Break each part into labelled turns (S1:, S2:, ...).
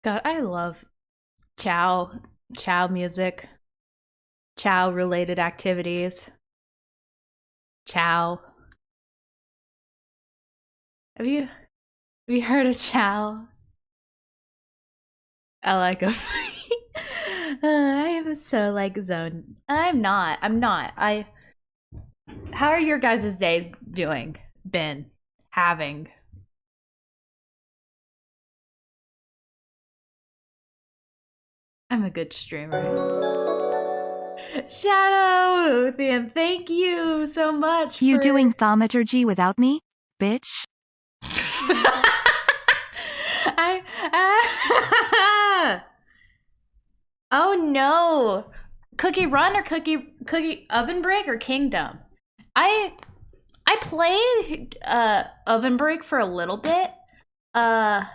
S1: God, I love chow music, chow related activities. Chow. Have you heard of chow? I like them. I am so like zoned. I'm not. I'm not. How are your guys' days doing? Been having. I'm a good streamer. Shadow, Dan, thank you so much.
S2: You doing thaumaturgy without me, bitch?
S1: Oh no. Cookie Run or Cookie Oven Break or Kingdom? I played Oven Break for a little bit. But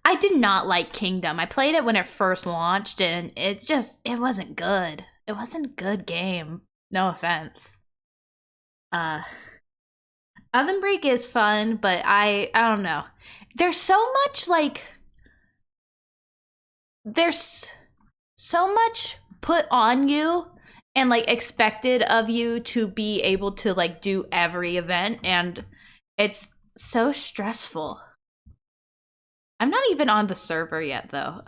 S1: I did not like Kingdom. I played it when it first launched and it wasn't good. It wasn't a good game. No offense. Oven Break is fun, but I don't know. There's so much there's so much put on you and like expected of you to be able to like do every event, and it's so stressful. I'm not even on the server yet though.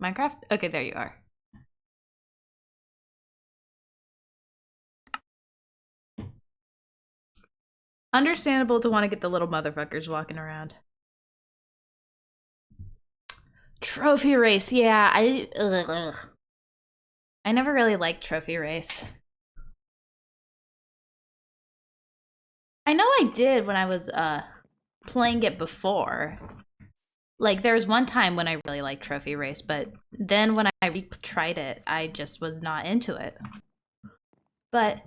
S1: Minecraft? Okay, there you are. Understandable to want to get the little motherfuckers walking around. Trophy race, yeah, I never really liked trophy race. I know I did when I was playing it before. Like there was one time when I really liked trophy race, but then when I tried it, I just was not into it. But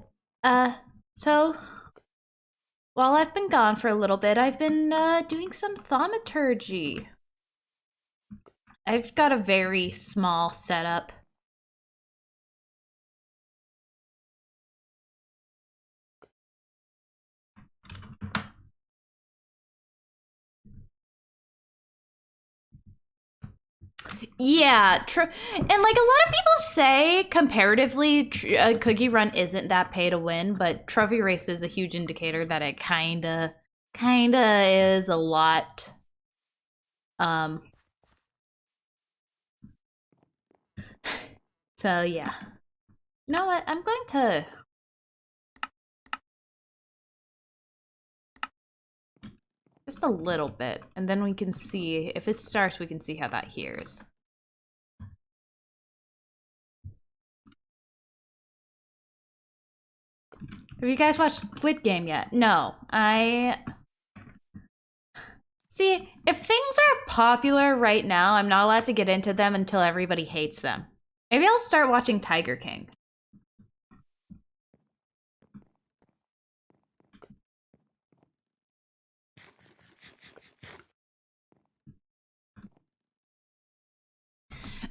S1: so while I've been gone for a little bit, I've been doing some thaumaturgy. I've got a very small setup. Yeah, and like a lot of people say comparatively, Cookie Run isn't that pay to win, but Trophy Race is a huge indicator that it kinda is a lot. So yeah. You know what? I'm going to just a little bit, and then we can see if it starts. We can see how that hears. Have you guys watched Squid Game yet? No, see, if things are popular right now, I'm not allowed to get into them until everybody hates them. Maybe I'll start watching Tiger King.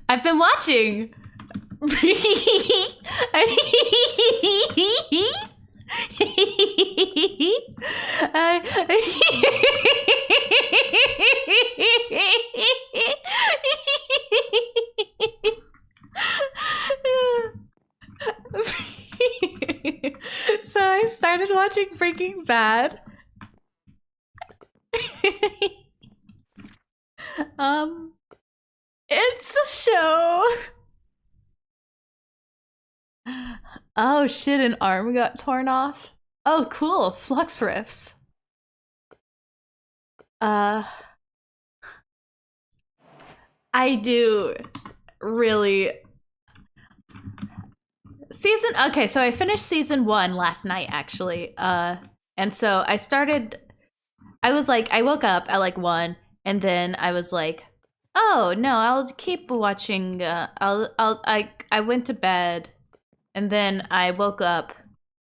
S1: I've been watching. So I started watching Breaking Bad. It's a show. Oh shit, an arm got torn off. Oh cool, flux riffs. I do really okay, so I finished season 1 last night actually. And so I woke up at like 1 and then I was like, "Oh, no, I'll keep watching I went to bed and then I woke up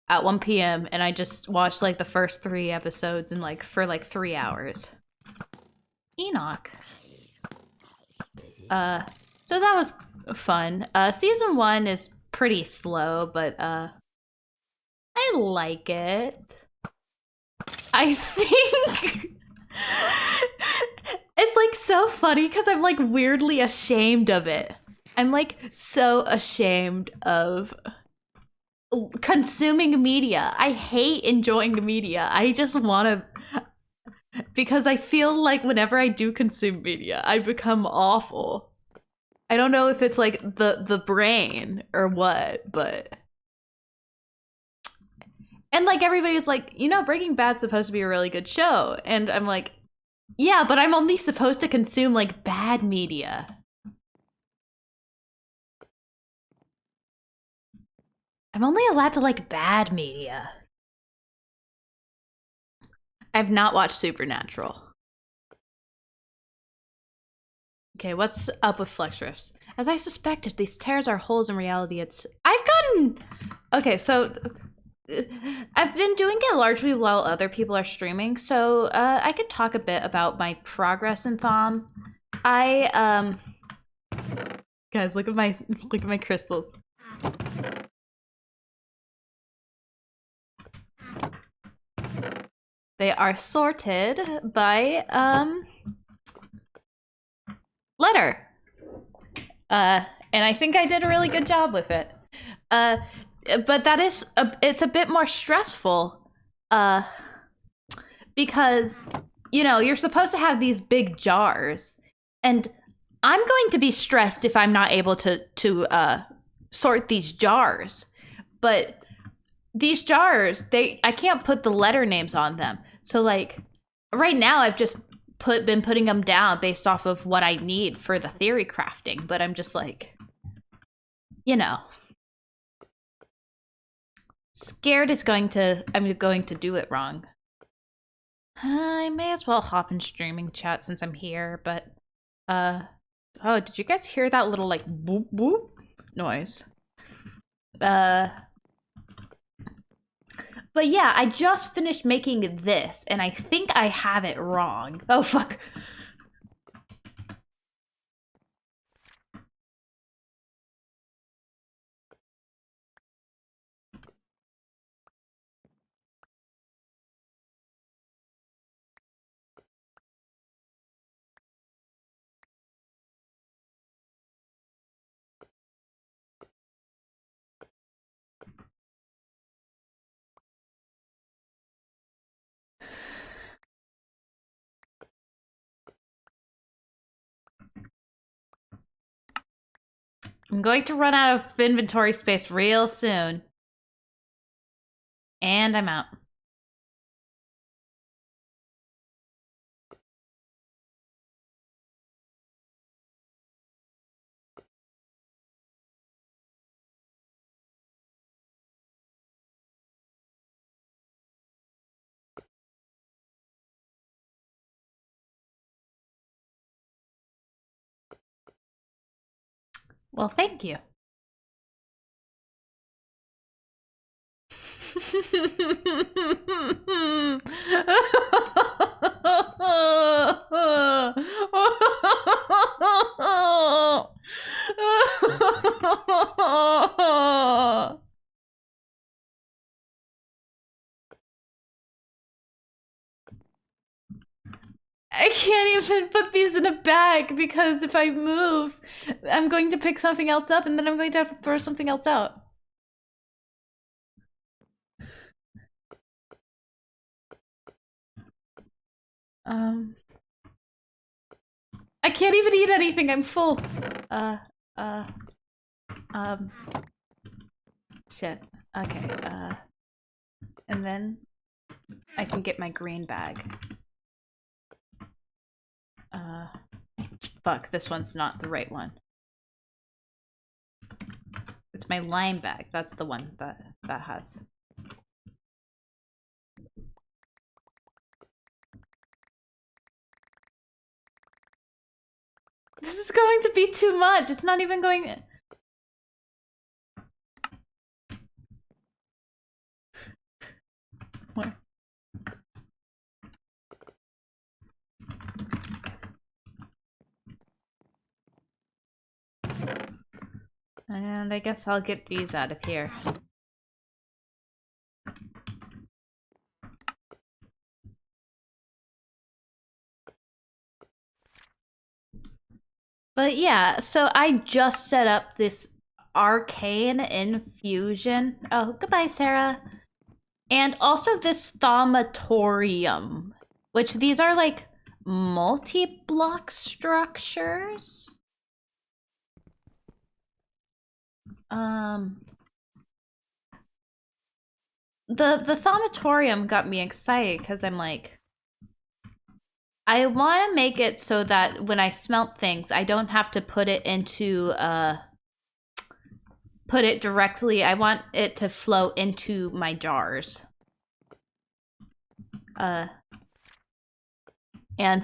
S1: at 1 p.m. and I just watched like the first 3 episodes and like for like 3 hours. Enoch. So that was fun. Season 1 is pretty slow, but I like it. I think so funny because I'm like weirdly ashamed of it. I'm like so ashamed of consuming media. I hate enjoying the media. I just want to, because I feel like whenever I do consume media, I become awful. I don't know if it's like the brain or what, but and like everybody's like, you know, Breaking Bad's supposed to be a really good show, and I'm like, yeah, but I'm only supposed to consume like bad media. I'm only allowed to like bad media. I've not watched Supernatural. Okay, what's up with flex rifts? As I suspected, these tears are holes in reality. I've gotten... Okay, so... I've been doing it largely while other people are streaming, so I could talk a bit about my progress in Thom. Guys, look at my crystals. They are sorted by letter. And I think I did a really good job with it. But that is it's a bit more stressful because you know, you're supposed to have these big jars, and I'm going to be stressed if I'm not able to sort these jars. But these jars, I can't put the letter names on them. So like right now I've just been putting them down based off of what I need for the theory crafting, but I'm just like, you know, scared I'm going to do it wrong. I may as well hop in streaming chat since I'm here, but oh, did you guys hear that little like boop boop noise? But yeah, I just finished making this, and I think I have it wrong. Oh, fuck. I'm going to run out of inventory space real soon. And I'm out. Well, thank you. I can't even put these in a bag because if I move, I'm going to pick something else up and then I'm going to have to throw something else out. I can't even eat anything. I'm full. Shit. Okay. And then I can get my green bag. Fuck, this one's not the right one. It's my lime bag. That's the one that has. This is going to be too much. It's not even going... Where? And I guess I'll get these out of here. But yeah, so I just set up this arcane infusion. Oh, goodbye, Sarah. And also this thaumatorium, which these are like multi-block structures. The thaumatorium got me excited because I'm like, I want to make it so that when I smelt things, I don't have to put it into put it directly. I want it to flow into my jars. And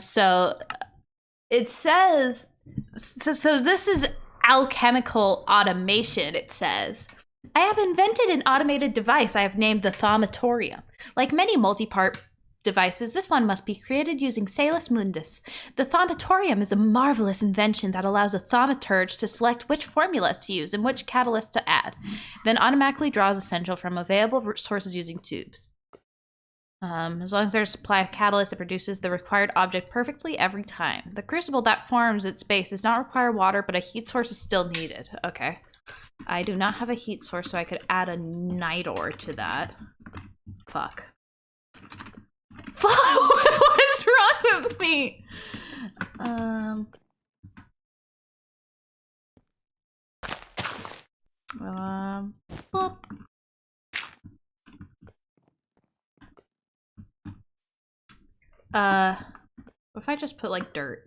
S1: so it says, so this is alchemical automation, it says. I have invented an automated device I have named the thaumatorium. Like many multi-part devices, this one must be created using Salus Mundus. The thaumatorium is a marvelous invention that allows a thaumaturge to select which formulas to use and which catalyst to add, then automatically draws essential from available sources using tubes. As long as there's a supply of catalyst, it produces the required object perfectly every time. The crucible that forms its base does not require water, but a heat source is still needed. Okay. I do not have a heat source, so I could add a night ore to that. Fuck. Fuck! What's wrong with me? Boop. What if I just put like dirt?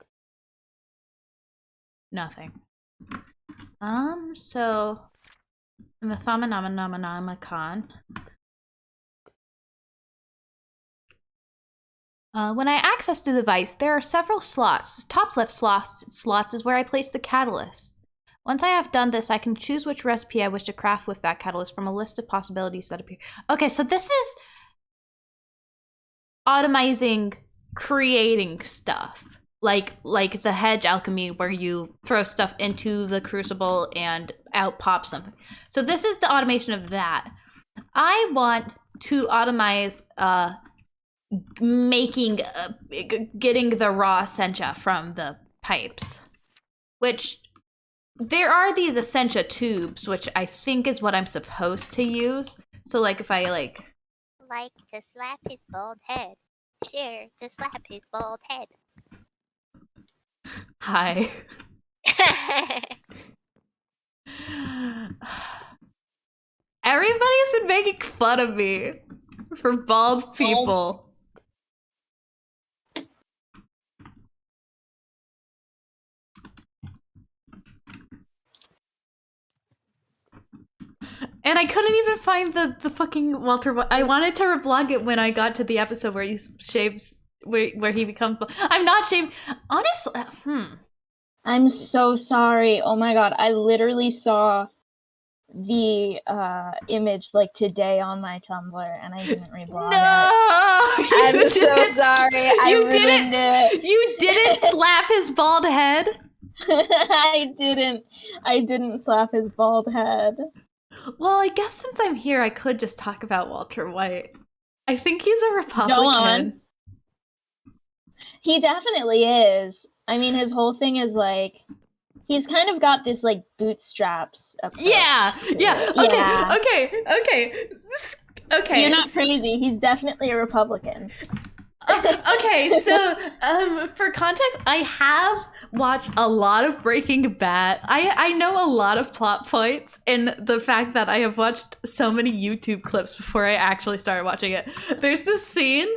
S1: Nothing. So in the Thaumanomicon, when I access the device, there are several slots. Top left slots is where I place the catalyst. Once I have done this, I can choose which recipe I wish to craft with that catalyst from a list of possibilities that appear. Okay, so this is automizing creating stuff. Like the hedge alchemy where you throw stuff into the crucible and out pops something. So this is the automation of that. I want to automize making getting the raw essentia from the pipes, which there are these essentia tubes, which I think is what I'm supposed to use. So like if I like
S3: to slap his bald head, share to slap his bald head.
S1: Hi. Everybody's been making fun of me for bald people. And I couldn't even find the fucking Walter. I wanted to reblog it when I got to the episode where he shaves, where he becomes. I'm not shaved. Honestly,
S4: I'm so sorry. Oh my god, I literally saw the image like today on my Tumblr, and I didn't reblog it. I'm so sorry.
S1: You didn't slap his bald head.
S4: I didn't slap his bald head.
S1: Well, I guess since I'm here, I could just talk about Walter White. I think he's a Republican.
S4: Go on. He definitely is. I mean, his whole thing is like, he's kind of got this like bootstraps approach.
S1: Yeah. Okay.
S4: You're not crazy. He's definitely a Republican.
S1: Okay, so for context, I have watched a lot of Breaking Bad. I know a lot of plot points, and the fact that I have watched so many YouTube clips before I actually started watching it. There's this scene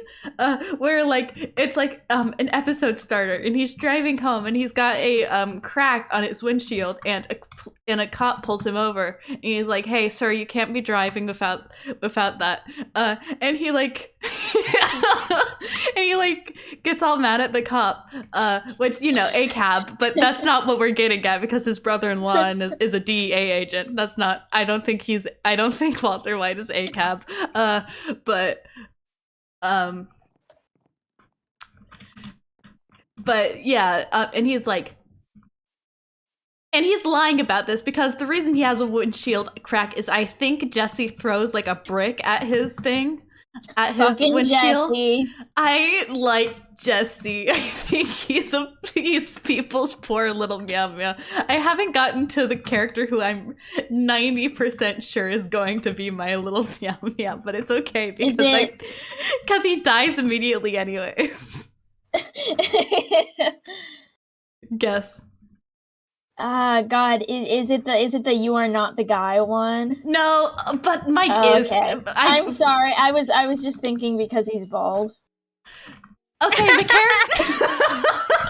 S1: where like it's like an episode starter, and he's driving home, and he's got a crack on his windshield, and a cop pulls him over, and he's like, "Hey, sir, you can't be driving without that." And he like. And he like gets all mad at the cop, which, you know, a cab, but that's not what we're getting at because his brother-in-law is a DEA agent. That's not. I don't think Walter White is a cab, but yeah, and he's like. And he's lying about this because the reason he has a windshield crack is I think Jesse throws like a brick at his thing. at his
S4: Fucking
S1: windshield.
S4: Jesse.
S1: I like Jesse. I think he's people's poor little meow meow. I haven't gotten to the character who I'm 90% sure is going to be my little meow meow, but it's okay because he dies immediately anyways. Guess.
S4: God, is it the you are not the guy one?
S1: No, but Mike is.
S4: Okay. I'm sorry. I was just thinking because he's bald.
S1: Okay, the character.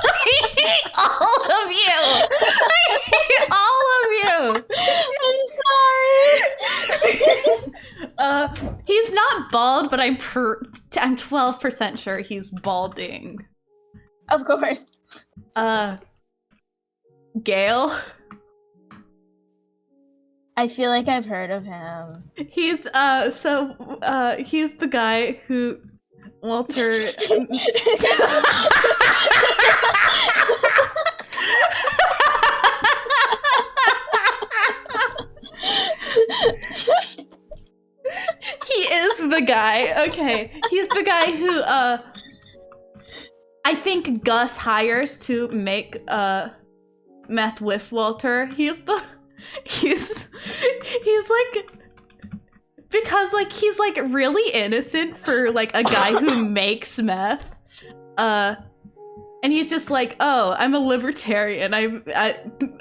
S1: I hate all of you. I hate all of you. I'm sorry. He's not bald, but I'm 12% sure he's balding.
S4: Of course.
S1: Gale.
S4: I feel like I've heard of him.
S1: He's he's the guy who Walter He is the guy. Okay. He's the guy who I think Gus hires to make meth with Walter. He's like because like he's like really innocent for like a guy who makes meth. And he's just like, oh, I'm a libertarian.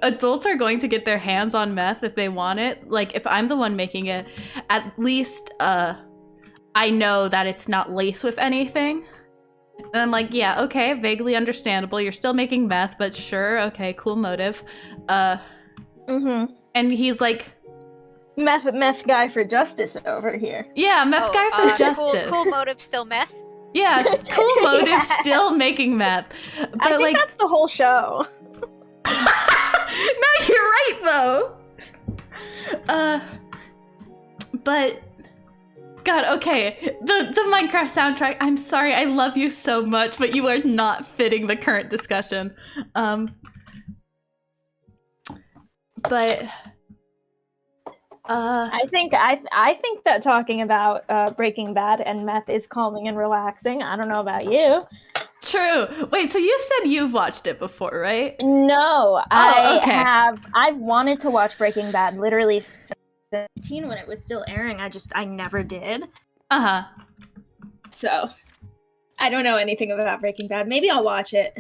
S1: Adults are going to get their hands on meth if they want it. Like, if I'm the one making it, at least I know that it's not laced with anything. And I'm like, yeah, okay, vaguely understandable. You're still making meth, but sure, okay, cool motive. And he's like,
S4: meth guy for justice over here.
S1: yeah, meth guy for justice.
S3: Cool motive, still meth.
S1: Yes, cool motive, still making meth. But
S4: I think
S1: like,
S4: that's the whole show.
S1: no, you're right though. But God, okay, the Minecraft soundtrack. I'm sorry, I love you so much, but you are not fitting the current discussion. But
S4: I think that talking about Breaking Bad and meth is calming and relaxing. I don't know about you.
S1: True. Wait, so you've said you've watched it before, right?
S4: No,
S1: okay.
S4: I've wanted to watch Breaking Bad literally since 2017 when it was still airing. I never did. So I don't know anything about Breaking Bad. Maybe I'll watch it.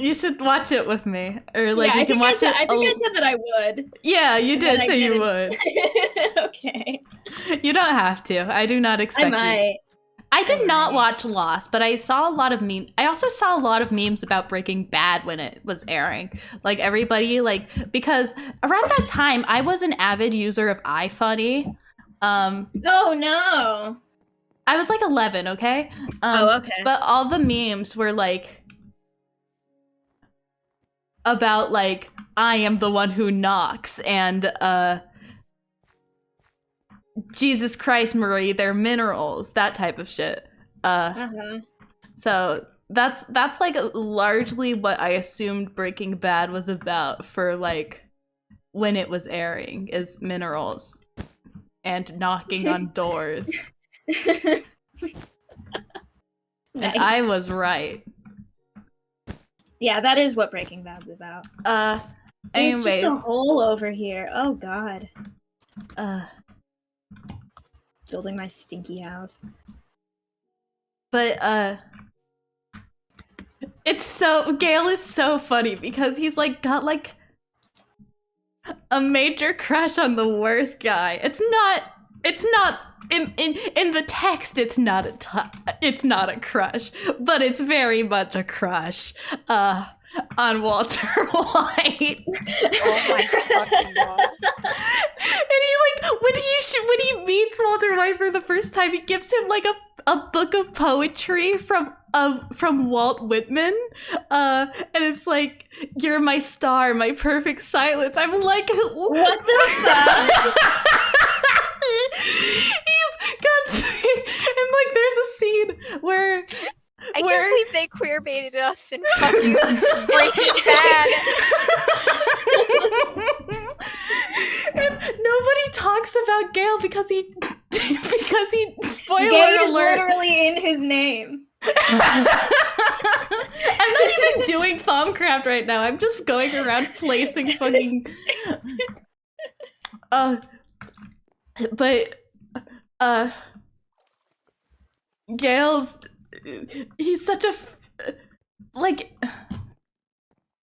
S1: You should watch it with me, or like
S4: yeah,
S1: you can watch it.
S4: I think I said that I would.
S1: Yeah, you did say you would.
S4: Okay.
S1: You don't have to. I do not expect
S4: I might.
S1: you. I did not watch Lost, but I saw a lot of memes. I also saw a lot of memes about Breaking Bad when it was airing. Like everybody, like because around that time I was an avid user of iFunny.
S4: Oh no.
S1: I was like 11, okay?
S4: Okay.
S1: But all the memes were like about like I am the one who knocks and Jesus Christ, Marie, they're minerals, that type of shit. So that's like largely what I assumed Breaking Bad was about for like when it was airing, is minerals and knocking on doors.
S4: Nice.
S1: And I was right.
S4: Yeah, that is what Breaking Bad's about.
S1: Anyways.
S4: There's just a hole over here. Oh god. Building my stinky house.
S1: But it's so Gale is so funny because he's like got like a major crush on the worst guy. It's not in the text it's not a crush, but it's very much a crush on Walter White.
S3: Oh my fucking god.
S1: And he like when he meets Walter White for the first time, he gives him like a book of poetry from Walt Whitman, and it's like, "You're my star, my perfect silence." I'm like,
S4: what the fuck?
S1: He's got, and like there's a scene where
S3: I can't believe they queer baited us in fucking Breaking Bad.
S1: And nobody talks about Gale because he spoils Spoiler
S4: Gay is
S1: alert.
S4: literally in his name.
S1: I'm not even doing Thaumcraft right now. I'm just going around placing fucking. But Gale's. He's such a. Like.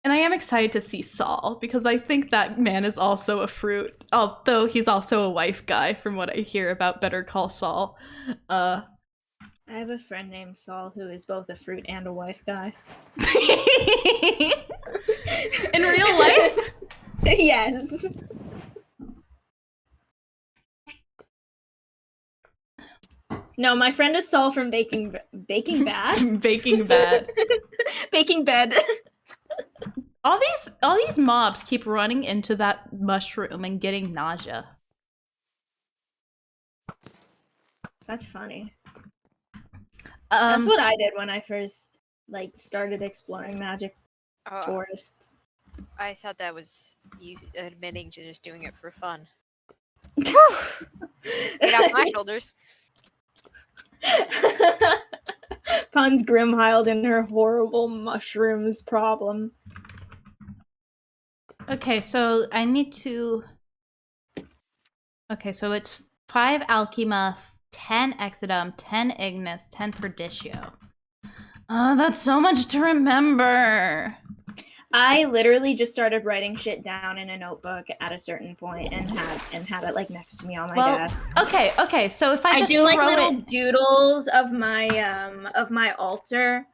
S1: And I am excited to see Saul, because I think that man is also a fruit, although he's also a wife guy from what I hear about Better Call Saul.
S4: I have a friend named Saul who is both a fruit and a wife guy.
S1: In real life?
S4: Yes. No, my friend is Saul from Baking Bad.
S1: Baking Bad.
S4: Baking Bed.
S1: All these mobs keep running into that mushroom and getting nausea.
S4: That's funny. That's what I did when I first started exploring magic forests.
S5: I thought that was you admitting to just doing it for fun. Get off my shoulders.
S4: Pun's Grimhild and her horrible mushrooms problem.
S1: Okay, so I need to... Okay, so it's 5 Alchema, 10 Exodum, 10 Ignis, 10 Perditio. Oh, that's so much to remember!
S4: I literally just started writing shit down in a notebook at a certain point and had it next to me on my desk.
S1: Okay, so if I just
S4: do
S1: throw
S4: little doodles of my altar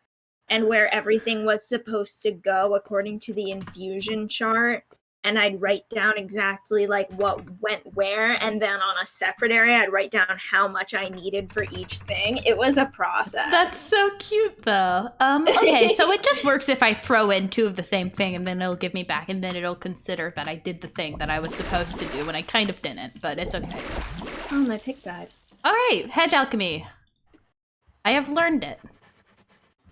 S4: and where everything was supposed to go according to the infusion chart, and I'd write down exactly what went where, and then on a separate area I'd write down how much I needed for each thing. It was a process.
S1: That's so cute though. Okay, so it just works if I throw in 2 of the same thing, and then it'll give me back, and then it'll consider that I did the thing that I was supposed to do when I kind of didn't, but it's okay.
S4: Oh, my pick died.
S1: Alright, hedge alchemy. I have learned it.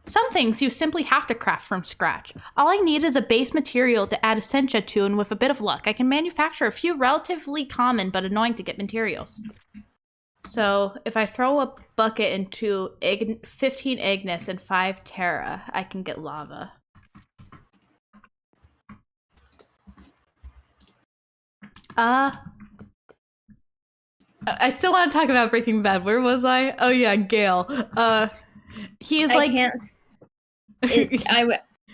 S1: Some things you simply have to craft from scratch. All I need is a base material to add essentia to, and with a bit of luck, I can manufacture a few relatively common but annoying to get materials. So, if I throw a bucket into 15 Ignis and 5 Terra, I can get lava. I still want to talk about Breaking Bad. Where was I? Oh yeah, Gale. He is like...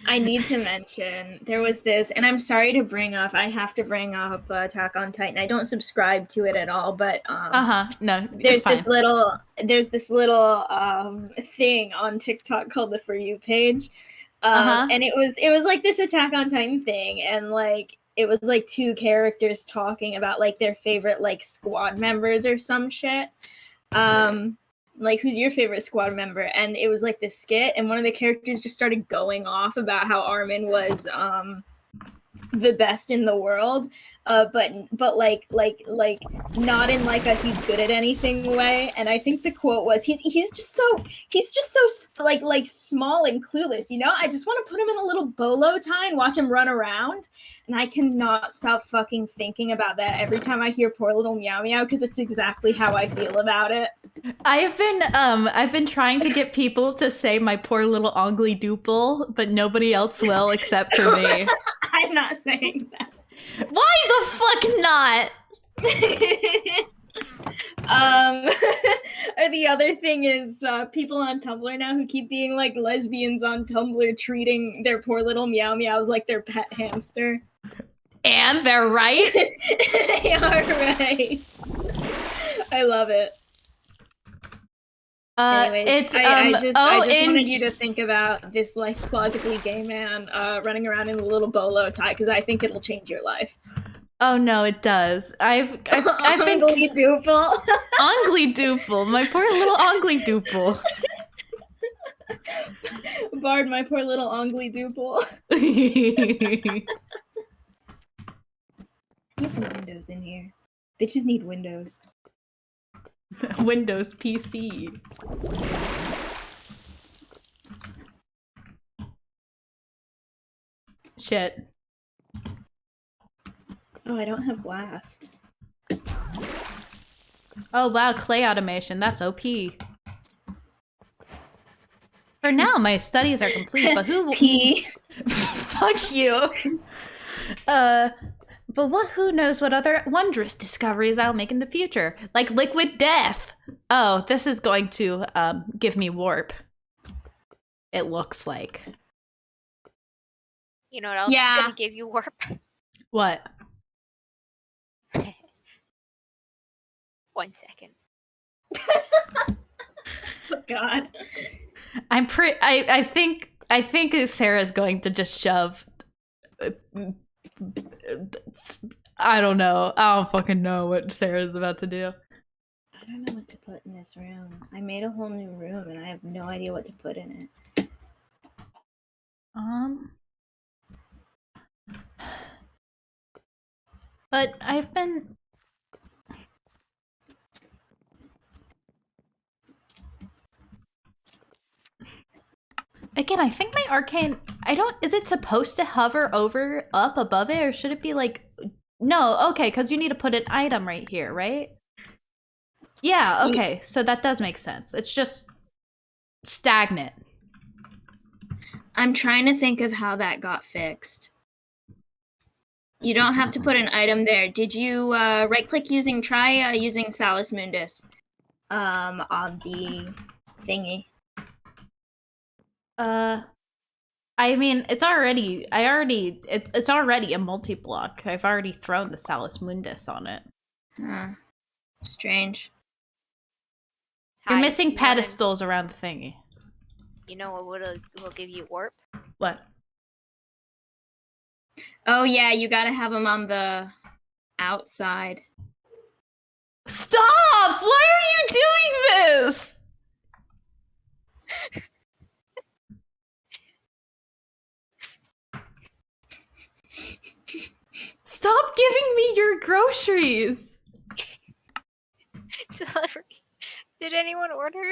S4: I need to mention, there was this, and I'm sorry to bring up, I have to bring up Attack on Titan. I don't subscribe to it at all, but
S1: no,
S4: there's this little thing on TikTok called the For You page. And it was like this Attack on Titan thing, and it was 2 characters talking about their favorite squad members or some shit. Who's your favorite squad member? And it was this skit, and one of the characters just started going off about how Armin was the best in the world, but not in a he's good at anything way. And I think the quote was, he's just so small and clueless, I just want to put him in a little bolo tie and watch him run around. And I cannot stop fucking thinking about that every time I hear poor little Meow Meow, because it's exactly how I feel about it.
S1: I've been trying to get people to say my poor little ongly doople, but nobody else will except for me.
S4: I'm not saying that.
S1: Why the fuck not?
S4: Or the other thing is people on Tumblr now who keep being lesbians on Tumblr treating their poor little Meow Meows like their pet hamster.
S1: And they're right.
S4: They are right. I love it. Anyways, I just wanted you to think about this plausibly gay man running around in a little bolo tie, because I think it'll change your life.
S1: Oh no, it does. I've been
S4: Ongly Doople.
S1: Ongly Doople, my poor little Ongly Doople.
S4: Bard, my poor little Ongly Doople. Need some windows in here. Bitches need windows.
S1: Windows PC. Shit.
S4: Oh, I don't have glass.
S1: Oh wow, clay automation. That's OP. For now, my studies are complete, but who...
S4: P.
S1: Fuck you! But who knows what other wondrous discoveries I'll make in the future? Like liquid death! Oh, this is going to, give me warp. It looks like.
S5: You know what else is
S4: Yeah.
S5: gonna give you warp?
S1: What?
S5: 1 second.
S4: Oh God.
S1: I think Sarah's going to just shove... I don't know. I don't fucking know what Sarah's about to do.
S6: I don't know what to put in this room. I made a whole new room and I have no idea what to put in it.
S1: But I've been... Again, I think my arcane... Is it supposed to hover up above it, or should it be like... No, okay, because you need to put an item right here, right? Yeah, okay, so that does make sense. It's just... stagnant.
S6: I'm trying to think of how that got fixed. You don't have to put an item there. Did you right-click try using Salus Mundus on the thingy?
S1: I mean, it's already a multi-block. I've already thrown the Salus Mundus on it.
S6: Strange.
S1: You're
S5: Hi,
S1: missing
S5: you wanna-
S1: pedestals around the thingy.
S5: You know what will give you warp?
S1: What?
S6: Oh yeah, you gotta have them on the outside.
S1: Stop! Why are you doing this? Stop giving me your groceries.
S5: Delivery. Did anyone order?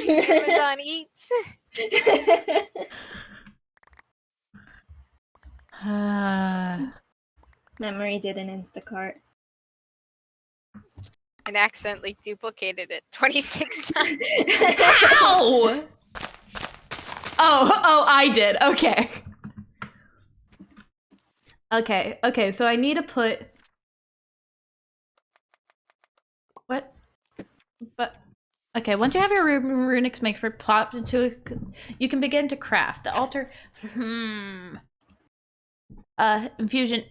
S5: Amazon Eats.
S6: Memory did an Instacart.
S5: And accidentally duplicated it 26 times.
S1: Ow! Oh, I did. Okay. Okay, so I need to put... What? But... Okay, once you have your runics maker plopped into a... You can begin to craft. The altar... Infusion...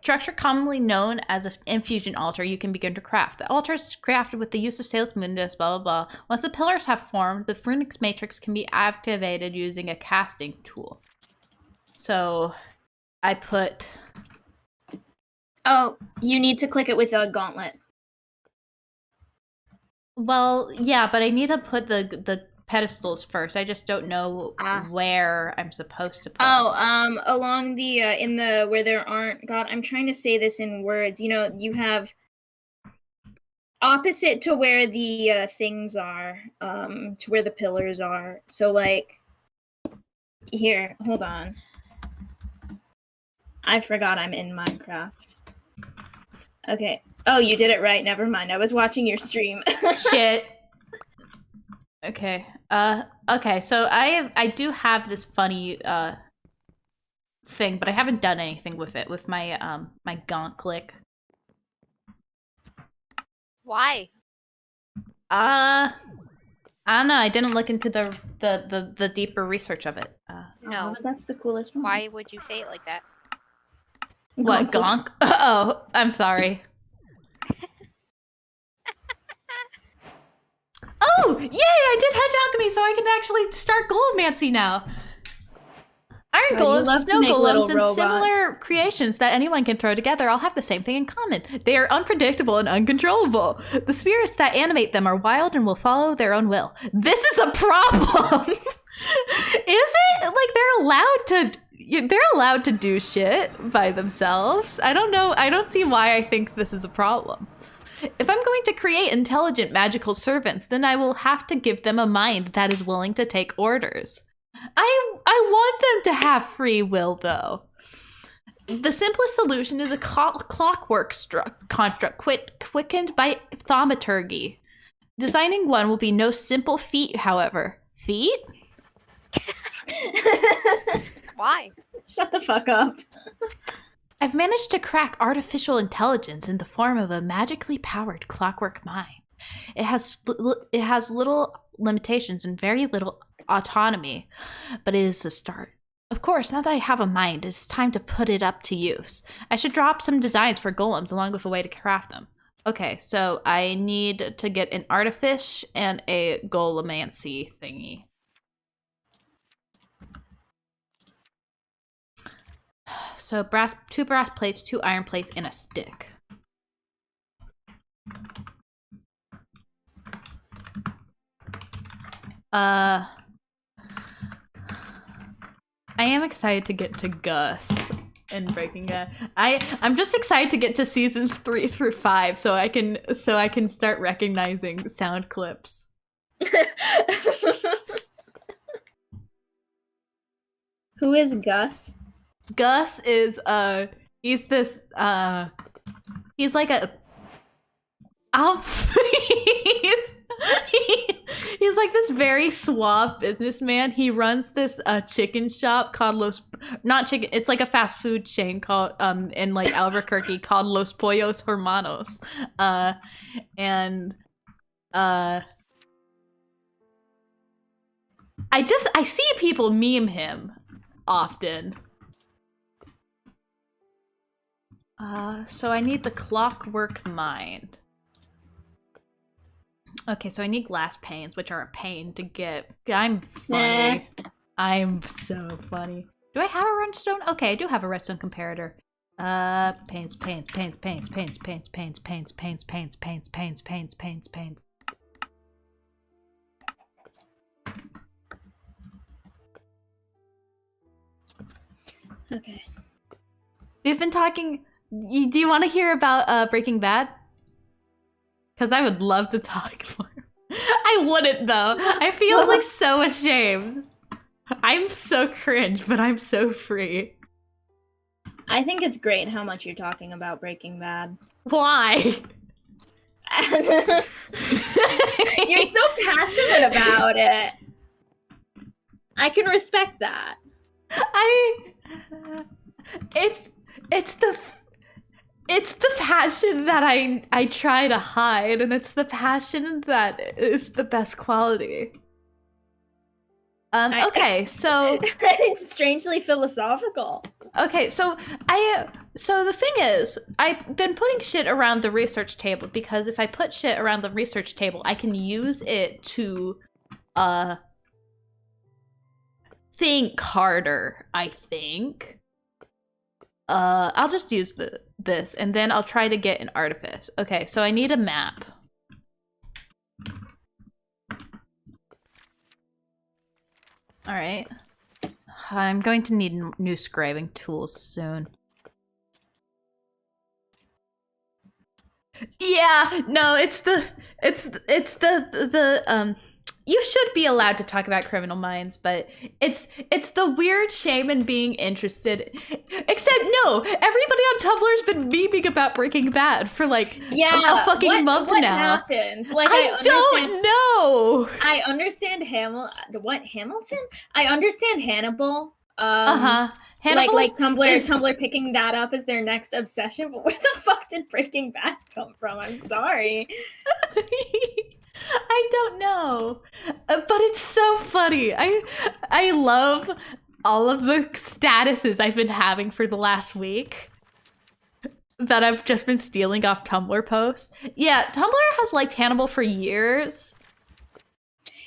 S1: Structure commonly known as an infusion altar, you can begin to craft. The altar is crafted with the use of Salus Mundus, blah, blah, blah. Once the pillars have formed, the runics matrix can be activated using a casting tool. So... I put...
S6: Oh, you need to click it with a gauntlet.
S1: Well, yeah, but I need to put the pedestals first. I just don't know where I'm supposed to put
S6: Oh, along the, in the, where there aren't, God, I'm trying to say this in words. You know, you have opposite to where the things are, to where the pillars are. So, like, here, hold on. I forgot I'm in Minecraft. Okay. Oh, you did it right. Never mind. I was watching your stream.
S1: Shit. Okay. Okay, so I do have this funny thing, but I haven't done anything with it with my my gaunt click.
S5: Why?
S1: I don't know. I didn't look into the deeper research of it.
S5: No.
S6: Oh, that's the coolest one.
S5: Why would you say it like that?
S1: What, gonk? Oh, I'm sorry. Oh, yay! I did hedge alchemy, so I can actually start golemancy now. Iron
S6: God, you
S1: golems,
S6: love to
S1: snow
S6: make little
S1: golems, and
S6: robots.
S1: similar creations that anyone can throw together all have the same thing in common. They are unpredictable and uncontrollable. The spirits that animate them are wild and will follow their own will. This is a problem! Is it? Like, they're allowed to do shit by themselves. I don't know. I don't see why I think this is a problem. If I'm going to create intelligent magical servants, then I will have to give them a mind that is willing to take orders. I want them to have free will, though. The simplest solution is a clockwork construct quickened by thaumaturgy. Designing one will be no simple feat, however. Feat?
S5: Why?
S6: Shut the fuck up.
S1: I've managed to crack artificial intelligence in the form of a magically powered clockwork mind. It has little limitations and very little autonomy, but it is a start. Of course, now that I have a mind, it's time to put it up to use. I should draw up some designs for golems along with a way to craft them. Okay, so I need to get an artifice and a golemancy thingy. So two brass plates, 2 iron plates, and a stick. I am excited to get to Gus in Breaking Bad. I'm just excited to get to seasons 3 through 5 so I can start recognizing sound clips.
S6: Who is Gus?
S1: Gus is he's this he's like a he's like this very suave businessman. He runs this chicken shop called it's like a fast food chain called in like Albuquerque called Los Pollos Hermanos. And I see people meme him often. So I need the clockwork mind. Okay, so I need glass panes, which are a pain to get. I'm funny. I'm so funny. Do I have a redstone? Okay, I do have a redstone comparator. Panes.
S6: Okay.
S1: We've been talking. Do you want to hear about Breaking Bad? Because I would love to talk more. I wouldn't though. I feel like so ashamed. I'm so cringe, but I'm so free.
S6: I think it's great how much you're talking about Breaking Bad.
S1: Why?
S6: You're so passionate about it. I can respect that.
S1: It's the passion that I try to hide, and it's the passion that is the best quality. Okay, so
S6: it's strangely philosophical.
S1: Okay, so the thing is, I've been putting shit around the research table because if I put shit around the research table, I can use it to think harder, I think. I'll just use this, and then I'll try to get an artifice. Okay, so I need a map. Alright. I'm going to need new scribing tools soon. Yeah, no, it's the you should be allowed to talk about criminal minds, but it's the weird shame in being interested. Except no, everybody on Tumblr has been memeing about Breaking Bad for like a fucking month
S6: what
S1: now.
S6: Happens? Like
S1: I don't know.
S6: I understand Hamilton? I understand Hannibal.
S1: Hannibal?
S6: Like Tumblr picking that up as their next obsession, but where the fuck did Breaking Bad come from? I'm sorry.
S1: I don't know, but it's so funny. I love all of the statuses I've been having for the last week that I've just been stealing off Tumblr posts. Yeah, Tumblr has liked Hannibal for years.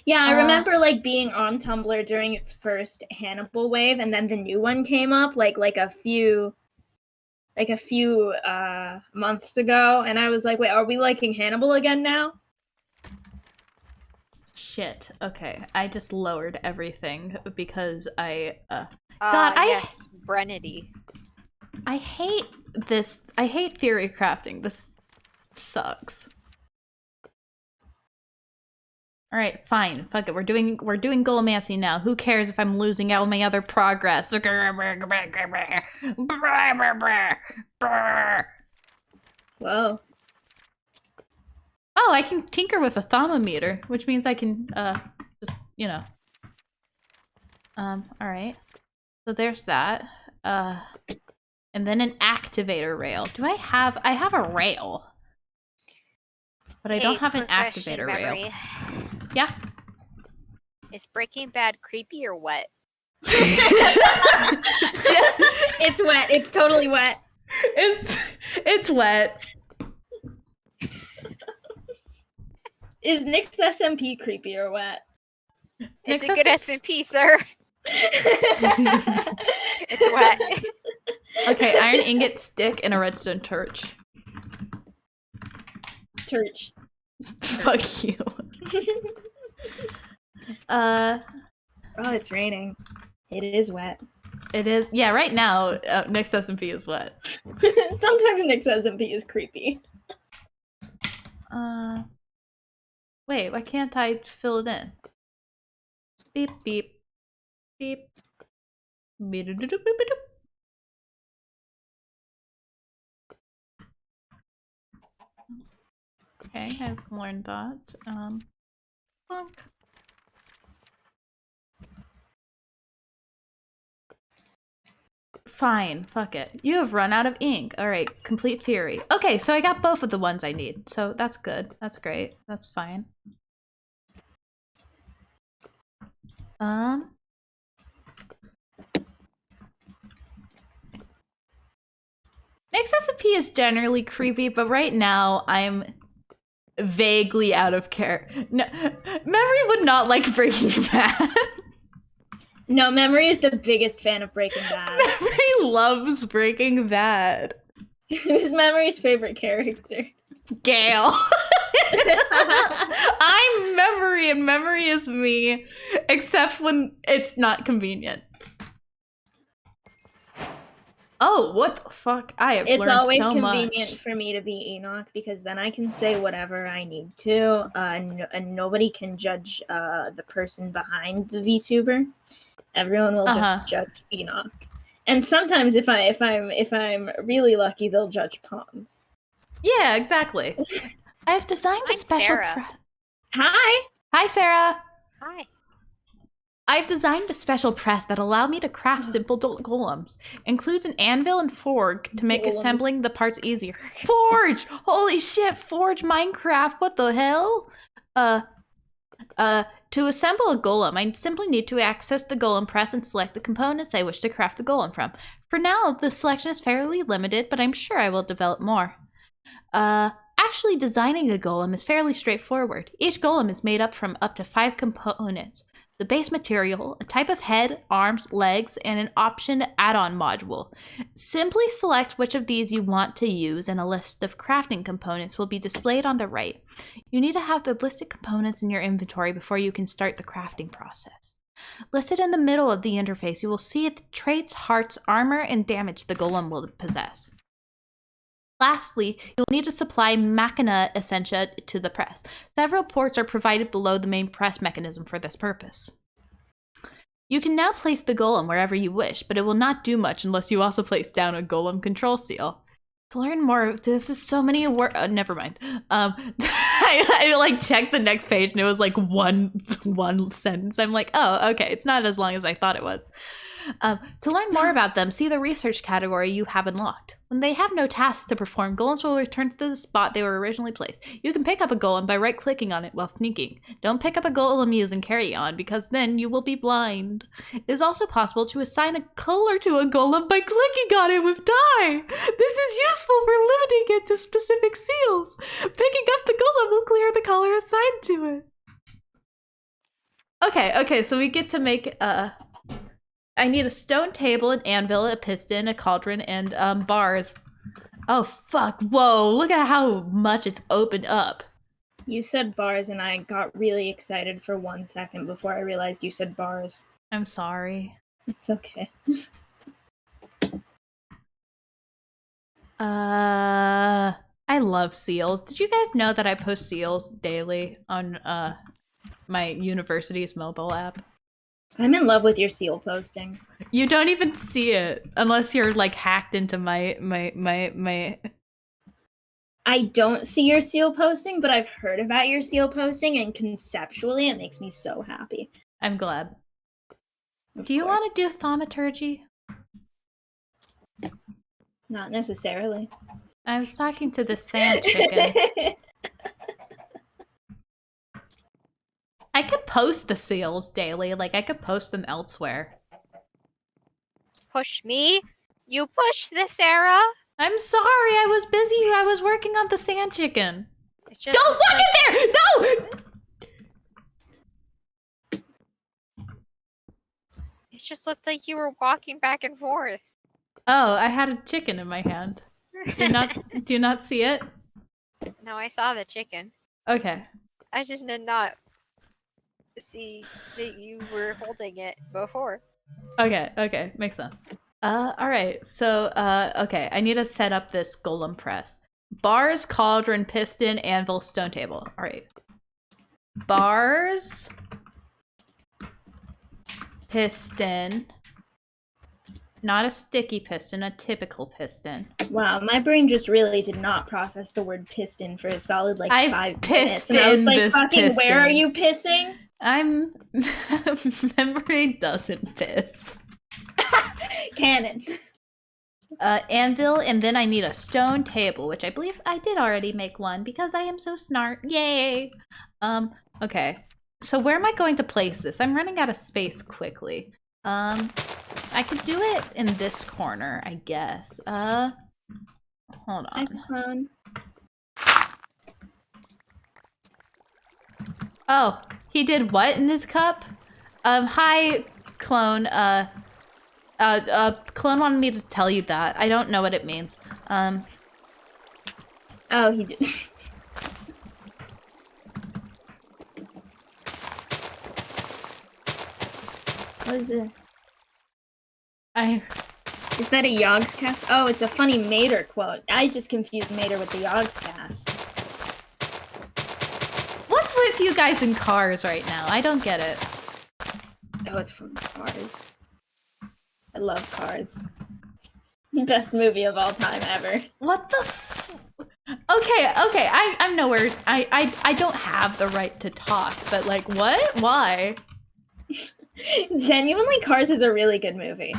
S6: Yeah, I remember like being on Tumblr during its first Hannibal wave, and then the new one came up like a few months ago, and I was like, wait, are we liking Hannibal again now?
S1: Shit. Okay, I just lowered everything because I
S5: yes, Brennity.
S1: I hate this. I hate theory crafting. This sucks. All right, fine. Fuck it. We're doing golemancy now. Who cares if I'm losing all my other progress?
S6: Whoa.
S1: Oh, I can tinker with a thaumameter, which means I can just, you know. All right. So there's that. And then an activator rail. I have a rail. But I don't have an
S5: quick question,
S1: activator rail.
S5: Memory.
S1: Yeah.
S5: Is Breaking Bad creepy or what?
S6: It's wet. It's totally wet.
S1: It's wet.
S6: Is NYXSMP creepy or wet?
S5: It's a good SMP, sir. It's wet.
S1: Okay, iron ingot, stick, and a redstone torch.
S6: Torch.
S1: Fuck you.
S6: Oh, it's raining. It is wet.
S1: It is. Yeah, right now, NYXSMP is wet.
S6: Sometimes NYXSMP is creepy.
S1: Wait, why can't I fill it in? Beep, beep, beep. Beep-a-doop-a-doop-a-doop. Okay, I've learned that. Bonk. Fine, fuck it. You have run out of ink. Alright, complete theory. Okay, so I got both of the ones I need. So that's good. That's great. That's fine. NYXSMP is generally creepy, but right now I'm vaguely out of care. No, Memory would not like Breaking Bad.
S6: No, Memory is the biggest fan of Breaking Bad.
S1: Memory loves Breaking Bad.
S6: Who's Memory's favorite character?
S1: Gale. I'm Memory and Memory is me, except when it's not convenient. Oh, what the fuck? I have
S6: It's
S1: learned
S6: always
S1: so
S6: convenient
S1: much.
S6: for me to be Enoch because then I can say whatever I need to, and nobody can judge the person behind the VTuber. Everyone will just judge Enoch. And sometimes if I'm really lucky, they'll judge Pawns.
S1: Yeah, exactly. I have designed a
S5: I'm
S1: special
S5: Sarah.
S6: Hi.
S1: Hi, Sarah.
S5: Hi.
S1: I've designed a special press that allow me to craft simple golems. Includes an anvil and forge to make assembling the parts easier. Forge! Holy shit, Forge Minecraft, what the hell? To assemble a golem, I simply need to access the golem press and select the components I wish to craft the golem from. For now, the selection is fairly limited, but I'm sure I will develop more. Actually designing a golem is fairly straightforward. Each golem is made up from up to 5 components. The base material, a type of head, arms, legs, and an option add-on module. Simply select which of these you want to use and a list of crafting components will be displayed on the right. You need to have the listed components in your inventory before you can start the crafting process. Listed in the middle of the interface, you will see the traits, hearts, armor, and damage the golem will possess. Lastly, you'll need to supply Machina Essentia to the press. Several ports are provided below the main press mechanism for this purpose. You can now place the golem wherever you wish, but it will not do much unless you also place down a golem control seal. To learn more, this is so many words. Never mind. I like checked the next page and it was like one sentence. I'm like, oh, okay, it's not as long as I thought it was. To learn more about them, see the research category you have unlocked. When they have no tasks to perform, golems will return to the spot they were originally placed. You can pick up a golem by right-clicking on it while sneaking. Don't pick up a golem using carry on, because then you will be blind. It is also possible to assign a color to a golem by clicking on it with dye. This is useful for limiting it to specific seals. Picking up the golem will clear the color assigned to it. Okay, so we get to make I need a stone table, an anvil, a piston, a cauldron, and bars. Oh fuck, whoa, look at how much it's opened up.
S6: You said bars and I got really excited for 1 second before I realized you said bars.
S1: I'm sorry.
S6: It's okay.
S1: I love seals. Did you guys know that I post seals daily on my university's mobile app.
S6: I'm in love with your seal posting.
S1: You don't even see it unless you're like hacked into my.
S6: I don't see your seal posting, but I've heard about your seal posting, and conceptually, it makes me so happy.
S1: I'm glad.
S6: Of
S1: Do you
S6: course.
S1: want to do thaumaturgy?
S6: Not necessarily.
S1: I was talking to the sand chicken. I could post the seals daily. Like, I could post them elsewhere.
S5: Push me? You push this, Sarah?
S1: I'm sorry, I was busy. I was working on the sand chicken.
S5: It just
S1: Don't
S5: looks
S1: walk in there! No!
S5: It just looked like you were walking back and forth.
S1: Oh, I had a chicken in my hand. Do you not see it?
S5: No, I saw the chicken.
S1: Okay.
S5: I just did not see that you were holding it before.
S1: Okay, makes sense. Alright, so, okay, I need to set up this golem press. Bars, cauldron, piston, anvil, stone table. Alright. Bars, piston, not a sticky piston, a typical piston.
S6: Wow, my brain just really did not process the word piston for a solid like
S1: I
S6: 5
S1: pissed
S6: minutes. And I was
S1: in
S6: like,
S1: this
S6: fucking, where are
S1: piston.
S6: you pissing?
S1: I'm... Memory doesn't piss.
S6: Canon.
S1: Anvil, and then I need a stone table, which I believe I did already make one because I am so smart. Yay! Okay. So where am I going to place this? I'm running out of space quickly. I could do it in this corner, I guess. Hold
S6: Hi,
S1: on.
S6: clone.
S1: Oh, he did what in his cup? Hi, clone. Clone wanted me to tell you that. I don't know what it means.
S6: Oh, he did. What is it? Is that a Yogscast? Oh, it's a funny Mater quote. I just confused Mater with the Yogscast.
S1: What's with you guys in cars right now? I don't get it.
S6: Oh, it's from Cars. I love Cars. Best movie of all time ever.
S1: What the Okay, I'm nowhere. I don't have the right to talk, but like, what? Why?
S6: Genuinely, Cars is a really good movie.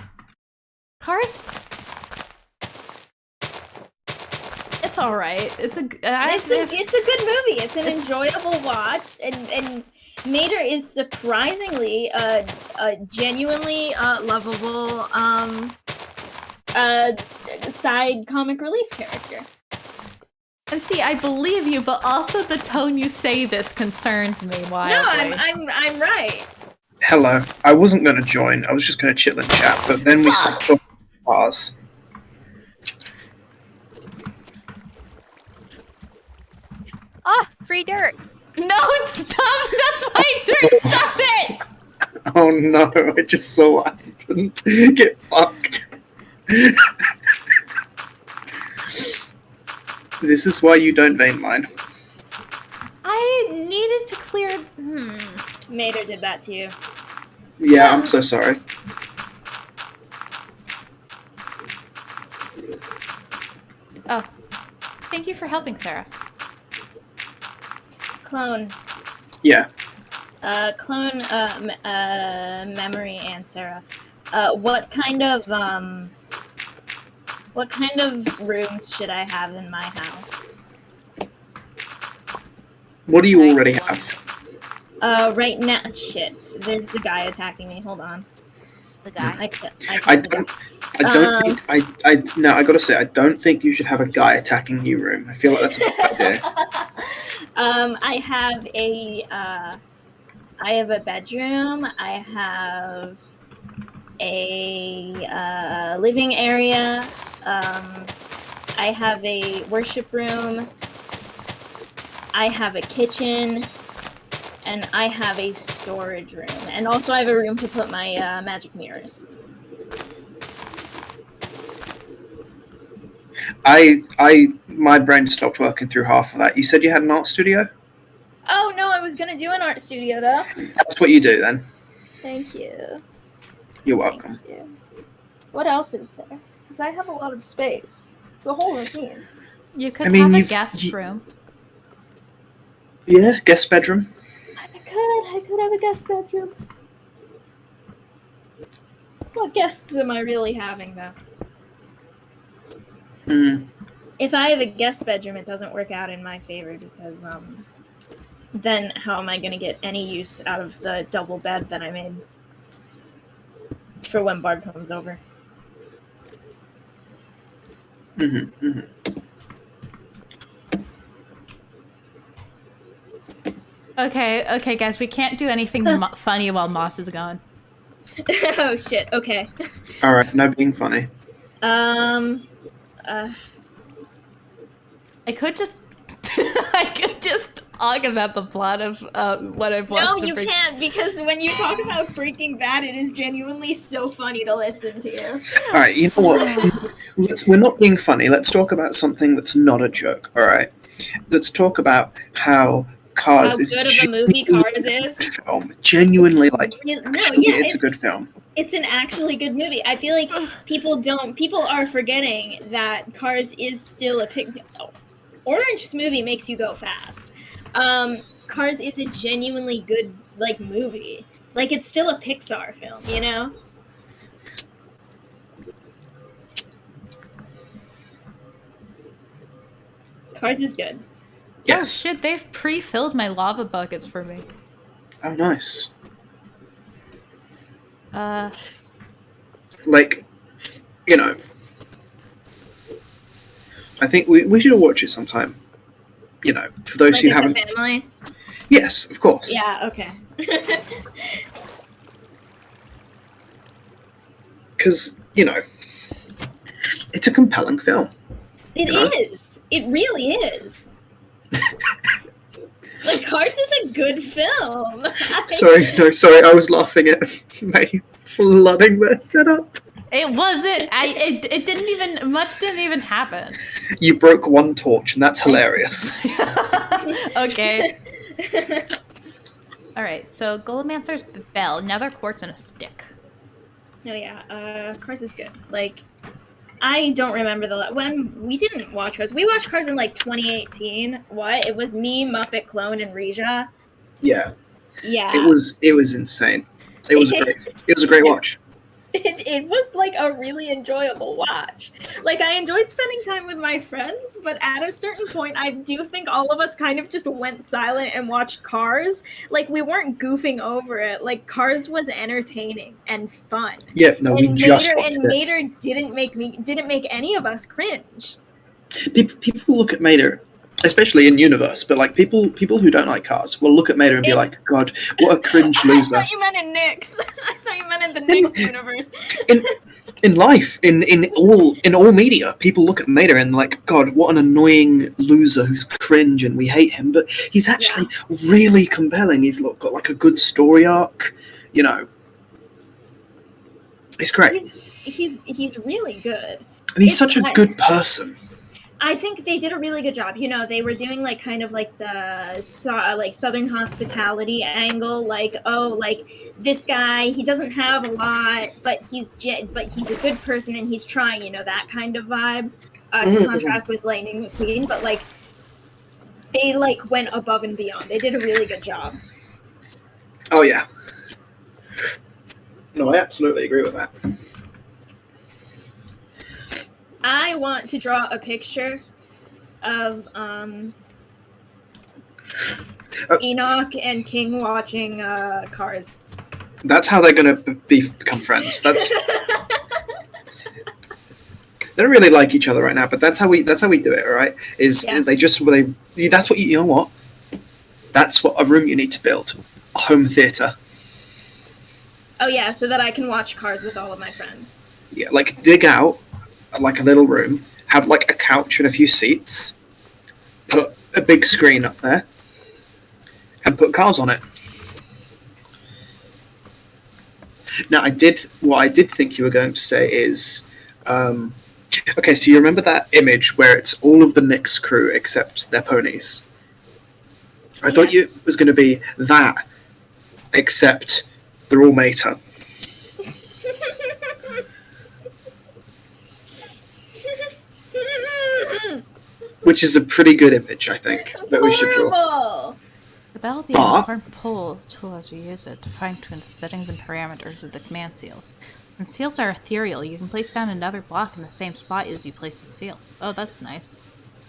S1: Cars? It's alright. It's a good
S6: movie. It's an enjoyable watch, and Mater is surprisingly a genuinely lovable side comic relief character.
S1: And see, I believe you, but also the tone you say this concerns me wildly.
S6: No, I'm right.
S7: Hello. I wasn't going to join. I was just going to chill and chat, but then we started talking about cars.
S5: Oh, free dirt.
S1: No, stop! That's my turn! Stop it!
S7: Oh no, I just saw what happened. Get fucked. This is why you don't vein mine.
S1: I needed to clear...
S6: Mater did that to you.
S7: Yeah, I'm so sorry.
S1: Oh. Thank you for helping, Sarah.
S6: Clone.
S7: Yeah.
S6: Clone, Memory, and Sarah. What kind of rooms should I have in my house?
S7: What do you already have?
S6: Right now, shit. There's the guy attacking me. Hold on.
S1: The guy?
S7: I gotta say, I don't think you should have a guy attacking you room. I feel like that's a bad idea.
S6: I have a bedroom. I have a living area. I have a worship room. I have a kitchen. And I have a storage room. And also I have a room to put my magic mirrors.
S7: My brain stopped working through half of that. You said you had an art studio?
S6: Oh no, I was gonna do an art studio though.
S7: That's what you do then.
S6: Thank you.
S7: You're welcome.
S6: Thank you. What else is there? Because I have a lot of space. It's a whole routine.
S1: You could
S7: I mean,
S1: have a
S7: you've-
S1: guest
S7: you-
S1: room.
S7: Yeah, guest bedroom.
S6: I could have a guest bedroom. What guests am I really having though?
S7: Hmm.
S6: If I have a guest bedroom, it doesn't work out in my favor because then how am I gonna get any use out of the double bed that I made for when Bard comes over?
S7: Mm-hmm, mm-hmm.
S1: Okay, guys, we can't do anything funny while Moss is gone.
S6: Oh shit. Okay.
S7: All right, no being funny.
S6: Uh,
S1: I could just talk about the plot of what I've watched.
S6: no, you can't because when you talk about Breaking Bad, it is genuinely so funny to listen to you.
S7: All right, you know what? We're not being funny. Let's talk about something that's not a joke. All right, let's talk about how Cars
S6: How
S7: is
S6: good of a movie Cars is.
S7: film. Genuinely, like,
S6: No,
S7: actually,
S6: yeah,
S7: it's a good film.
S6: It's an actually good movie. I feel like people are forgetting that Cars is still a Orange smoothie makes you go fast. Cars is a genuinely good like movie. Like it's still a Pixar film, you know? Cars is good.
S7: Yes.
S1: Oh shit, they've pre-filled my lava buckets for me.
S7: Oh, nice. Like, you know, I think we should watch it sometime. You know, for those
S6: Like
S7: who
S6: as a
S7: haven't.
S6: family.
S7: Yes, of course.
S6: Yeah, okay.
S7: Because, you know, it's a compelling film.
S6: It
S7: You know?
S6: is. It really is. Like Cars is a good film.
S7: Sorry, I was laughing at May flooding their setup.
S1: It wasn't. It didn't even. Much didn't even happen.
S7: You broke one torch, and that's hilarious.
S1: Okay. All right. So Golemancer's bell, nether quartz, and a stick.
S6: No, yeah. Cars is good. Like, I don't remember when we didn't watch Cars. We watched Cars in like 2018. What? It was me, Muppet Clone, and Reja.
S7: Yeah,
S6: Yeah.
S7: it was insane. It was a great watch.
S6: It was like a really enjoyable watch. Like I enjoyed spending time with my friends, but at a certain point I do think all of us kind of just went silent and watched Cars. Like we weren't goofing over it. Like Cars was entertaining and fun.
S7: Yeah, no, we just watched it.
S6: Mater didn't make any of us cringe.
S7: People look at Mater, especially in universe, but like people who don't like Cars will look at Mater and be like, God, what a cringe loser.
S6: I thought you meant in Nyx. I thought you meant in the Nyx universe.
S7: In life, in all media, people look at Mater and like, God, what an annoying loser who's cringe and we hate him. But he's actually really compelling. He's got like a good story arc, you know. It's great.
S6: He's really good.
S7: And he's such a good person.
S6: I think they did a really good job. You know, they were doing like kind of like the like Southern hospitality angle. Like, oh, like this guy, he doesn't have a lot, but he's a good person and he's trying. You know, that kind of vibe. To contrast with Lightning McQueen, but like they like went above and beyond. They did a really good job.
S7: Oh yeah. No, I absolutely agree with that.
S6: I want to draw a picture of Enoch and King watching Cars.
S7: That's how they're gonna become friends. That's they don't really like each other right now, but that's how we do it. All right? That's what you know what? That's what a room you need to build. A home theater.
S6: Oh yeah, so that I can watch Cars with all of my friends.
S7: Yeah, like dig out like a little room, have like a couch and a few seats, put a big screen up there, and put Cars on it. Now, what I did think you were going to say is, okay, so you remember that image where it's all of the NYX crew except their ponies? I thought it was going to be that, except they're all Mater. Which is a pretty good image, I think, that we should draw.
S4: Horrible.
S1: The bell will be an important pull tool as you use it to fine-tune the settings and parameters of the command seals. When seals are ethereal, you can place down another block in the same spot as you place the seal. Oh, that's nice.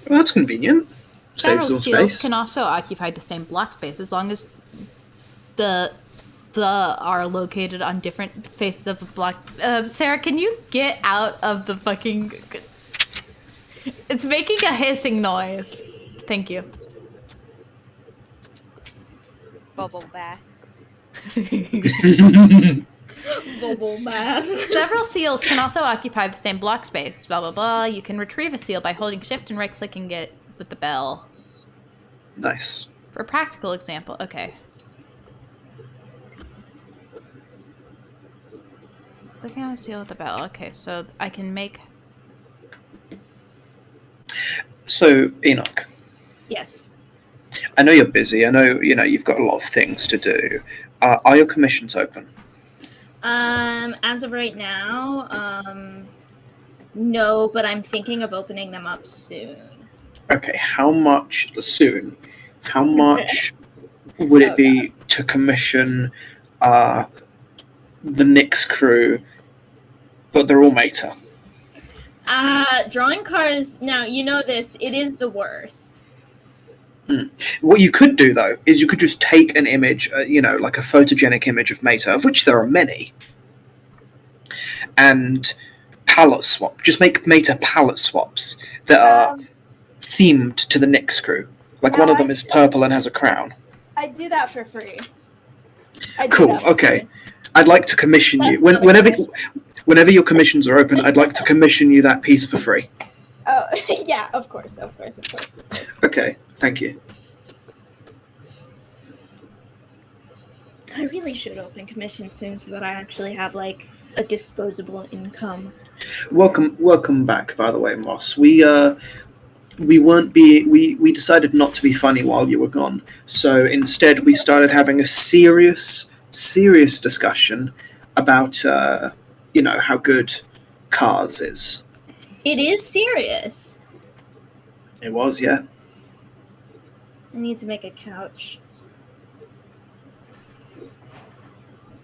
S7: Well, that's convenient.
S1: Several
S7: Saves some
S1: seals
S7: space.
S1: can also occupy the same block space as long as the are located on different faces of a block. Sarah, can you get out of the fucking... It's making a hissing noise. Thank you.
S5: Bubble bath.
S4: Bubble bath.
S1: Several seals can also occupy the same block space. Blah, blah, blah. You can retrieve a seal by holding shift and right-clicking it with the bell.
S7: Nice.
S1: For a practical example, okay. Clicking on a seal with the bell. Okay, so I can make...
S7: So, Enoch,
S4: Yes.
S7: I know you're busy. I know, you've got a lot of things to do. Are your commissions open?
S6: As of right now, no, but I'm thinking of opening them up soon.
S7: Okay, how much soon? How much would it be to commission the NYX crew, but they're all Mater?
S6: Drawing cards, now, you know this, it is the worst.
S7: What you could do, though, is you could just take an image, like a photogenic image of Mater, of which there are many, and palette swap. Just make Mater palette swaps that are themed to the NYX crew. Like one of them is purple and has a crown.
S4: I do that for free.
S7: Cool, okay. I'd like to commission you. Whenever your commissions are open, I'd like to commission you that piece for free.
S4: Oh, yeah, of course.
S7: Okay, thank you.
S6: I really should open commissions soon so that I actually have, like, a disposable income.
S7: Welcome back, by the way, Moss. We decided not to be funny while you were gone. So instead we started having a serious discussion about how good Cars is.
S6: It is serious.
S7: It was, yeah.
S6: I need to make a couch.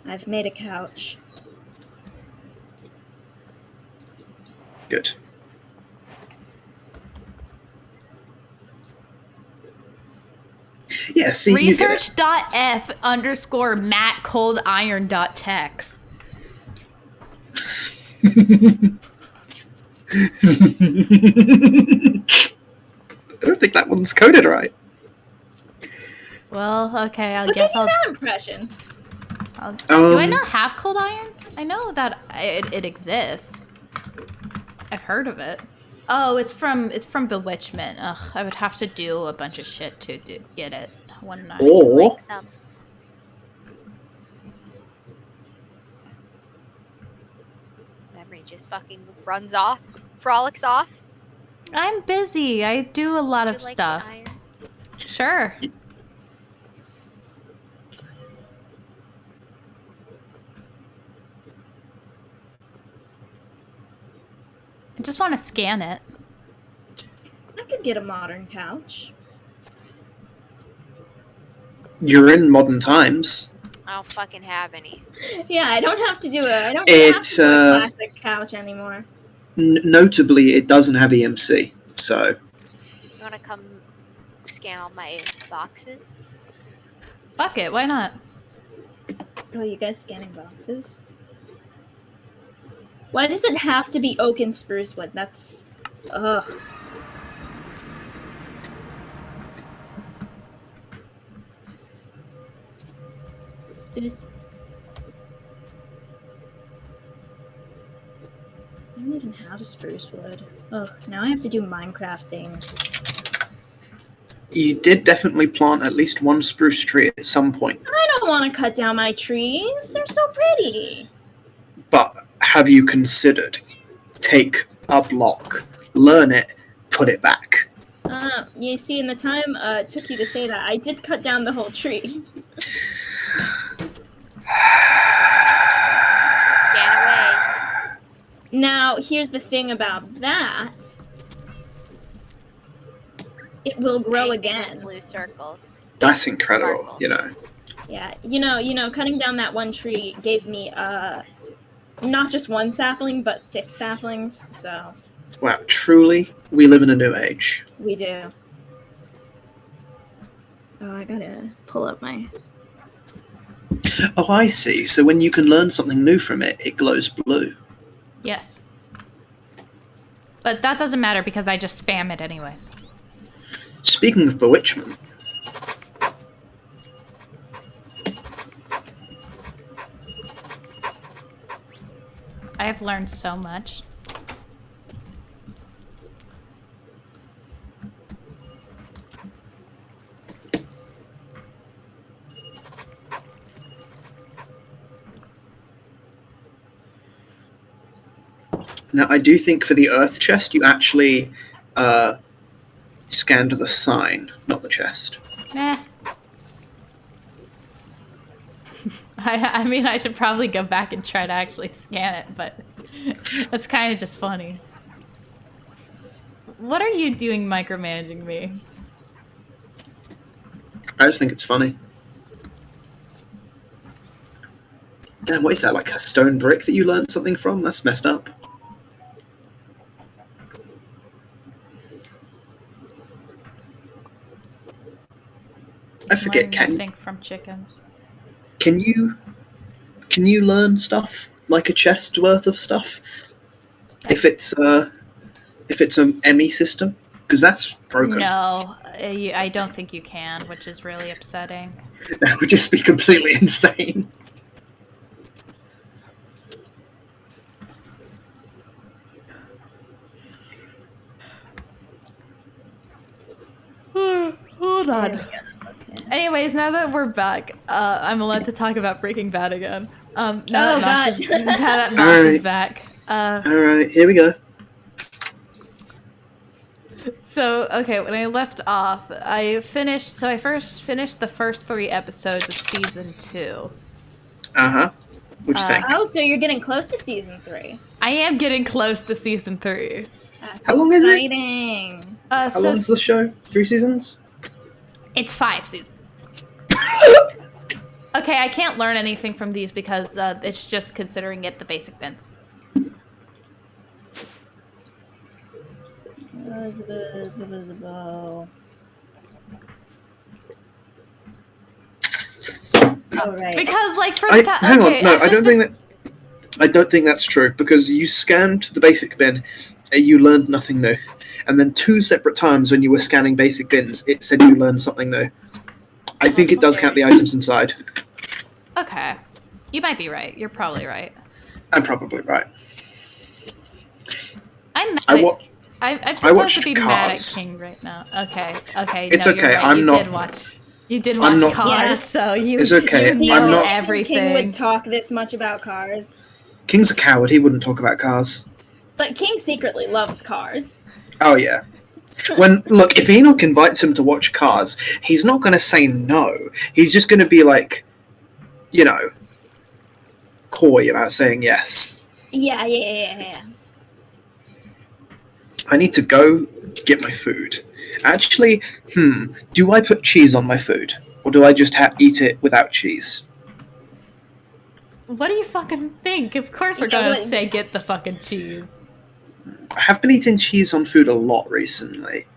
S6: I've made a couch.
S7: Good. Yeah, see,
S1: Research.f_mattcoldiron.text.
S7: I don't think that one's coded right.
S1: Well, okay, I
S6: What
S1: guess
S6: gave you
S1: I'll...
S6: that impression?
S1: Do I not have cold iron? I know that it exists. I've heard of it. Oh, it's from Bewitchment. Ugh, I would have to do a bunch of shit to get it. One night.
S7: Or
S3: Some.
S5: Memory just fucking runs off, frolics off.
S1: I'm busy. I do a lot
S3: Would
S1: of
S3: you like
S1: stuff.
S3: the iron?
S1: Sure. I just want to scan it.
S6: I could get a modern couch.
S7: you're in modern times.
S5: I don't fucking have any.
S6: Yeah, I don't have to do it. I don't have to do a classic couch anymore.
S7: Notably, it doesn't have EMC, so...
S5: You wanna come scan all my boxes?
S1: Fuck it, why not?
S6: Oh, you guys scanning boxes? Why does it have to be oak and spruce wood? That's... ugh. Spruce... I don't even have a spruce wood. Ugh, now I have to do Minecraft things.
S7: You did definitely plant at least one spruce tree at some point.
S6: I don't want to cut down my trees. They're so pretty.
S7: But have you considered take a block, learn it, put it back?
S4: You see, in the time it took you to say that, I did cut down the whole tree.
S5: Scan away.
S4: Now, here's the thing about that. It will grow
S5: Anything with
S4: again.
S5: blue circles.
S7: That's incredible,
S5: Sparkles.
S7: you know.
S4: Yeah, you know, cutting down that one tree gave me not just one sapling, but 6 saplings. So
S7: Wow, truly, we live in a new age.
S4: we do. Oh, I gotta pull up my.
S7: Oh, I see. So when you can learn something new from it, it glows blue.
S1: Yes. But that doesn't matter because I just spam it anyways.
S7: Speaking of bewitchment,
S1: I have learned so much.
S7: now I do think for the Earth chest, you actually scanned the sign, not the chest.
S1: Nah. I mean, I should probably go back and try to actually scan it, but that's kind of just funny. What are you doing micromanaging me?
S7: I just think it's funny. Damn, what is that, like a stone brick that you learned something from? That's messed up. I forget,
S1: Learn
S7: can
S1: nothing from chickens.
S7: you learn stuff like a chest worth of stuff if it's an ME system? Because that's broken.
S1: No, I don't think you can, which is really upsetting.
S7: That would just be completely insane.
S1: Hold on. Anyways, now that we're back, I'm allowed to talk about Breaking Bad again. Now that Moss is back.
S7: Alright, here we go.
S1: So, okay, when I left off, I first finished the first 3 episodes of season 2.
S7: Uh-huh. What'd you think?
S4: Oh, so you're getting close to season 3.
S1: I am getting close to season 3.
S4: That's
S7: How long is it?
S4: exciting.
S7: How long's the show? 3 seasons?
S1: It's 5 seasons. Okay, I can't learn anything from these because it's just considering it the basic bins.
S4: Oh, right.
S1: Because, like, for
S7: hang on, no, I don't think that's true, because you scanned the basic bin and you learned nothing new. And then 2 separate times when you were scanning basic bins, it said you learned something new. I think it does count the items inside.
S1: Okay. You might be right. You're probably right.
S7: I'm probably right.
S1: I'm
S7: I
S1: supposed
S7: watched
S1: to be mad at
S7: Cars.
S1: King right now. Okay. Okay.
S7: It's
S1: no,
S7: okay,
S1: You're right.
S7: I'm not-
S1: You did
S7: I'm
S1: watch
S7: not-
S1: Cars,
S4: Yeah.
S1: so you,
S7: It's okay,
S1: you
S7: I'm
S1: know
S7: not-
S1: everything.
S4: King would talk this much about Cars.
S7: King's a coward, he wouldn't talk about cars.
S4: But King secretly loves Cars.
S7: Oh, yeah. Look, if Enoch invites him to watch Cars, he's not going to say no. He's just going to be like, you know, coy about saying yes.
S4: Yeah.
S7: I need to go get my food. Actually, do I put cheese on my food? Or do I just eat it without cheese?
S1: What do you fucking think? Of course we're
S4: Yeah,
S1: gonna
S4: what-
S1: say get the fucking cheese.
S7: I have been eating cheese on food a lot recently,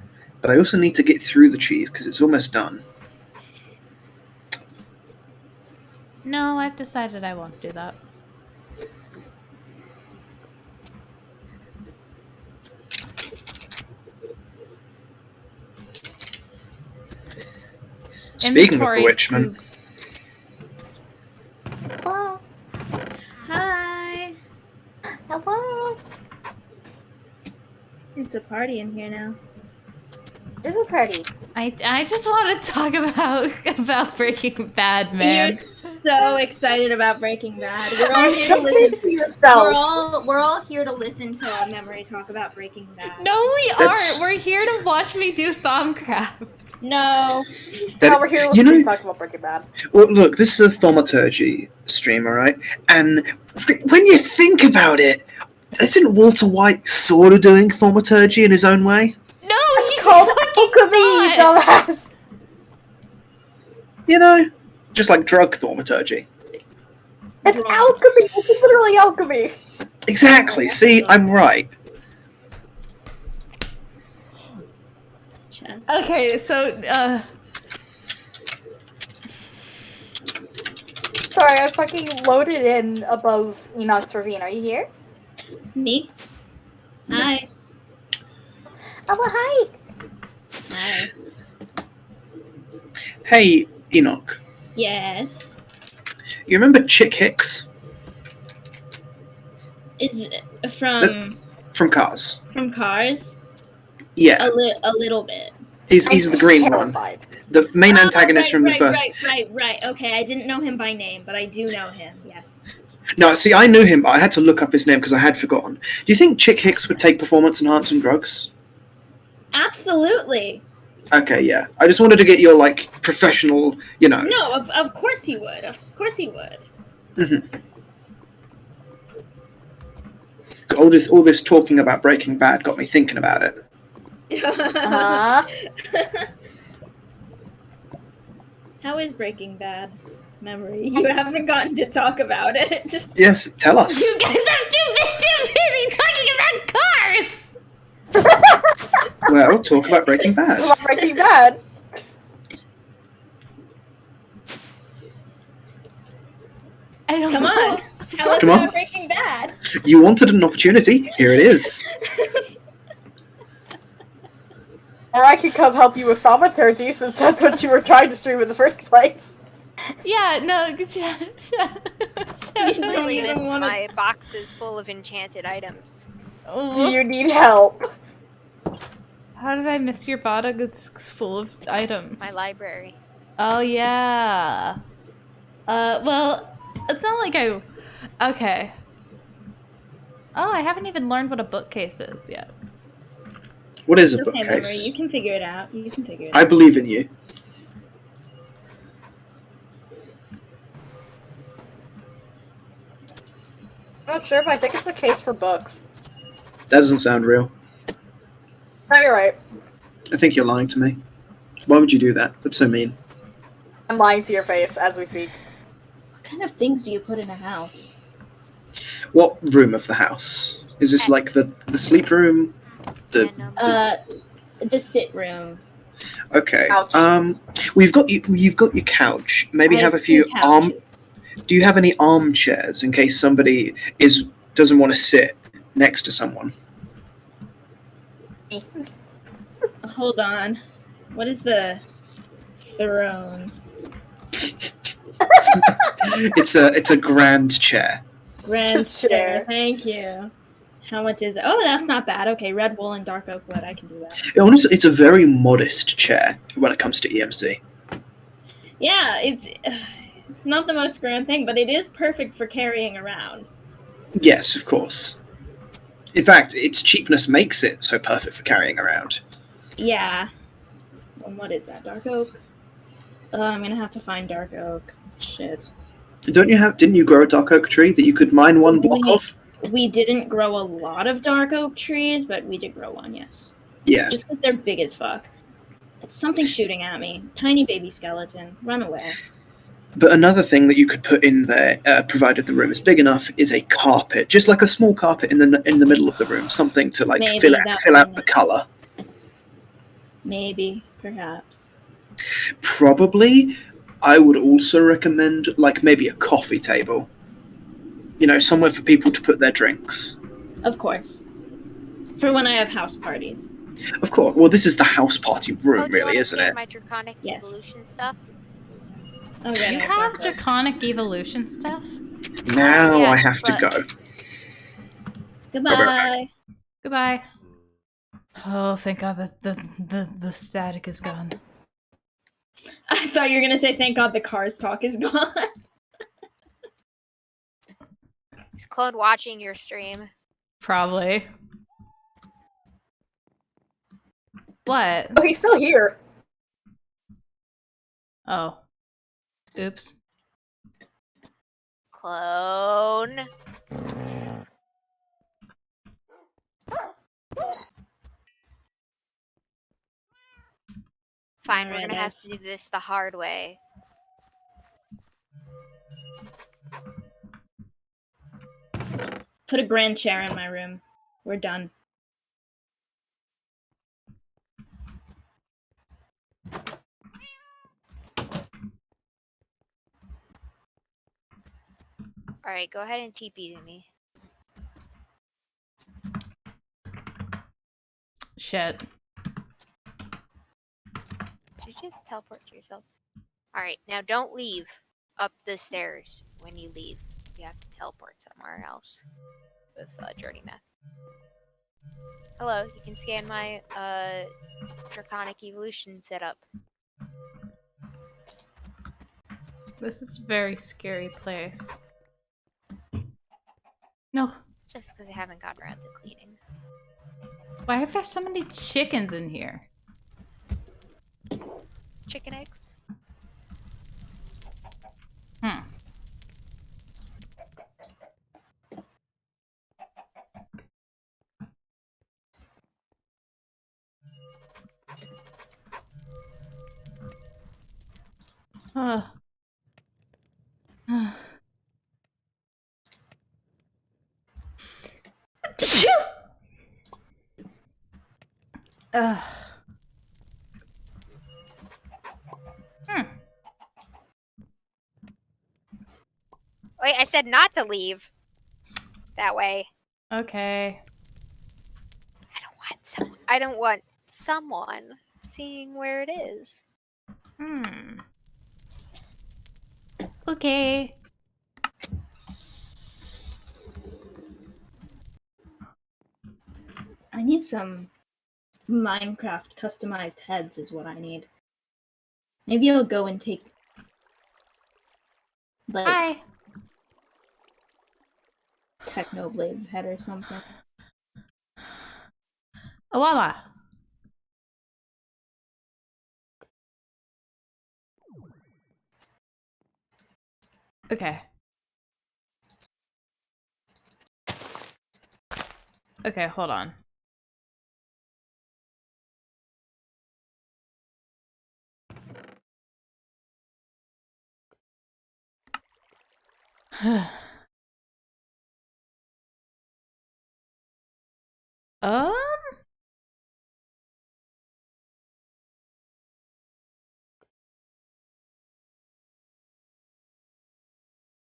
S7: but I also need to get through the cheese because it's almost done.
S1: No, I've decided I won't do that.
S7: Speaking
S1: Inventory
S7: of bewitchment,
S3: Hello.
S4: Hi.
S3: Hello.
S4: It's a party in here now.
S3: There's a party.
S1: I just want to talk about Breaking Bad, man.
S6: so excited about Breaking Bad. We're all here to listen. We're all here to listen to Memory talk about Breaking Bad.
S1: No, we
S7: That's-
S1: aren't. We're here to watch me do Thaumcraft.
S6: No.
S8: No, we're here listening to talk about Breaking Bad.
S7: Well, look, this is a thaumaturgy stream, alright? And when you think about it, isn't Walter White sort of doing thaumaturgy in his own way?
S1: No, he's
S8: Called
S1: fucking
S8: alchemy, you
S1: not.
S8: dumbass.
S7: You know? Just like drug thaumaturgy.
S8: It's alchemy. It's literally alchemy.
S7: Exactly. See, I'm right.
S1: Okay, so
S8: Sorry, I fucking loaded in above Enoch's ravine. Are you here?
S6: Me? Hi.
S8: Oh, well, hi.
S6: Hi.
S7: Hey, Enoch.
S6: Yes.
S7: You remember Chick Hicks
S6: Is it from
S7: Cars?
S6: from Cars?
S7: Yeah,
S6: A little bit.
S7: he's the green one.
S8: Terrified.
S7: The main antagonist
S6: right,
S7: from the
S6: right,
S7: first.
S6: Right. Okay, I didn't know him by name, but I do know him. Yes.
S7: No, see, I knew him, but I had to look up his name because I had forgotten. Do you think Chick Hicks would take performance-enhancing drugs?
S6: Absolutely.
S7: Okay, yeah. I just wanted to get your, like, professional, you know.
S6: No, of course he would. Of course he would.
S7: All this talking about Breaking Bad got me thinking about it.
S6: How is Breaking Bad? Memory. You haven't gotten to talk about it.
S7: Yes, tell us.
S1: you guys are too busy talking about cars.
S7: Well, talk about Breaking Bad.
S8: About Breaking Bad.
S1: I don't
S6: Come
S1: know.
S6: on. Tell us
S7: Come on.
S6: about Breaking Bad.
S7: You wanted an opportunity. Here it is.
S8: Or I could come help you with thaumaturgy since that's what you were trying to stream in the first place.
S1: Yeah, no.
S5: Completely
S6: even
S5: missed
S6: wanna-
S5: my boxes full of enchanted items.
S8: Do you need help?
S1: How did I miss your bottom? It's full of items.
S5: My library.
S1: Oh yeah. Well, it's not like I. Okay. Oh, I haven't even learned what a bookcase is yet.
S7: What is a
S6: Okay, Memory.
S7: bookcase?
S6: You can figure it out. You can figure it
S7: I
S6: out.
S7: believe in you.
S8: I'm not sure, but I think it's a case for books.
S7: That doesn't sound real.
S8: No, you're right.
S7: I think you're lying to me. Why would you do that? That's so mean.
S8: I'm lying to your face as we speak.
S6: What kind of things do you put in a house?
S7: What room of the house? Is this like the sleep room? The
S6: The sit room.
S7: okay.
S8: Couch.
S7: We've got you've got your couch. Maybe
S6: I
S7: have a few
S6: two
S7: arm.
S6: couches.
S7: Do you have any armchairs in case somebody doesn't want to sit next to someone?
S6: Hold on. What is the throne?
S7: It's a grand chair.
S6: Grand
S8: Chair.
S6: chair. Thank you. How much is it? Oh, that's not bad. Okay, red wool and dark oak wood. I can do that.
S7: Honestly, it's a very modest chair when it comes to EMC.
S6: Yeah, it's not the most grand thing, but it is perfect for carrying around.
S7: Yes, of course. In fact, its cheapness makes it so perfect for carrying around.
S6: Yeah. And what is that? Dark oak? I'm gonna have to find dark oak. Shit.
S7: Didn't you grow a dark oak tree that you could mine one block of?
S6: We didn't grow a lot of dark oak trees, but we did grow one, yes.
S7: Yeah.
S6: Just because they're big as fuck. It's something shooting at me. Tiny baby skeleton. Run away.
S7: But another thing that you could put in there, provided the room is big enough, is a carpet, just like a small carpet in the middle of the room, something to like
S6: Maybe
S7: fill out
S6: one.
S7: the color.
S6: Maybe, perhaps.
S7: Probably, I would also recommend like maybe a coffee table. You know, somewhere for people to put their drinks.
S6: Of course. For when I have house parties.
S7: Of course. Well, this is the house party room,
S5: Oh, do you
S7: really,
S5: wanna
S7: isn't
S5: scan
S7: it?
S5: My draconic
S6: Yes.
S5: evolution stuff.
S6: Okay,
S1: You
S6: no,
S1: have
S6: go for it.
S1: draconic evolution stuff?
S7: Now I
S1: Yes,
S7: have to
S1: but-
S7: go.
S6: Goodbye.
S1: Goodbye. Oh, thank God the static is gone.
S6: I thought you were gonna say thank God the cars talk is gone.
S5: Is Claude watching your stream?
S1: Probably. What?
S8: Oh, he's still here.
S1: Oh. Oops.
S5: Clone. Fine, we're gonna have to do this the hard way.
S6: Put a grand chair in my room. We're done.
S5: Alright, go ahead and TP to me.
S1: Shit.
S5: Did you just teleport to yourself? Alright, now don't leave up the stairs when you leave. You have to teleport somewhere else with Journey Map. Hello, you can scan my Draconic Evolution setup.
S1: This is a very scary place. No.
S5: Just because I haven't gotten around to cleaning.
S1: Why are there so many chickens in here?
S5: Chicken eggs?
S1: Hmm.
S5: Wait, I said not to leave. That way.
S1: Okay.
S5: I don't want someone seeing where it is.
S1: Okay.
S6: I need some Minecraft customized heads is what I need. Maybe I'll go and take like
S1: Hi.
S6: Technoblade's head or something.
S1: Awawa. Okay. Okay, hold on. um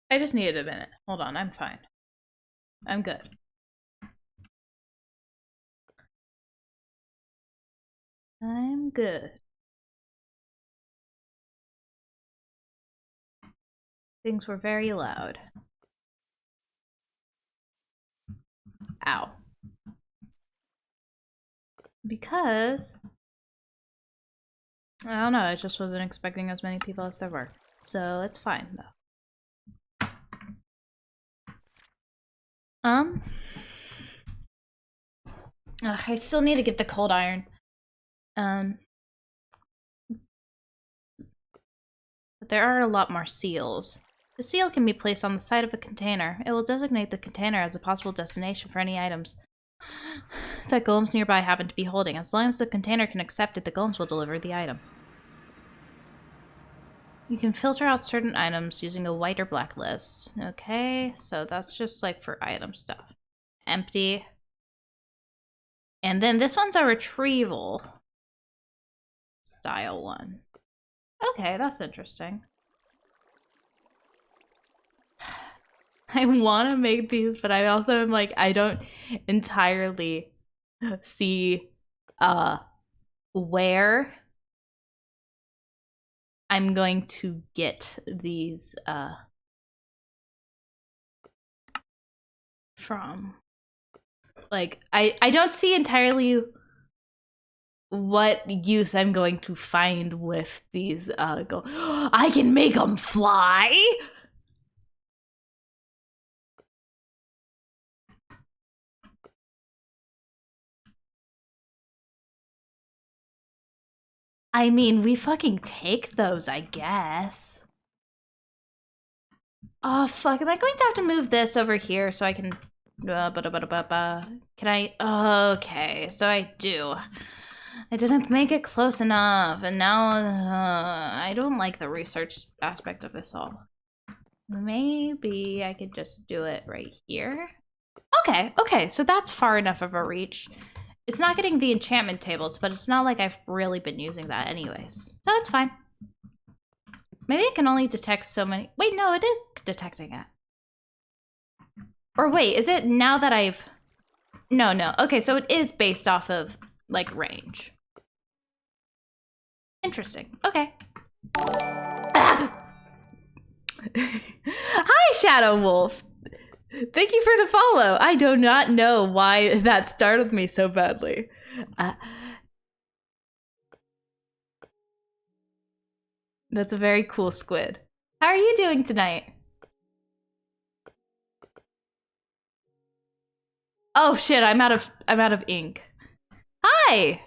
S1: I just needed a minute. Hold on, I'm fine. I'm good. I'm good. Things were very loud. Ow. Because I don't know, I just wasn't expecting as many people as there were. So it's fine though. I still need to get the cold iron. But there are a lot more seals. The seal can be placed on the side of a container. It will designate the container as a possible destination for any items that golems nearby happen to be holding. As long as the container can accept it, the golems will deliver the item. You can filter out certain items using a white or black list. Okay, so that's just like for item stuff. Empty. And then this one's a retrieval style one. Okay, that's interesting. I want to make these, but I also am like, I don't entirely see where I'm going to get these from. Like, I don't see entirely what use I'm going to find with these I can make them fly. I mean, we fucking take those, I guess. Oh, fuck. Am I going to have to move this over here so I can... Can I... Okay, so I do. I didn't make it close enough, and now I don't like the research aspect of this all. Maybe I could just do it right here. Okay, so that's far enough of a reach. It's not getting the enchantment tables, but it's not like I've really been using that anyways. So that's fine. Maybe it can only detect so many... Wait, no, it is detecting it. Or wait, is it now that I've... No. Okay, so it is based off of, like, range. Interesting. Okay. Hi, Shadow Wolf! Thank you for the follow. I do not know why that startled me so badly. That's a very cool squid. How are you doing tonight? Oh shit, I'm out of ink. Hi!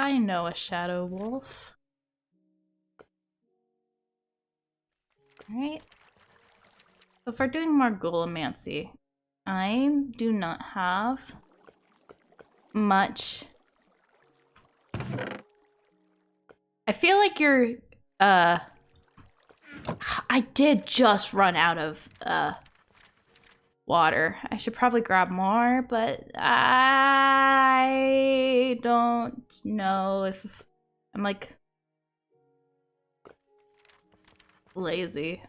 S1: I know a shadow wolf. Alright. So if we're doing more Ghoulamancy, I do not have much. I feel like you're, I did just run out of, water. I should probably grab more, but I don't know if I'm like lazy.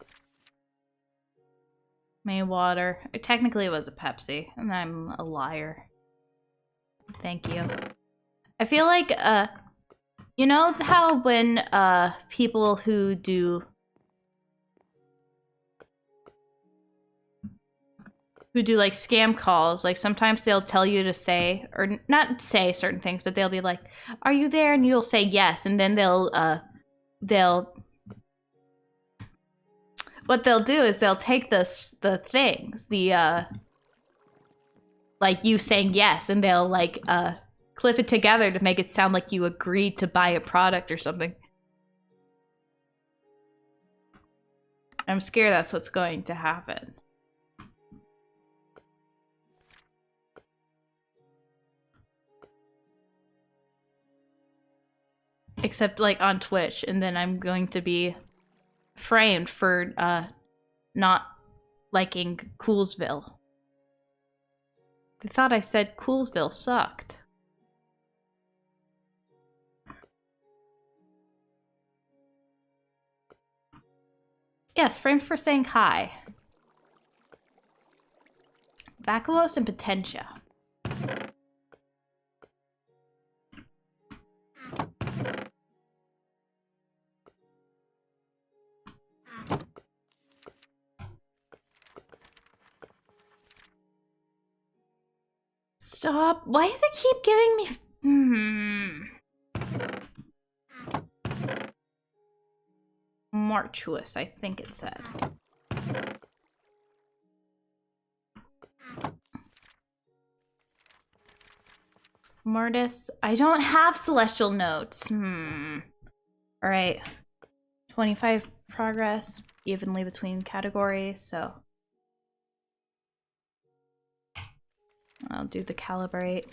S1: May water. Technically it was a Pepsi, and I'm a liar. Thank you. I feel like, you know how when, people who do like scam calls, like sometimes they'll tell you to say, or not say certain things, but they'll be like, are you there? And you'll say yes, and then what they'll do is they'll take the things, like you saying yes, and they'll like, clip it together to make it sound like you agreed to buy a product or something. I'm scared that's what's going to happen. Except like on Twitch, and then I'm going to be framed for not liking Coolsville. They thought I said Coolsville sucked. Yes, framed for saying hi. Vacuos and Potentia. Stop. Why does it keep giving me... Martuous, I think it said. Mortis. I don't have celestial notes. Alright. 25 progress evenly between categories, so... I'll do the calibrate.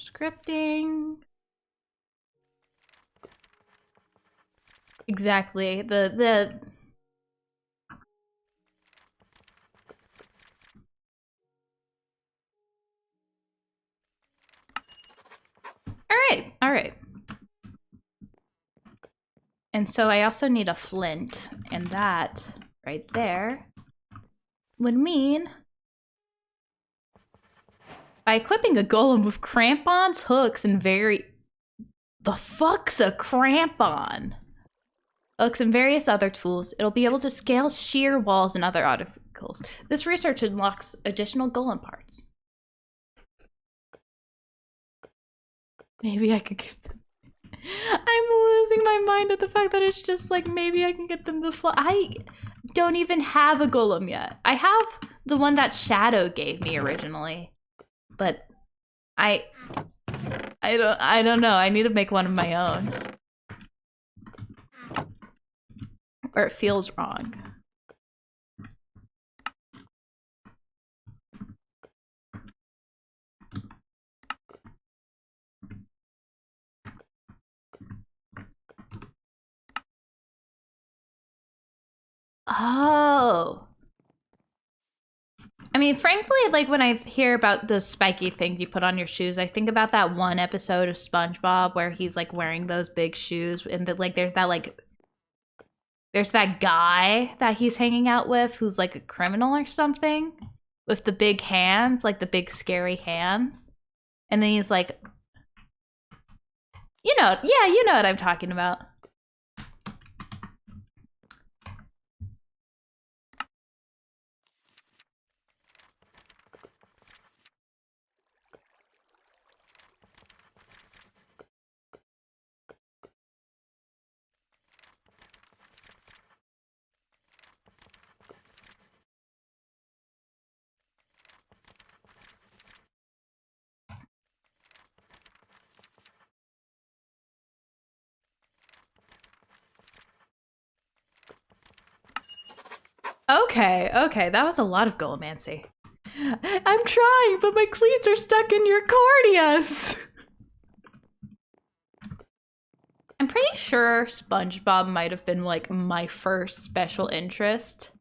S1: Scripting. Exactly. All right. And so I also need a flint, and that right there would mean by equipping a golem with crampons, hooks, and the fuck's a crampon? Hooks and various other tools, it'll be able to scale sheer walls and other obstacles. This research unlocks additional golem parts. Maybe I could get them. I'm losing my mind at the fact that it's just like maybe I can get them to fly. I don't even have a golem yet. I have the one that Shadow gave me originally, but I don't know. I need to make one of my own, or it feels wrong. Oh. I mean, frankly, like when I hear about those spiky things you put on your shoes, I think about that one episode of SpongeBob where he's like wearing those big shoes, and that like there's that guy that he's hanging out with who's like a criminal or something with the big hands, like the big scary hands, and then he's like, you know what I'm talking about. Okay, that was a lot of Golomancy. I'm trying, but my cleats are stuck in your corneas. I'm pretty sure SpongeBob might have been like my first special interest.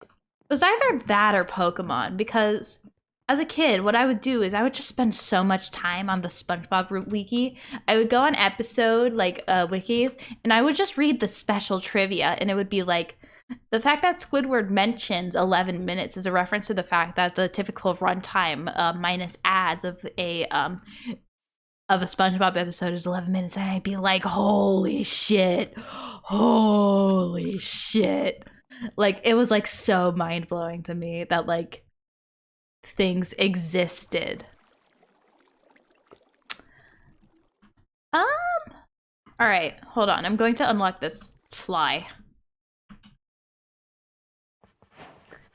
S1: It was either that or Pokemon, because as a kid, what I would do is I would just spend so much time on the SpongeBob wiki. I would go on episode like wikis, and I would just read the special trivia, and it would be like, the fact that Squidward mentions 11 minutes is a reference to the fact that the typical runtime minus ads of a SpongeBob episode is 11 minutes, and I'd be like, holy shit. Like, it was like so mind-blowing to me that like things existed. All right, hold on. I'm going to unlock this fly.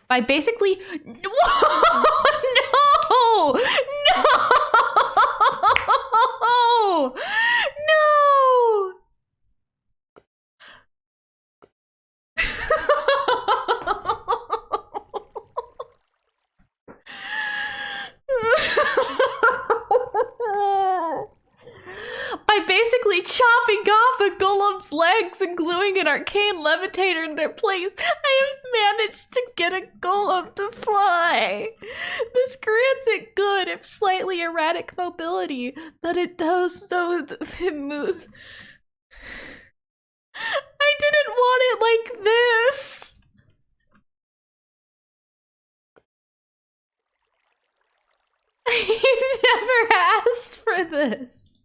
S1: By basically, whoa, no, no. By basically chopping off a golem's legs and gluing an arcane levitator in their place, I have managed to get a golem to fly. This grants it good, if slightly erratic mobility, but it does so it moves. I didn't want it like this. I never asked for this.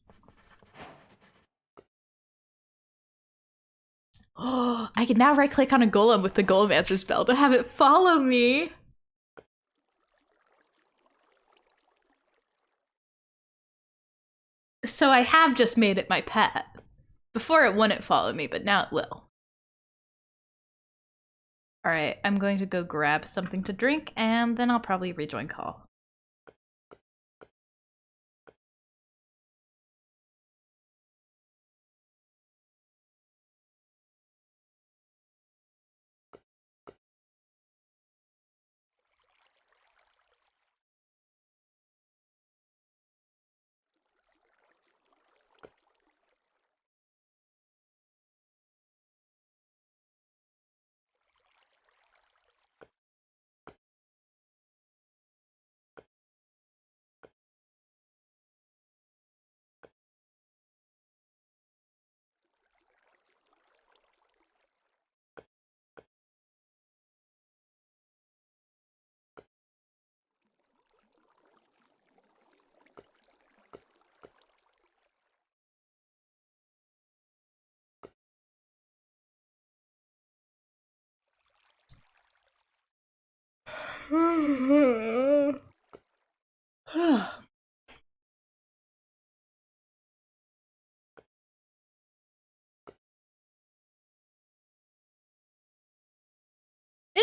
S1: Oh, I can now right-click on a golem with the Golem Answer spell to have it follow me. So I have just made it my pet. Before it wouldn't follow me, but now it will. Alright, I'm going to go grab something to drink, and then I'll probably rejoin call.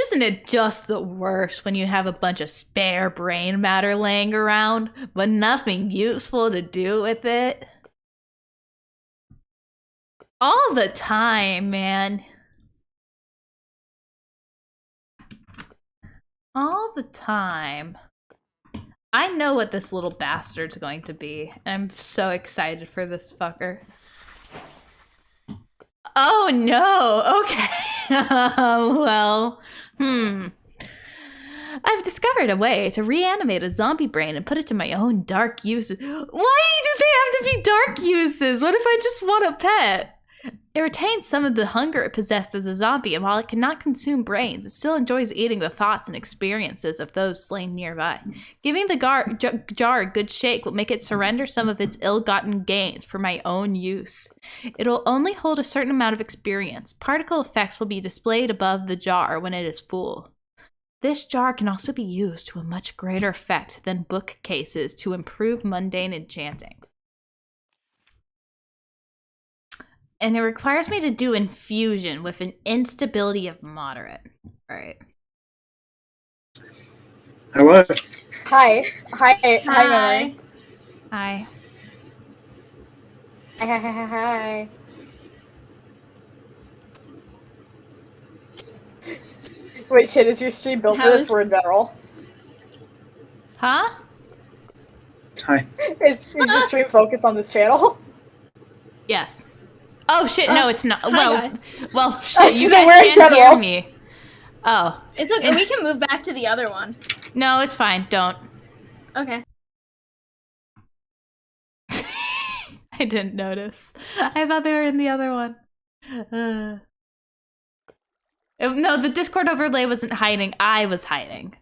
S1: Isn't it just the worst when you have a bunch of spare brain matter laying around, but nothing useful to do with it? All the time, man. All the time. I know what this little bastard's going to be. I'm so excited for this fucker. Oh no, okay. Well, I've discovered a way to reanimate a zombie brain and put it to my own dark uses. Why do they have to be dark uses? What if I just want a pet? It retains some of the hunger it possessed as a zombie, and while it cannot consume brains, it still enjoys eating the thoughts and experiences of those slain nearby. Giving the jar a good shake will make it surrender some of its ill-gotten gains for my own use. It'll only hold a certain amount of experience. Particle effects will be displayed above the jar when it is full. This jar can also be used to a much greater effect than bookcases to improve mundane enchanting. And it requires me to do infusion with an instability of moderate. All right.
S7: Hello.
S8: Hi. Memory.
S1: Hi.
S8: Hi. Wait, shit, is your stream built for this or in general?
S1: Huh?
S7: Hi.
S8: Is your stream focused on this channel?
S1: Yes. Oh shit, no, it's not.
S6: Hi,
S1: Well, shit, you
S8: so
S1: guys
S8: we're in
S1: can't hear
S8: general.
S1: me. Oh.
S6: It's okay. We can move back to the other one.
S1: No, it's fine. Don't.
S6: Okay.
S1: I didn't notice. I thought they were in the other one. No, the Discord overlay wasn't hiding. I was hiding.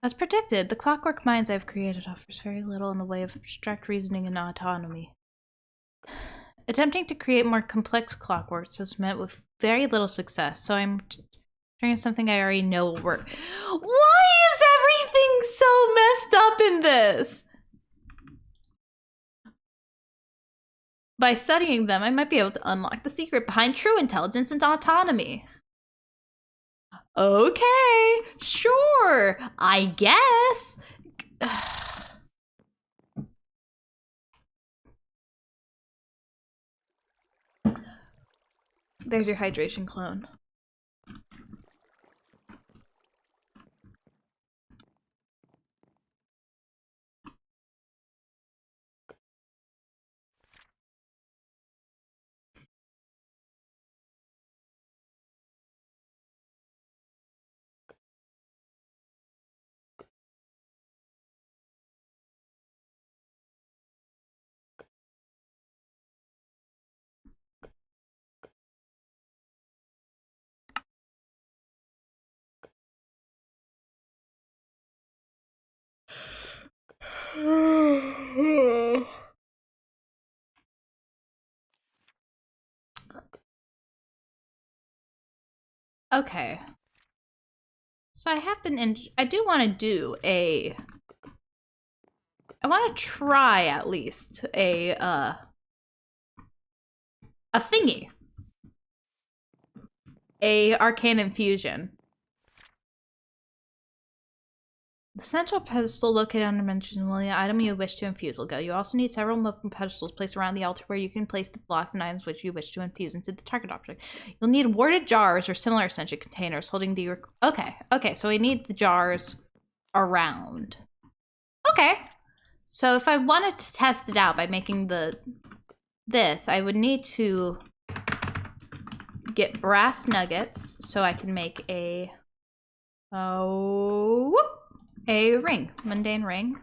S1: As predicted, the clockwork minds I've created offers very little in the way of abstract reasoning and autonomy. Attempting to create more complex clockworks has met with very little success, so I'm trying something I already know will work. Why is everything so messed up in this? By studying them, I might be able to unlock the secret behind true intelligence and autonomy. Okay, sure, I guess. There's your hydration clone. Okay. So I have to, I do want to do a, I want to try at least a thingy. A arcane infusion. The central pedestal located on dimensions will the item you wish to infuse will go. You also need several open pedestals placed around the altar where you can place the blocks and items which you wish to infuse into the target object. You'll need warded jars or similar essential containers holding the... Okay, so we need the jars around. Okay. So if I wanted to test it out by making this, I would need to get brass nuggets so I can make a... a ring. Mundane ring.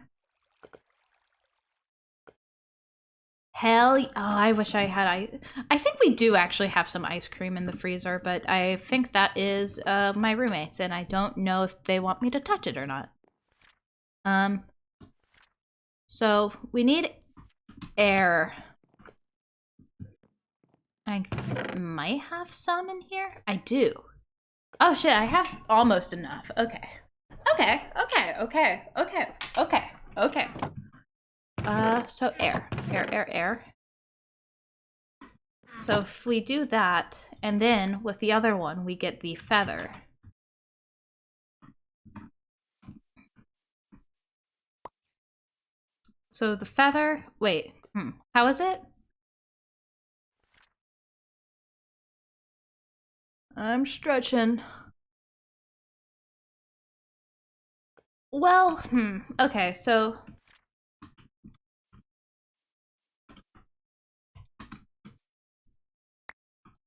S1: Hell, oh, I wish I had I think we do actually have some ice cream in the freezer, but I think that is my roommates, and I don't know if they want me to touch it or not. So we need air. I might have some in here. I do. Oh shit, I have almost enough. Okay. Okay. So air. So if we do that, and then with the other one, we get the feather. So the feather, wait, how is it? I'm stretching. Well, okay, so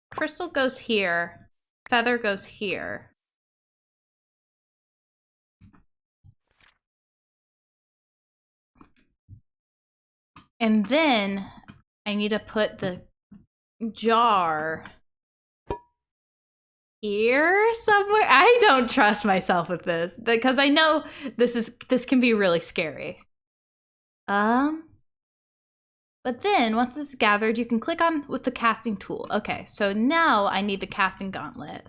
S1: crystal goes here, feather goes here. And then I need to put the jar here somewhere. I don't trust myself with this because I know this can be really scary. But then once this is gathered, you can click on with the casting tool. Okay, so now I need the casting gauntlet.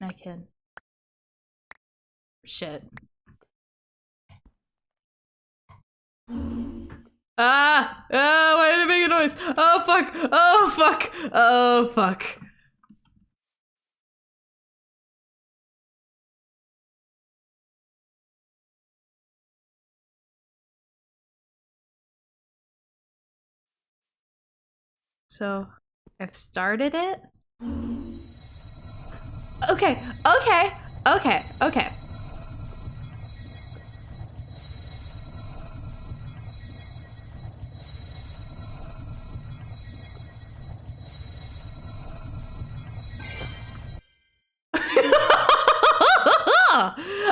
S1: I can. Shit. Ah! Oh, why did it make a noise? Oh, fuck! Oh, fuck! Oh, fuck. So, I've started it. Okay, okay, okay, okay.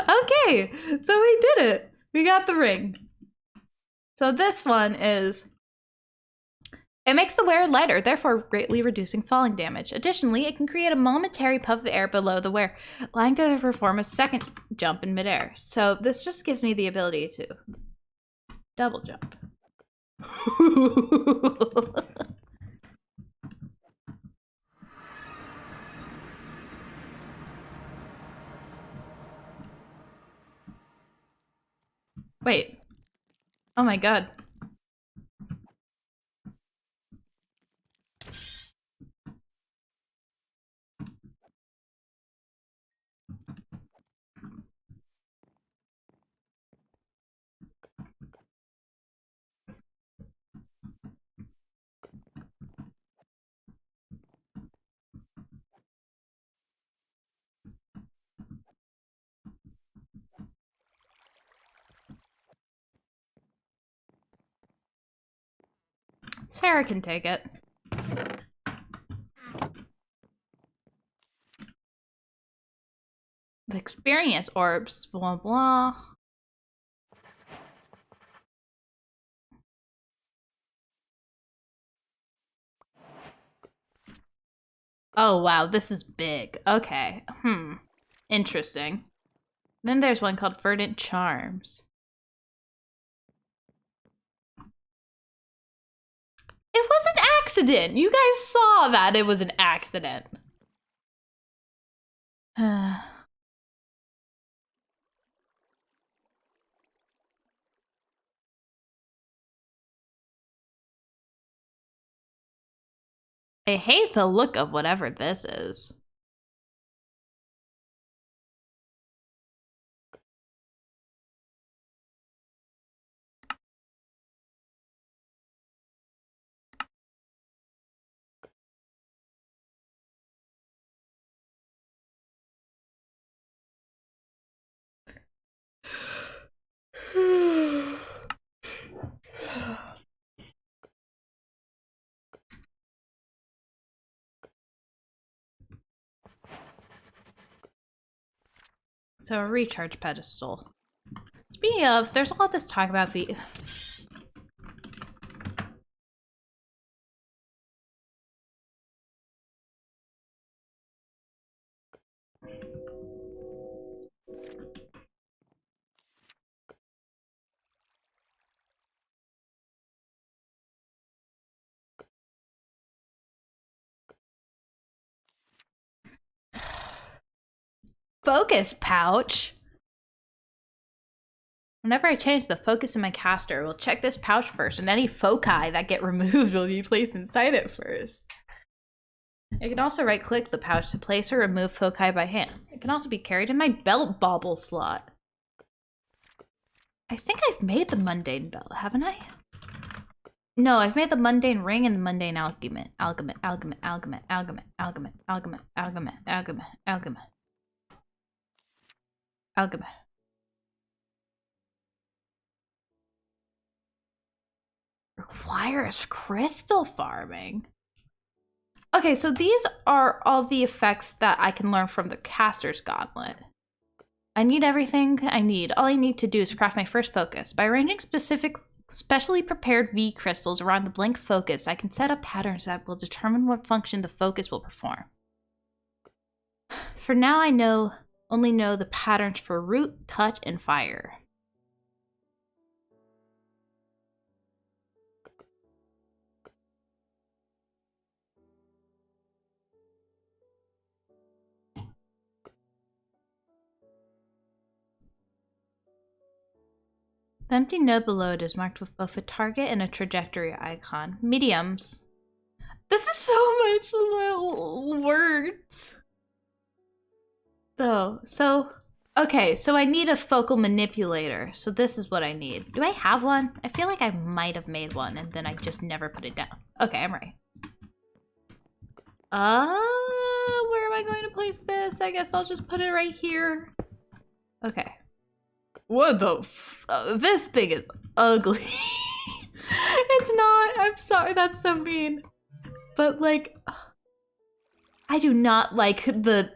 S1: Okay, so we did it. We got the ring. So this one is... It makes the wearer lighter, therefore greatly reducing falling damage. Additionally, it can create a momentary puff of air below the wearer, allowing them to perform a second jump in midair. So this just gives me the ability to double jump. Wait. Oh my god. Sarah can take it. The experience orbs, blah blah. Oh wow, this is big. Okay. Interesting. Then there's one called Verdant Charms. It was an accident. You guys saw that it was an accident. I hate the look of whatever this is. So a recharge pedestal. Speaking of, there's all this talk about focus pouch. Whenever I change the focus in my caster, we'll check this pouch first, and any foci that get removed will be placed inside it first. I can also right-click the pouch to place or remove foci by hand. It can also be carried in my belt bauble slot. I think I've made the mundane belt, haven't I? No, I've made the mundane ring and the mundane alchemy. Alchemy. Requires crystal farming. Okay, so these are all the effects that I can learn from the caster's gauntlet. I need everything I need. All I need to do is craft my first focus. By arranging specially prepared V crystals around the blank focus, I can set up patterns that will determine what function the focus will perform. For now, I only know the patterns for root, touch, and fire. The empty node below it is marked with both a target and a trajectory icon. Mediums. This is so much little words. Though, so, okay, so I need a focal manipulator. So this is what I need. Do I have one? I feel like I might have made one and then I just never put it down. Okay, I'm right. Where am I going to place this? I guess I'll just put it right here. Okay. What the this thing is ugly. It's not. I'm sorry, that's so mean. But like, I do not like the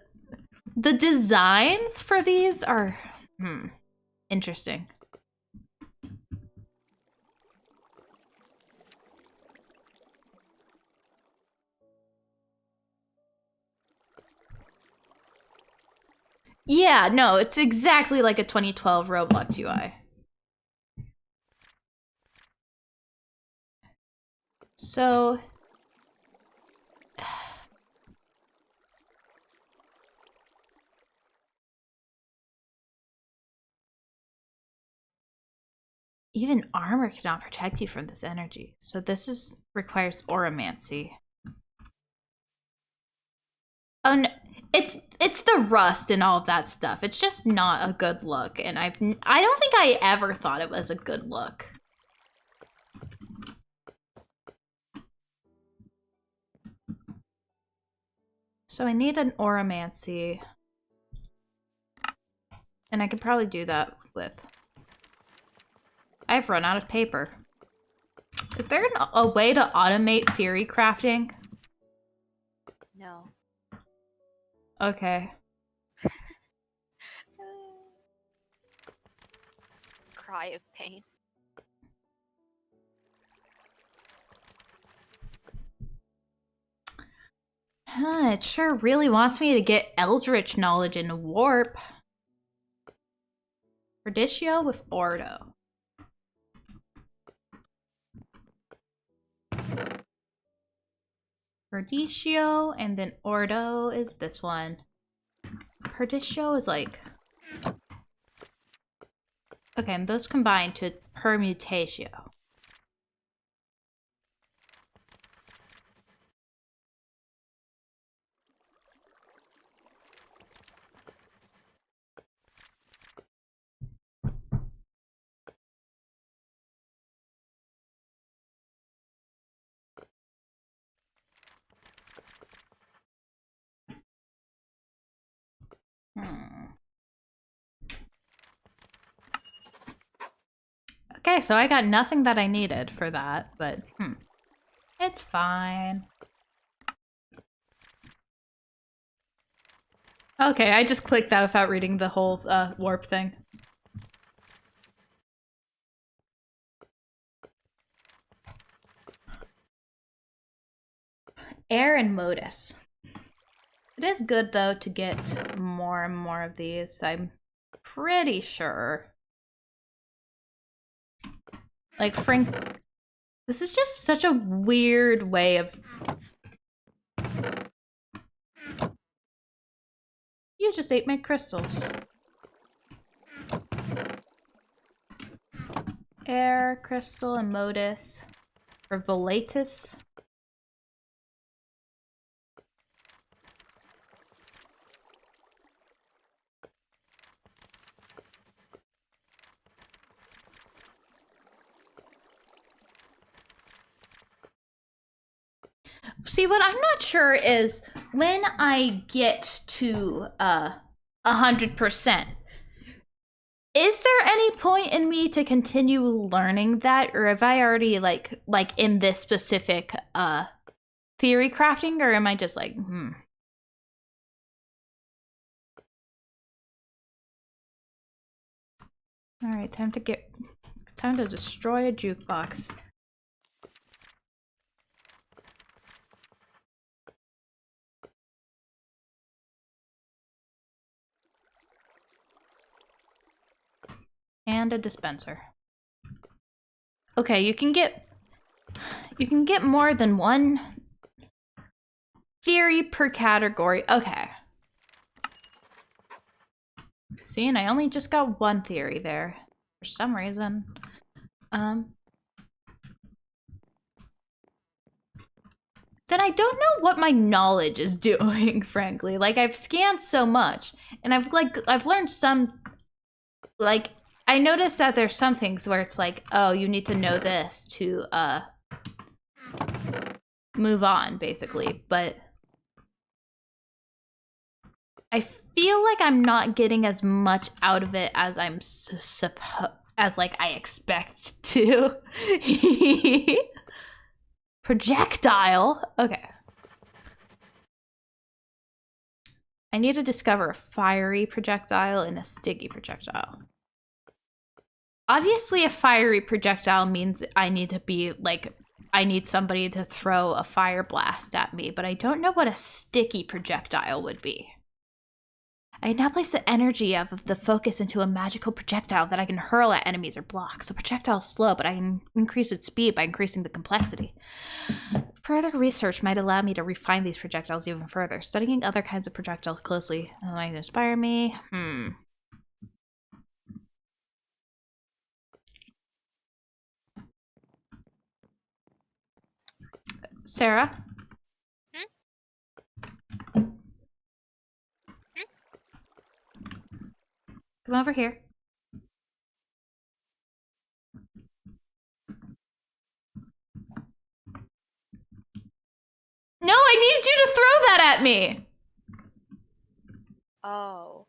S1: designs for these are interesting. Yeah, no, it's exactly like a 2012 Roblox UI. So, even armor cannot protect you from this energy. So this requires auramancy. Oh no, it's the rust and all of that stuff. It's just not a good look, and I don't think I ever thought it was a good look. So I need an auramancy, and I could probably do that with. I've run out of paper. Is there a way to automate theory crafting?
S5: No.
S1: Okay.
S5: Cry of pain.
S1: It sure really wants me to get Eldritch knowledge in Warp. Perdicio with Ordo. Perdicio, and then Ordo is this one. Perdicio is like... Okay, and those combine to Permutatio. Okay, so I got nothing that I needed for that, but it's fine. Okay, I just clicked that without reading the whole warp thing. Air and Modus. It is good, though, to get more and more of these, I'm pretty sure. Like, Frank... This is just such a weird way of... You just ate my crystals. Air, crystal, and modus. Or volatus. See, what I'm not sure is when I get to 100%, is there any point in me to continue learning that, or have I already like in this specific theory crafting, or am I just like, All right, time to destroy a jukebox. And a dispenser. Okay, you can get more than one theory per category. Okay. See, and I only just got one theory there for some reason. Then I don't know what my knowledge is doing, frankly. Like, I've scanned so much, and I've learned some, like, I noticed that there's some things where it's like, oh, you need to know this to move on, basically. But I feel like I'm not getting as much out of it as I expect to. Projectile. Okay. I need to discover a fiery projectile and a sticky projectile. Obviously, a fiery projectile means I need somebody to throw a fire blast at me, but I don't know what a sticky projectile would be. I now place the energy of the focus into a magical projectile that I can hurl at enemies or blocks. The projectile is slow, but I can increase its speed by increasing the complexity. Further research might allow me to refine these projectiles even further. Studying other kinds of projectiles closely might inspire me. Sarah? Come over here. No, I need you to throw that at me!
S5: Oh.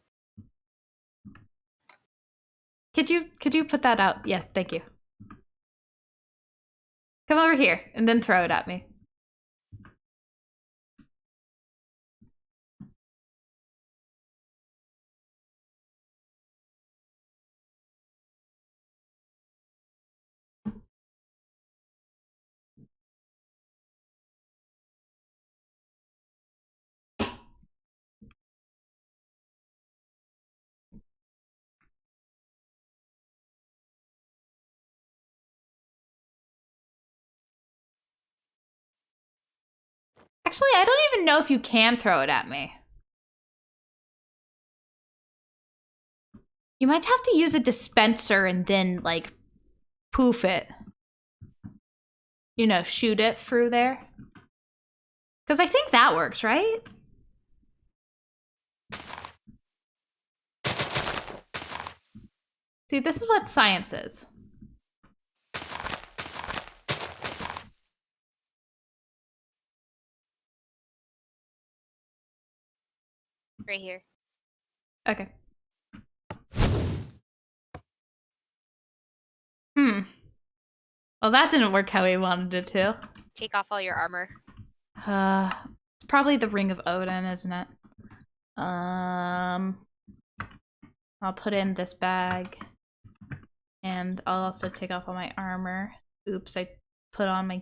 S1: Could you put that out? Yeah, thank you. Come over here and then throw it at me. Actually, I don't even know if you can throw it at me. You might have to use a dispenser and then, like, poof it. You know, shoot it through there. Because I think that works, right? See, this is what science is.
S5: Right here.
S1: Okay. Well, that didn't work how we wanted it to.
S5: Take off all your armor.
S1: It's probably the Ring of Odin, isn't it? I'll put in this bag. And I'll also take off all my armor. Oops, I put on my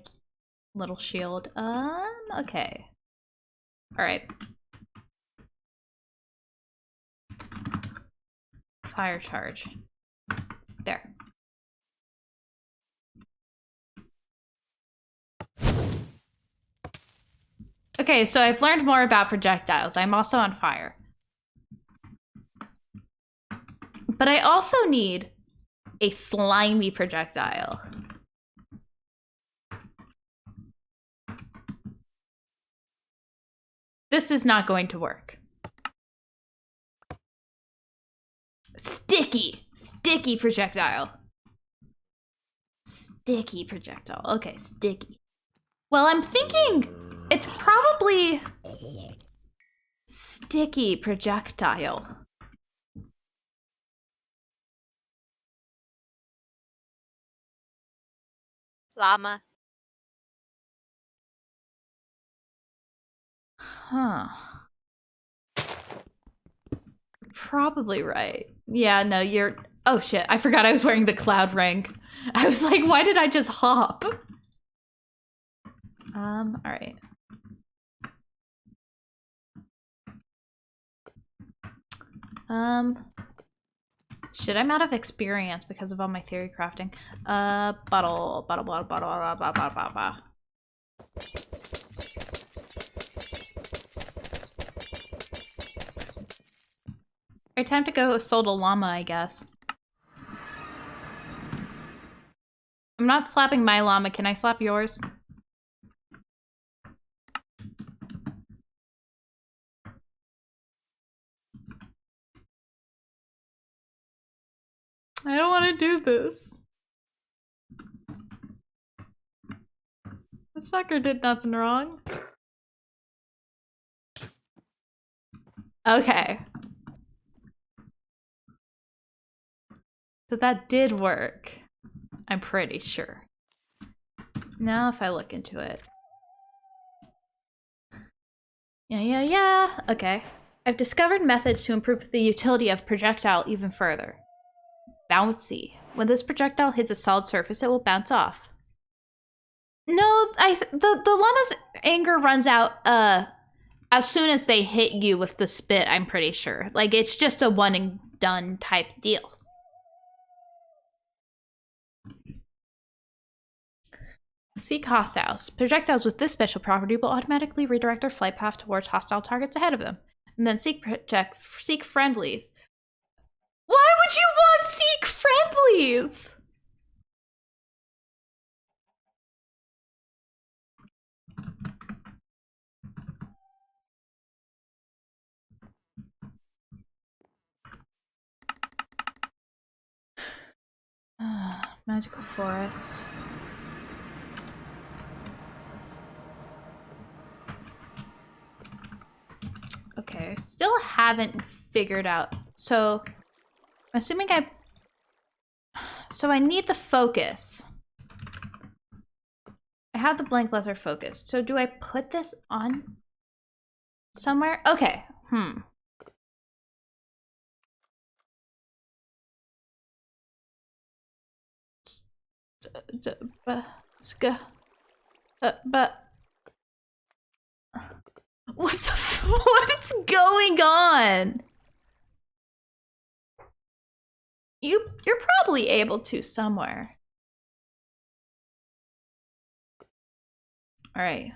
S1: little shield. Okay. Alright. Fire charge. There. Okay, so I've learned more about projectiles. I'm also on fire. But I also need a slimy projectile. This is not going to work. Sticky projectile. Sticky projectile. Okay, sticky. Well, I'm thinking it's probably sticky projectile.
S5: Llama.
S1: Huh. Probably right. Yeah, no, you're... Oh shit, I forgot I was wearing the cloud rank. I was like, why did I just hop? Alright. Shit, I'm out of experience because of all my theory crafting. Bottle. Alright, time to go sold a llama, I guess. I'm not slapping my llama. Can I slap yours? I don't want to do this. This fucker did nothing wrong. Okay. So that did work. I'm pretty sure. Now if I look into it. Yeah. Okay. I've discovered methods to improve the utility of projectile even further. Bouncy. When this projectile hits a solid surface, it will bounce off. No, the llama's anger runs out as soon as they hit you with the spit, I'm pretty sure. Like, it's just a one and done type deal. Seek hostiles. Projectiles with this special property will automatically redirect their flight path towards hostile targets ahead of them. And then seek friendlies. Why would you want seek friendlies? Magical forest. Okay, still haven't figured out. So, I'm assuming so I need the focus. I have the blank leather focus. So do I put this on somewhere? Okay, but what's going on? You're probably able to somewhere. All right.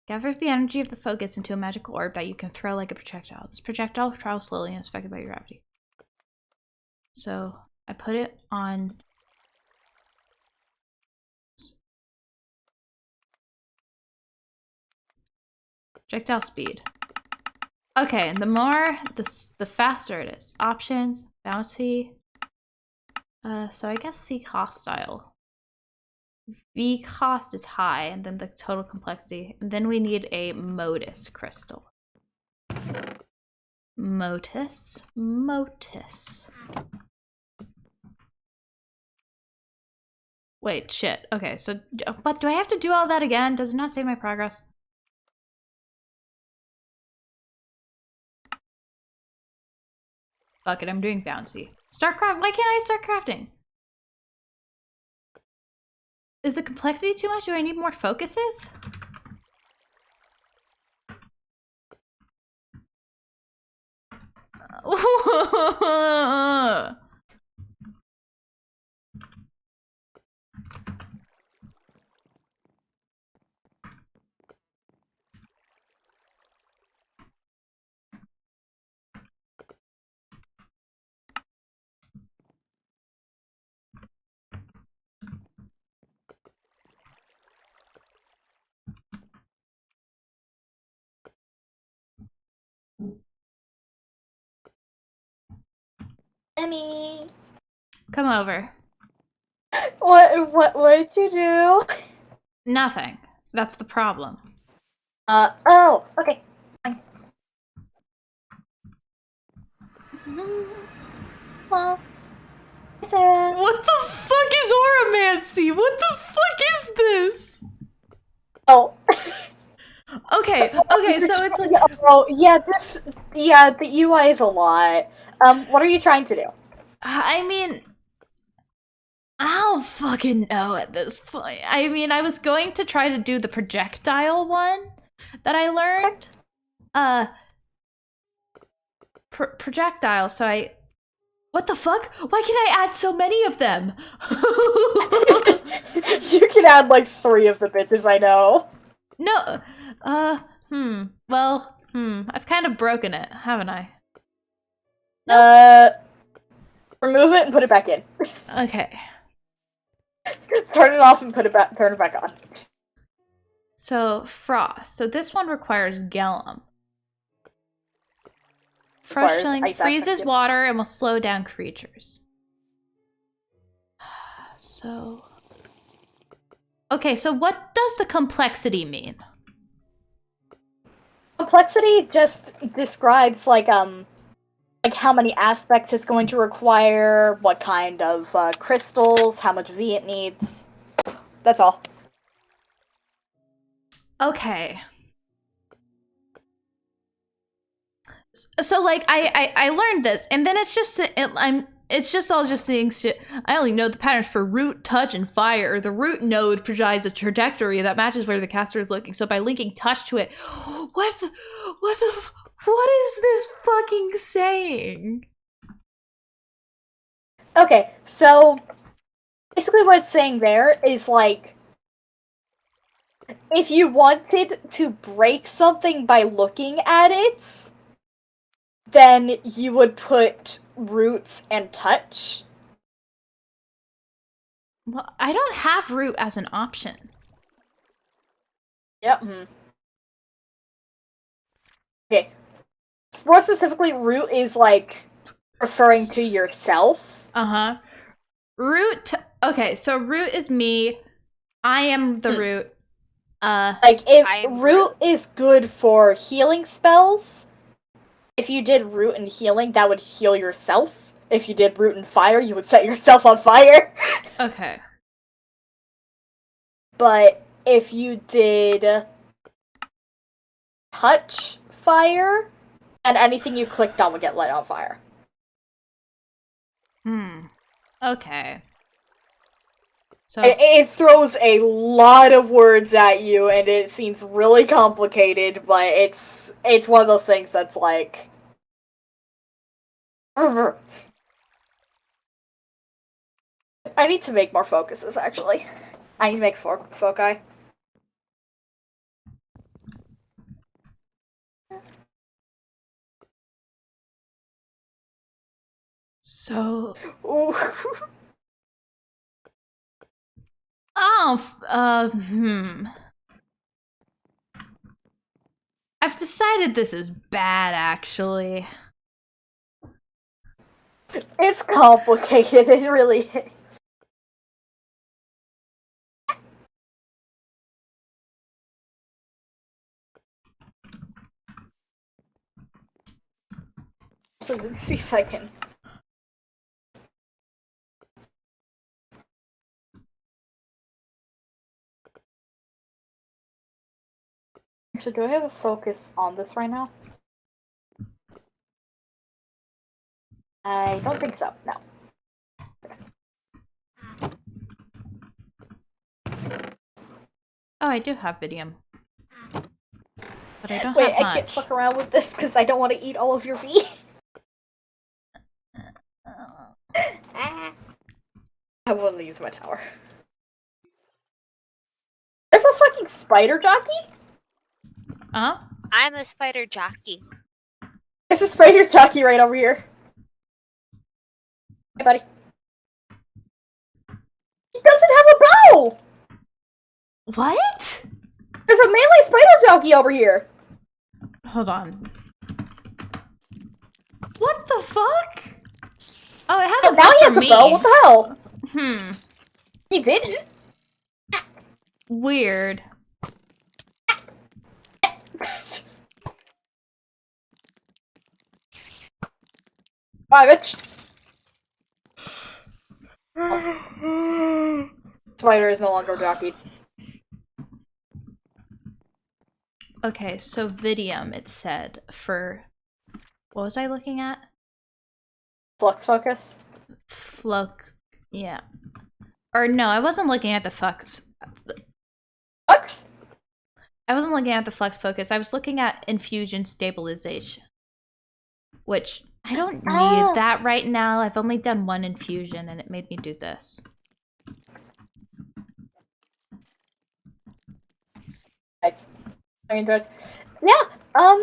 S1: Gather the energy of the focus into a magical orb that you can throw like a projectile. This projectile travels slowly and is affected by gravity. So I put it on. Projectile speed. Okay, and the faster it is. Options, bouncy. So I guess seek hostile. V cost is high, and then the total complexity. And then we need a Motus crystal. Motus. Wait, shit. Okay, so what, do I have to do all that again? Does it not save my progress? Fuck it, I'm doing bouncy. Start craft. Why can't I start crafting? Is the complexity too much? Do I need more focuses?
S8: Emmy.
S1: Come over.
S8: What did you do?
S1: Nothing. That's the problem.
S8: Oh, okay. Fine. Well, Sarah.
S1: What the fuck is oromancy? What the fuck is this?
S8: Oh.
S1: Okay, so it's like
S8: Oh, yeah, the UI is a lot. What are you trying to do?
S1: I mean I don't fucking know at this point. I mean, I was going to try to do the projectile one that I learned. Projectile, so I... What the fuck? Why can I add so many of them?
S8: You can add like 3 of the bitches I know.
S1: No, I've kind of broken it, haven't I?
S8: Remove it and put it back in.
S1: Okay.
S8: Turn it off and turn it back on.
S1: So, frost. So this one requires Gellum. Frost
S8: Requires
S1: chilling
S8: ice
S1: freezes
S8: aspect,
S1: water and will slow down creatures. So... Okay, so what does the complexity mean?
S8: Complexity just describes like how many aspects it's going to require, what kind of crystals, how much V it needs. That's all.
S1: Okay. So like I learned this, and then it's just all just saying shit. I only know the patterns for root, touch, and fire. The root node provides a trajectory that matches where the caster is looking. So by linking touch to it, what is this fucking saying?
S8: Okay, so basically what it's saying there is like, if you wanted to break something by looking at it, then you would put roots and touch.
S1: Well, I don't have root as an option.
S8: Yep. Okay. More specifically, root is like referring to yourself.
S1: Uh-huh. Root. Okay, so root is me. I am the root.
S8: Like, if root is good for healing spells, if you did root and healing, that would heal yourself. If you did root and fire, you would set yourself on fire.
S1: Okay.
S8: But if you did touch fire, and anything you clicked on would get lit on fire.
S1: Okay. So
S8: It throws a lot of words at you, and it seems really complicated, but it's one of those things that's like... I need to make more focuses, actually. I need to make foci.
S1: So...
S8: Ooh.
S1: I've decided this is bad, actually.
S8: It's complicated, it really is. So let's see if I can... Actually, do I have a focus on this right now? I don't think so, no.
S1: Oh, I do have Vidium. But I don't
S8: Wait,
S1: have
S8: I can't
S1: much.
S8: fuck around with this because I don't want to eat all of your V. I won't use my tower. There's a fucking spider jockey?
S1: Huh?
S5: I'm a spider jockey.
S8: There's a spider jockey right over here. Hey, buddy. He doesn't have a bow!
S1: What?
S8: There's a melee spider jockey over here!
S1: Hold on. What the fuck? Oh, it has
S8: Oh,
S1: a
S8: now
S1: bow
S8: he
S1: for
S8: has a
S1: me.
S8: bow. What the hell?
S1: Hmm.
S8: He didn't.
S1: Weird.
S8: Bye, bitch. Spider is no longer jockeyed.
S1: Okay, so Vidium, it said for... What was I looking at?
S8: Flux focus.
S1: Flux... Yeah. Or no, I wasn't looking at the flux...
S8: Flux?
S1: I wasn't looking at the flux focus. I was looking at infusion stabilization. Which, I don't need that right now. I've only done one infusion and it made me do this.
S8: Nice. Yeah, a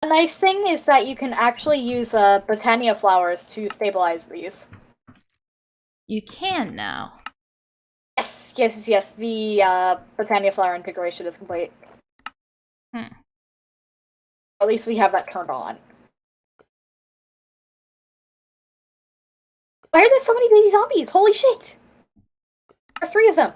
S8: nice thing is that you can actually use Botania flowers to stabilize these.
S1: You can now.
S8: Yes, yes, yes. The Botania flower integration is complete.
S1: Hmm.
S8: At least we have that turned on. Why are there so many baby zombies? Holy shit! There are 3 of them.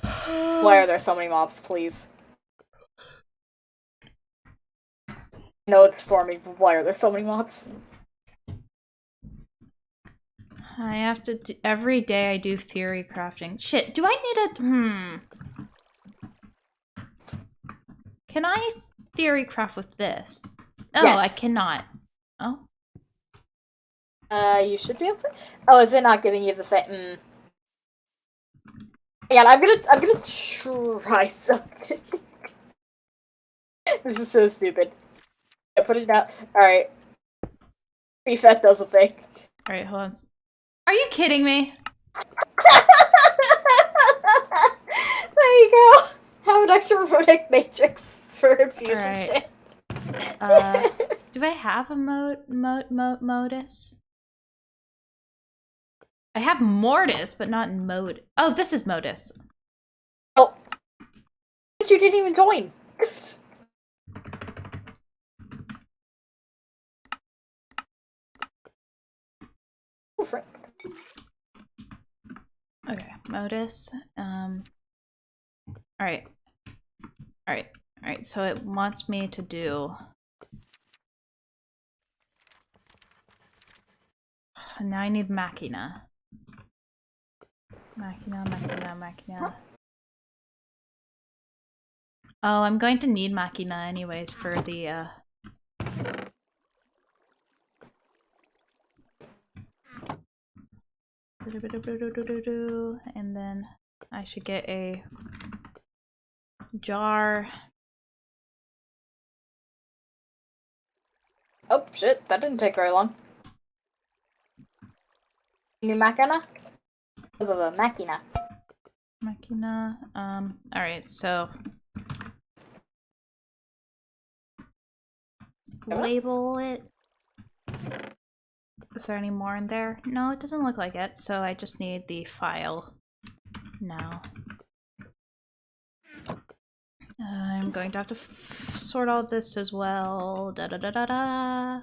S8: Why are there so many mobs, please? No, it's storming, but why are there so many mobs?
S1: I have to do, every day I do theory crafting. Shit, do I need a... Can I theory craft with this? Oh,
S8: Yes.
S1: I cannot. Oh.
S8: You should be able to. Oh, is it not giving you the thing? Yeah, I'm gonna try something. This is so stupid. I put it down. Alright. See if that does a thing.
S1: Alright, hold on. Are you kidding me?
S8: There you go. Have an extra runic matrix for infusion
S1: Alright.
S8: shit.
S1: Do I have a modus? I have mortis, but not mode. Oh, this is modus.
S8: Oh. But you didn't even join. Oh, frick.
S1: Okay, modus. Alright. Alright. Alright, so it wants me to do... Now I need machina. Machina. Oh, I'm going to need machina anyways for the, and then I should get a jar.
S8: Oh, shit. That didn't take very long. New machina? Machina.
S1: Machina. Alright, so label it. Is there any more in there? No, it doesn't look like it, so I just need the file now. I'm going to have to sort all this as well. Da da da da da.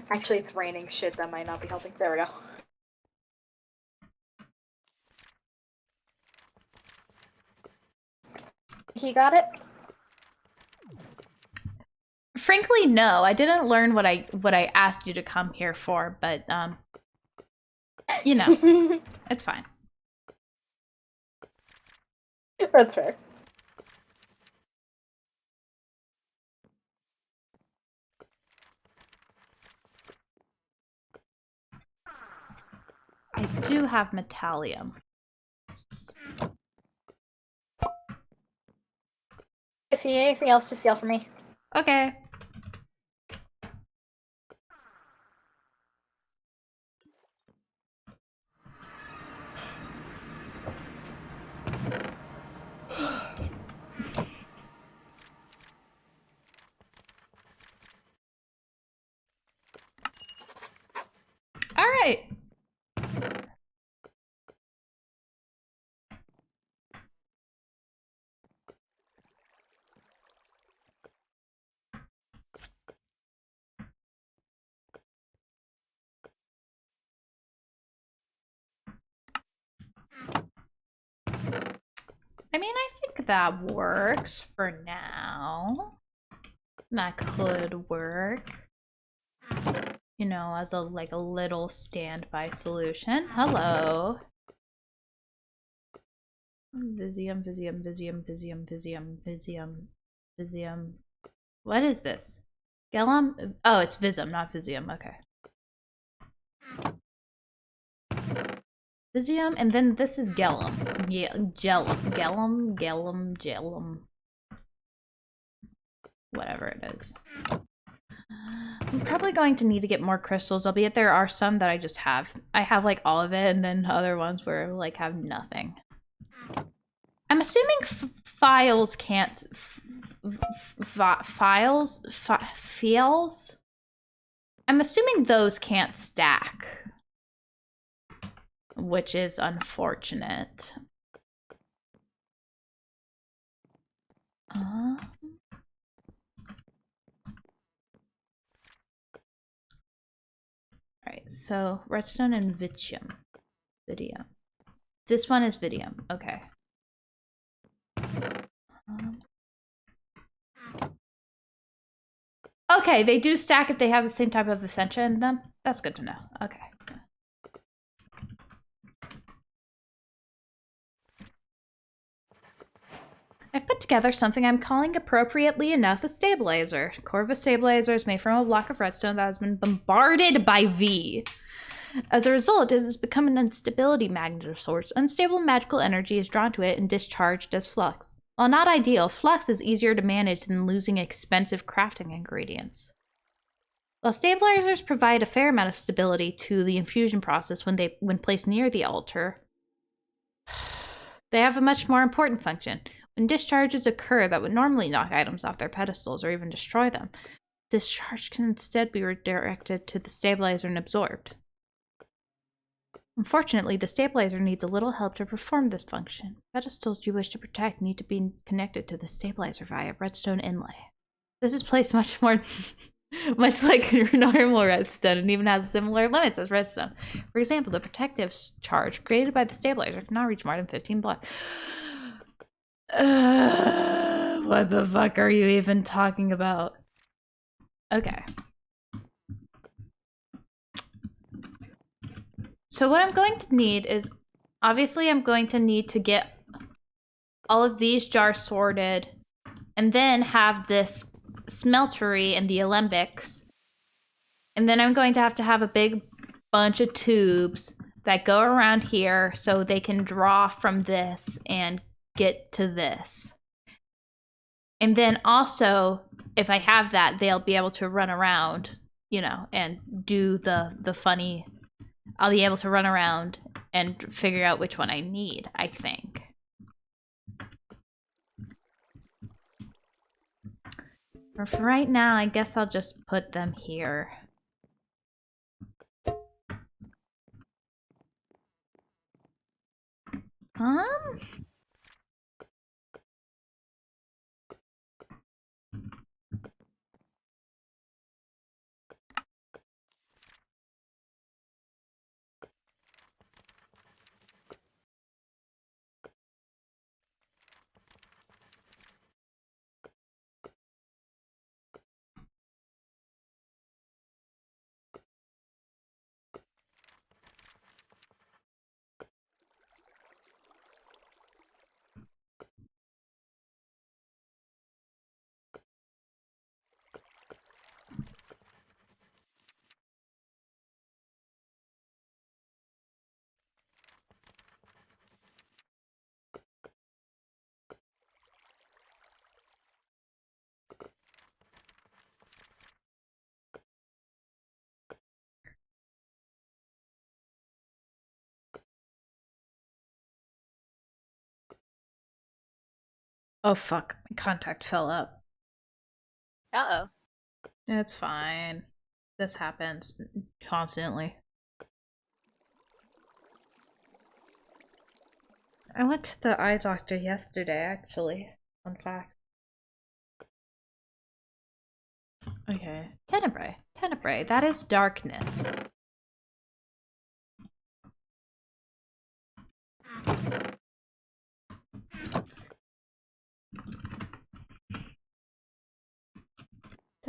S8: Actually, it's raining shit. That might not be helping. There we go. He got it?
S1: Frankly, no. I didn't learn what I asked you to come here for, but you know, it's fine.
S8: That's fair.
S1: I do have metallium.
S8: If you need anything else, just yell for me.
S1: Okay. All right. I mean, I think that works for now. That could work. You know, as a like a little standby solution. Hello. Visium, Visium, Visium, Visium, Visium, Visium, Visium. What is this? Gellum? Oh, it's Visum, not Visium. Okay. Visium, and then this is Gellum. Yeah, Gellum. Gellum, Gellum, Gellum. Whatever it is. I'm probably going to need to get more crystals, albeit there are some that I just have. I have like all of it, and then other ones where I like have nothing. I'm assuming files can't... files? I'm assuming those can't stack. Which is unfortunate. Alright, so redstone and Vitium. Vidium. This one is Vidium. Okay. Okay, they do stack if they have the same type of Essentia in them. That's good to know. Okay. I've put together something I'm calling, appropriately enough, a stabilizer. Core of a stabilizer is made from a block of redstone that has been bombarded by V. As a result, it has become an instability magnet of sorts. Unstable magical energy is drawn to it and discharged as flux. While not ideal, flux is easier to manage than losing expensive crafting ingredients. While stabilizers provide a fair amount of stability to the infusion process when placed near the altar, they have a much more important function. When discharges occur that would normally knock items off their pedestals or even destroy them, discharge can instead be redirected to the stabilizer and absorbed. Unfortunately, the stabilizer needs a little help to perform this function. Pedestals you wish to protect need to be connected to the stabilizer via redstone inlay. This is placed much like your normal redstone and even has similar limits as redstone. For example, the protective charge created by the stabilizer cannot reach more than 15 blocks. What the fuck are you even talking about? Okay. So what I'm going to need is, obviously I'm going to need to get all of these jars sorted and then have this smeltery and the alembics. And then I'm going to have a big bunch of tubes that go around here so they can draw from this and get to this. And then also, if I have that, they'll be able to run around, you know, and do the funny... I'll be able to run around and figure out which one I need, I think. For right now, I guess I'll just put them here. Oh fuck, my contact fell up.
S5: Uh-oh.
S1: It's fine. This happens constantly. I went to the eye doctor yesterday, actually. Fun fact. Okay. Tenebrae. Tenebrae. That is darkness.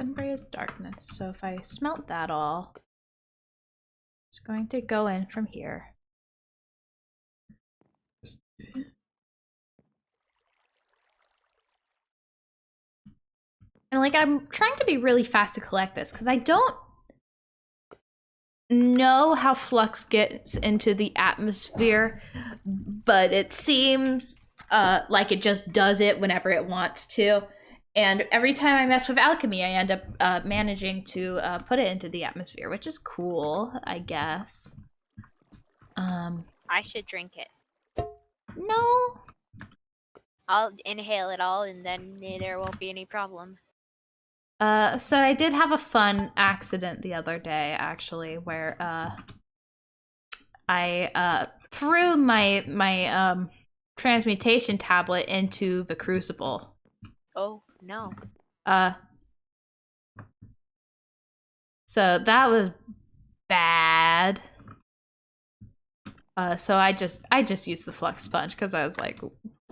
S1: embrace darkness. So if I smelt that all, it's going to go in from here. And like, I'm trying to be really fast to collect this because I don't know how flux gets into the atmosphere, but it seems like it just does it whenever it wants to. And every time I mess with alchemy, I end up managing to put it into the atmosphere, which is cool, I guess.
S5: I should drink it.
S1: No.
S5: I'll inhale it all, and then there won't be any problem.
S1: So I did have a fun accident the other day, actually, where I threw my transmutation tablet into the crucible.
S5: Oh no.
S1: So that was bad. So I just used the flux sponge because I was like,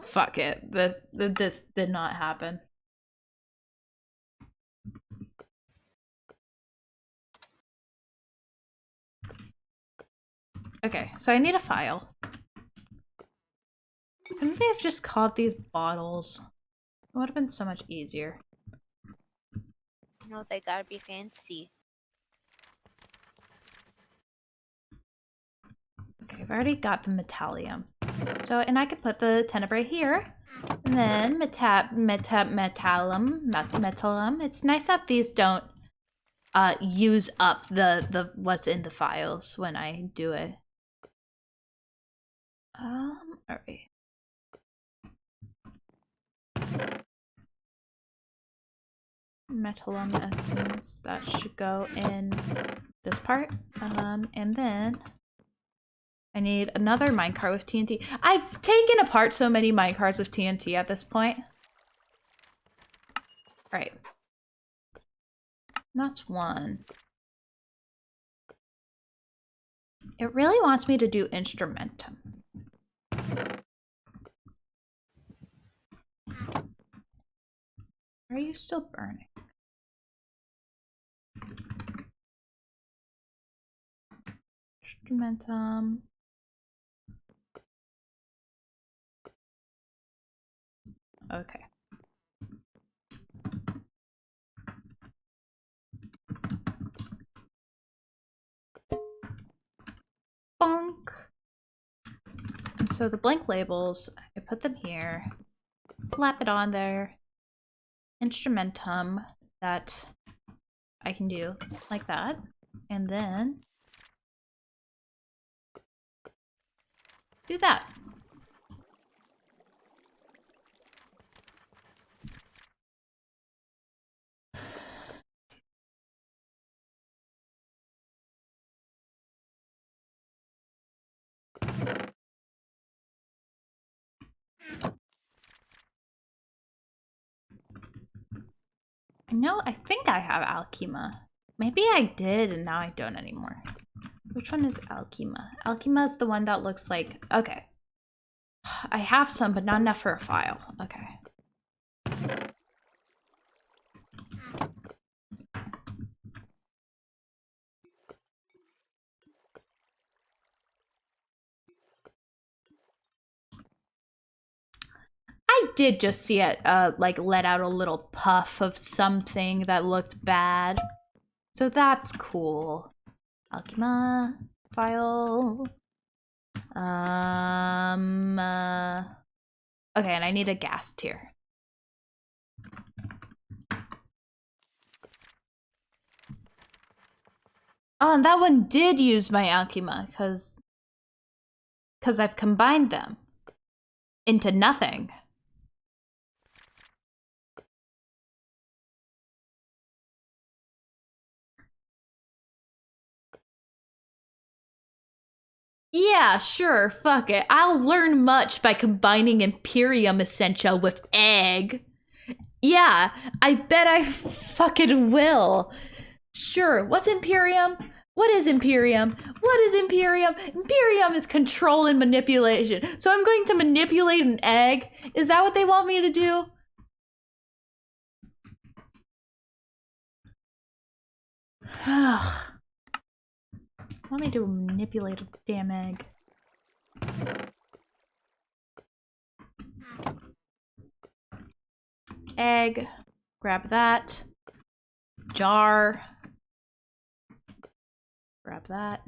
S1: fuck it. This did not happen. Okay, so I need a file. Couldn't they have just called these bottles? It would have been so much easier.
S5: No, they gotta be fancy.
S1: Okay, I've already got the metallium. So, and I could put the tenebrae here. And then metallum. It's nice that these don't use up the what's in the files when I do it. Alright. Metallum essence, that should go in this part. And then I need another minecart with TNT. I've taken apart so many minecarts with TNT at this point. Alright. That's one. It really wants me to do instrumentum. Are you still burning? Instrumentum. Okay. Bonk. And so the blank labels, I put them here, slap it on there. Instrumentum that I can do like that, and then do that. I think I have Alchema. Maybe I did and now I don't anymore. Which one is Alchema? Alchema is the one that looks like... Okay. I have some, but not enough for a file. Okay. I did just see it, like, let out a little puff of something that looked bad. So that's cool. Alchema file. Okay, and I need a gas tier. Oh, and that one did use my Alchema, because I've combined them into nothing. Yeah, sure, fuck it. I'll learn much by combining Imperium Essential with egg. Yeah, I bet I fucking will. Sure, what's Imperium? What is Imperium? What is Imperium? Imperium is control and manipulation. So I'm going to manipulate an egg? Is that what they want me to do? Let me do a manipulate a damn egg. Egg. Grab that. Jar. Grab that.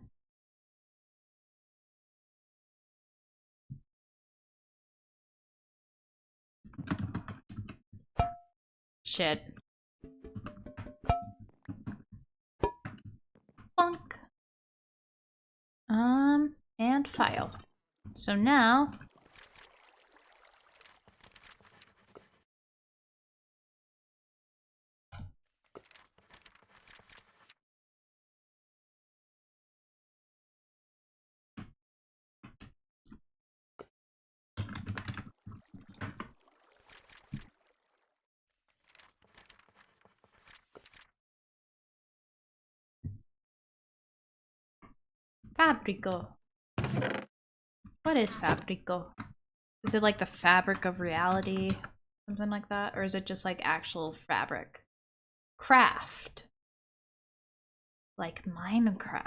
S1: Shit. Plunk. And file. So now... Fabrico. What is Fabrico? Is it like the fabric of reality? Something like that? Or is it just like actual fabric? Craft. Like Minecraft.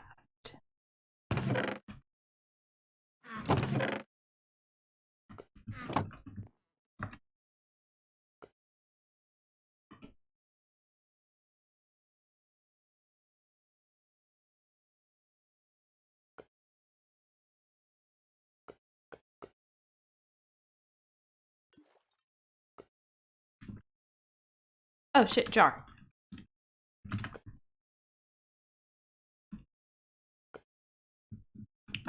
S1: Oh shit, jar.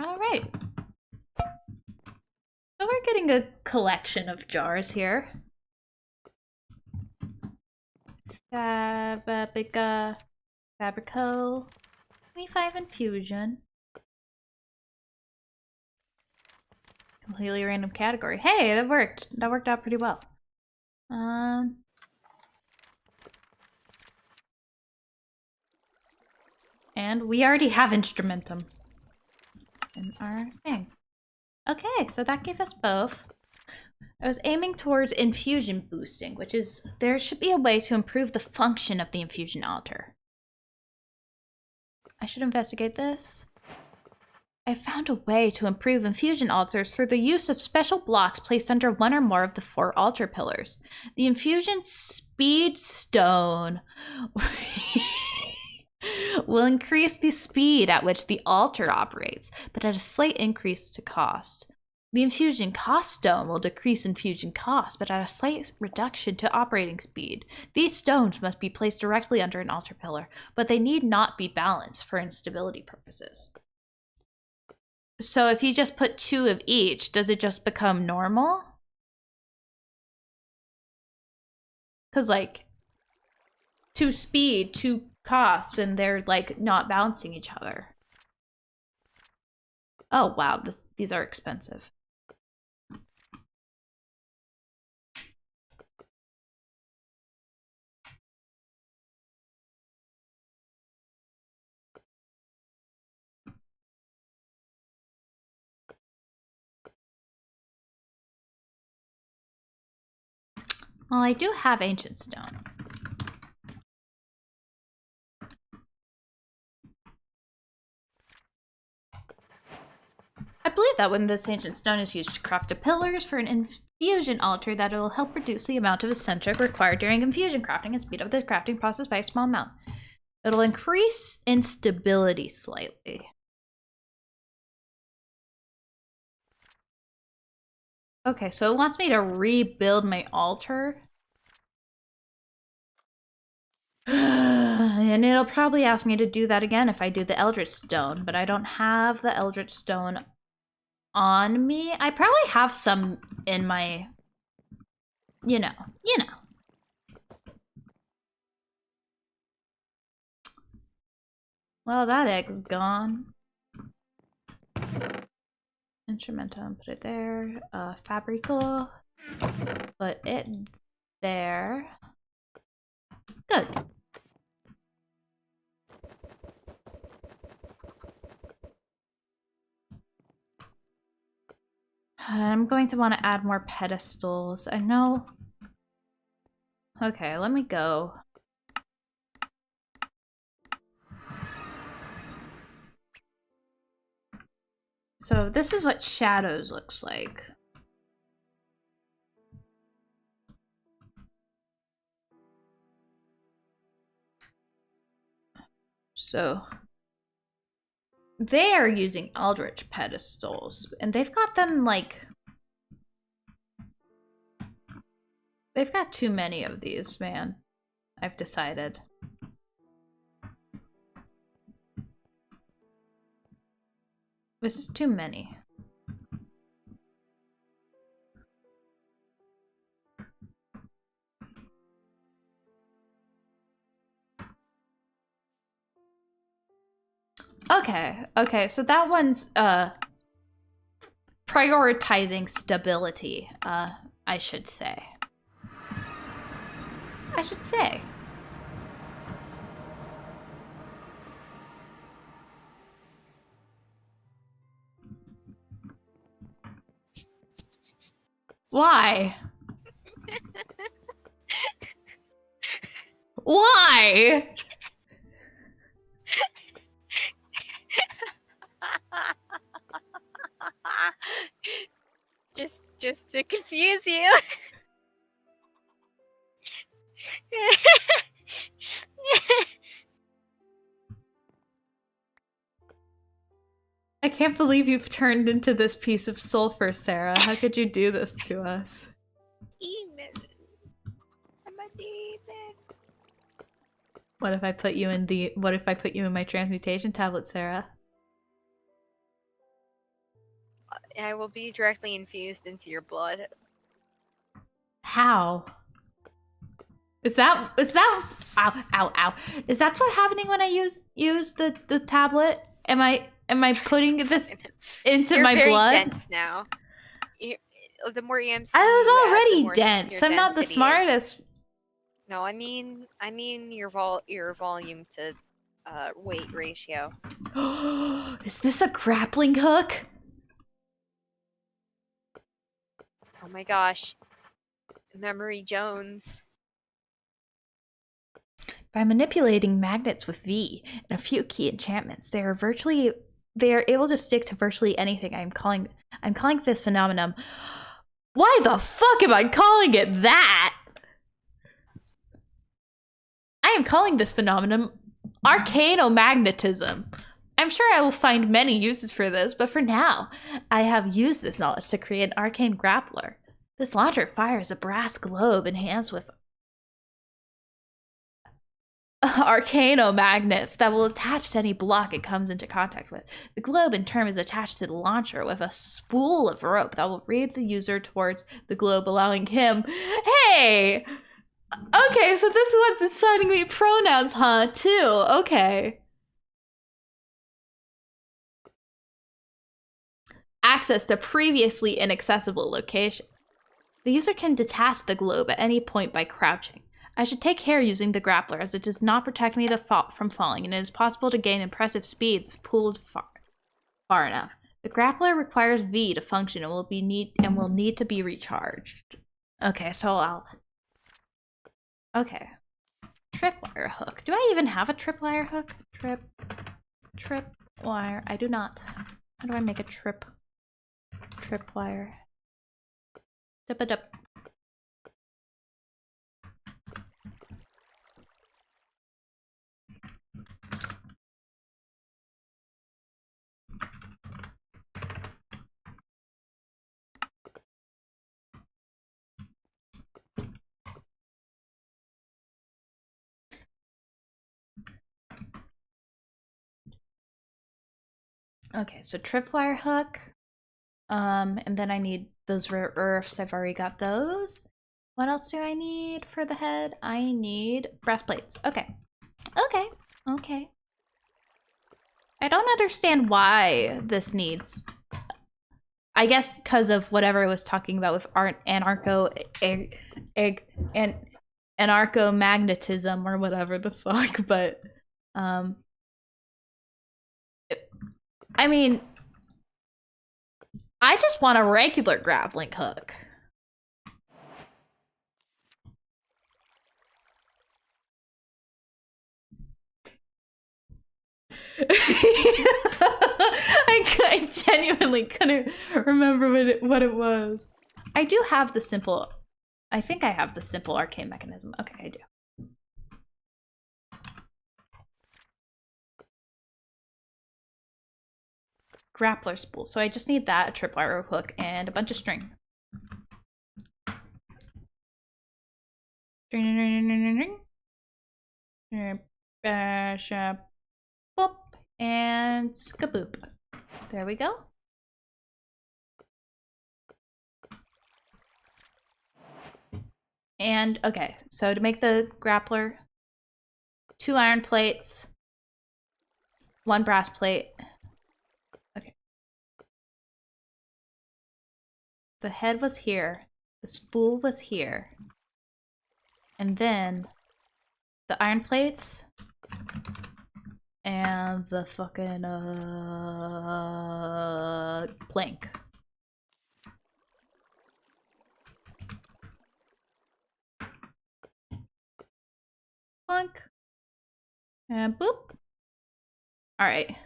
S1: Alright. So we're getting a collection of jars here. Fabrica, Fabrico, 25 infusion. Completely random category. Hey, that worked. That worked out pretty well. And we already have instrumentum in our thing. Okay, so that gave us both. I was aiming towards infusion boosting, which is, there should be a way to improve the function of the infusion altar. I should investigate this. I found a way to improve infusion altars through the use of special blocks placed under one or more of the 4 altar pillars. The infusion speed stone will increase the speed at which the altar operates, but at a slight increase to cost. The infusion cost stone will decrease infusion cost, but at a slight reduction to operating speed. These stones must be placed directly under an altar pillar, but they need not be balanced for instability purposes. So if you just put 2 of each, does it just become normal? Because like 2 speed, 2 cost, and they're like not balancing each other. Oh wow, these are expensive. Well, I do have ancient stone. I believe that when this ancient stone is used to craft the pillars for an infusion altar, that it will help reduce the amount of eccentric required during infusion crafting and speed up the crafting process by a small amount. It'll increase instability slightly. Okay, so it wants me to rebuild my altar. And it'll probably ask me to do that again if I do the Eldritch Stone, but I don't have the Eldritch Stone on me. I probably have some in my, you know. Well, that egg's gone. Instrumentum, put it there. Fabrico, put it there. Good. I'm going to want to add more pedestals. I know. Okay, let me go. So this is what shadows looks like. So they are using Eldritch pedestals, and they've got them like, they've got too many of these, man. I've decided. This is too many. Okay, so that one's prioritizing stability, I should say. Why? Why?
S5: Just to confuse you.
S1: I can't believe you've turned into this piece of sulfur, Sarah. How could you do this to us?
S5: Demon. I'm a demon.
S1: What if I put you in my transmutation tablet, Sarah?
S5: I will be directly infused into your blood.
S1: How? Is that ow. Is that what's happening when I use the tablet? Am I putting this into
S5: You're
S1: my
S5: very
S1: blood?
S5: dense now. The more EMC
S1: I was
S5: you add, the
S1: already
S5: more
S1: dense.
S5: your
S1: I'm not the
S5: density is.
S1: smartest.
S5: No, I mean your volume to weight ratio.
S1: Is this a grappling hook?
S5: Oh my gosh. Memory Jones.
S1: By manipulating magnets with V and a few key enchantments, they are able to stick to virtually anything. I'm calling this phenomenon. Why the fuck am I calling it that? I am calling this phenomenon arcanomagnetism. I'm sure I will find many uses for this, but for now, I have used this knowledge to create an arcane grappler. This launcher fires a brass globe enhanced with arcanomagnets that will attach to any block it comes into contact with. The globe in turn is attached to the launcher with a spool of rope that will lead the user towards the globe, allowing him... Hey! Okay, so this one's assigning me pronouns, huh, too. Okay. Access to previously inaccessible location. The user can detach the globe at any point by crouching. I should take care using the grappler, as it does not protect me from falling, and it is possible to gain impressive speeds if pulled far enough. The grappler requires V to function and will need to be recharged. Okay, so I'll... Okay. Tripwire hook. Do I even have a tripwire hook? Tripwire. I do not. How do I make a tripwire? Dup-a-dup. Okay, so tripwire hook. And then I need those rare earths. I've already got those. What else do I need for the head? I need brass plates. Okay. Okay. I don't understand why this needs... I guess because of whatever I was talking about with anarcho-magnetism or whatever the fuck, but... I mean... I just want a regular grappling hook. I genuinely couldn't remember what it was. I do have the simple... I think I have the simple arcane mechanism. Okay, I do. Grappler spool. So I just need that, a tripwire hook, and a bunch of string. Boop, and skaboop. There we go. And okay, so to make the grappler, 2 iron plates, 1 brass plate. Okay. The head was here, the spool was here, and then the iron plates and the fucking plank. Plunk. And boop. All right.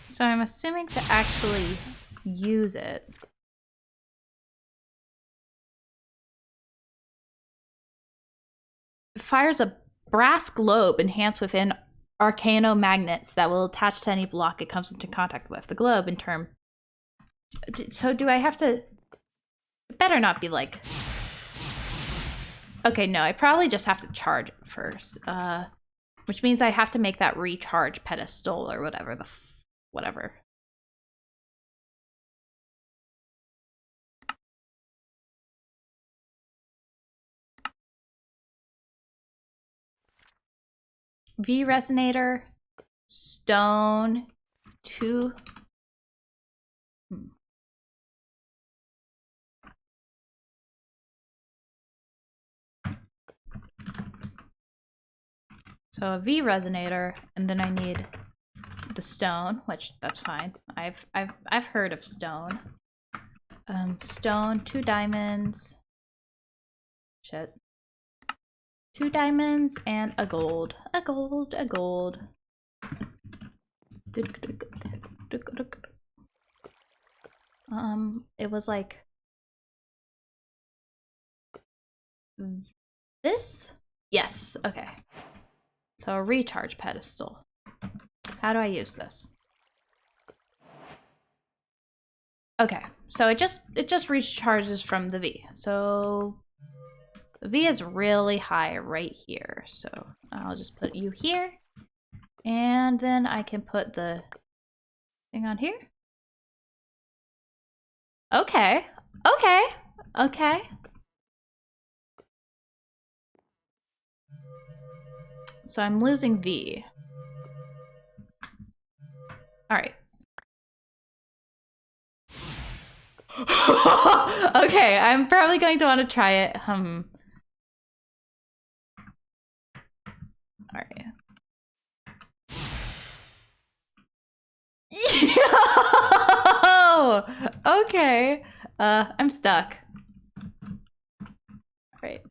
S1: So I'm assuming to actually use it. It fires a brass globe enhanced within arcanomagnets that will attach to any block it comes into contact with. The globe, in turn. So do I have to... It better not be like... Okay, no, I probably just have to charge it first. Which means I have to make that recharge pedestal or whatever the... whatever. V resonator, stone, 2. So a V resonator, and then I need the stone, which that's fine. I've heard of stone. Stone, 2 diamonds. Shit. 2 diamonds and a gold. A gold. It was like this? Yes, okay. So a recharge pedestal. How do I use this? Okay, so it just recharges from the V. So the V is really high right here. So I'll just put you here. And then I can put the thing on here. Okay. So I'm losing V. All right. Okay, I'm probably going to want to try it. All right. Yo! Okay. I'm stuck. All right.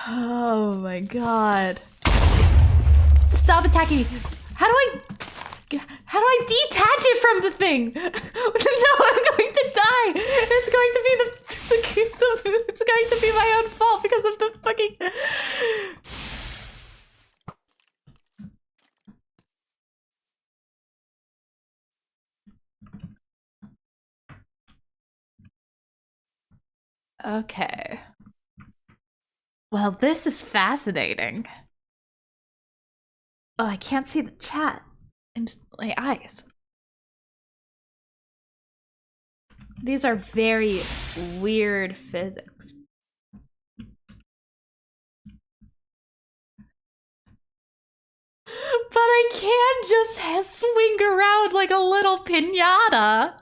S1: Oh my god. Stop attacking me. How do I detach it from the thing? No, I'm going to die. It's going to be it's going to be my own fault because of the fucking... Okay. Well, this is fascinating. Oh, I can't see the chat. My eyes. These are very weird physics. But I can't just swing around like a little piñata.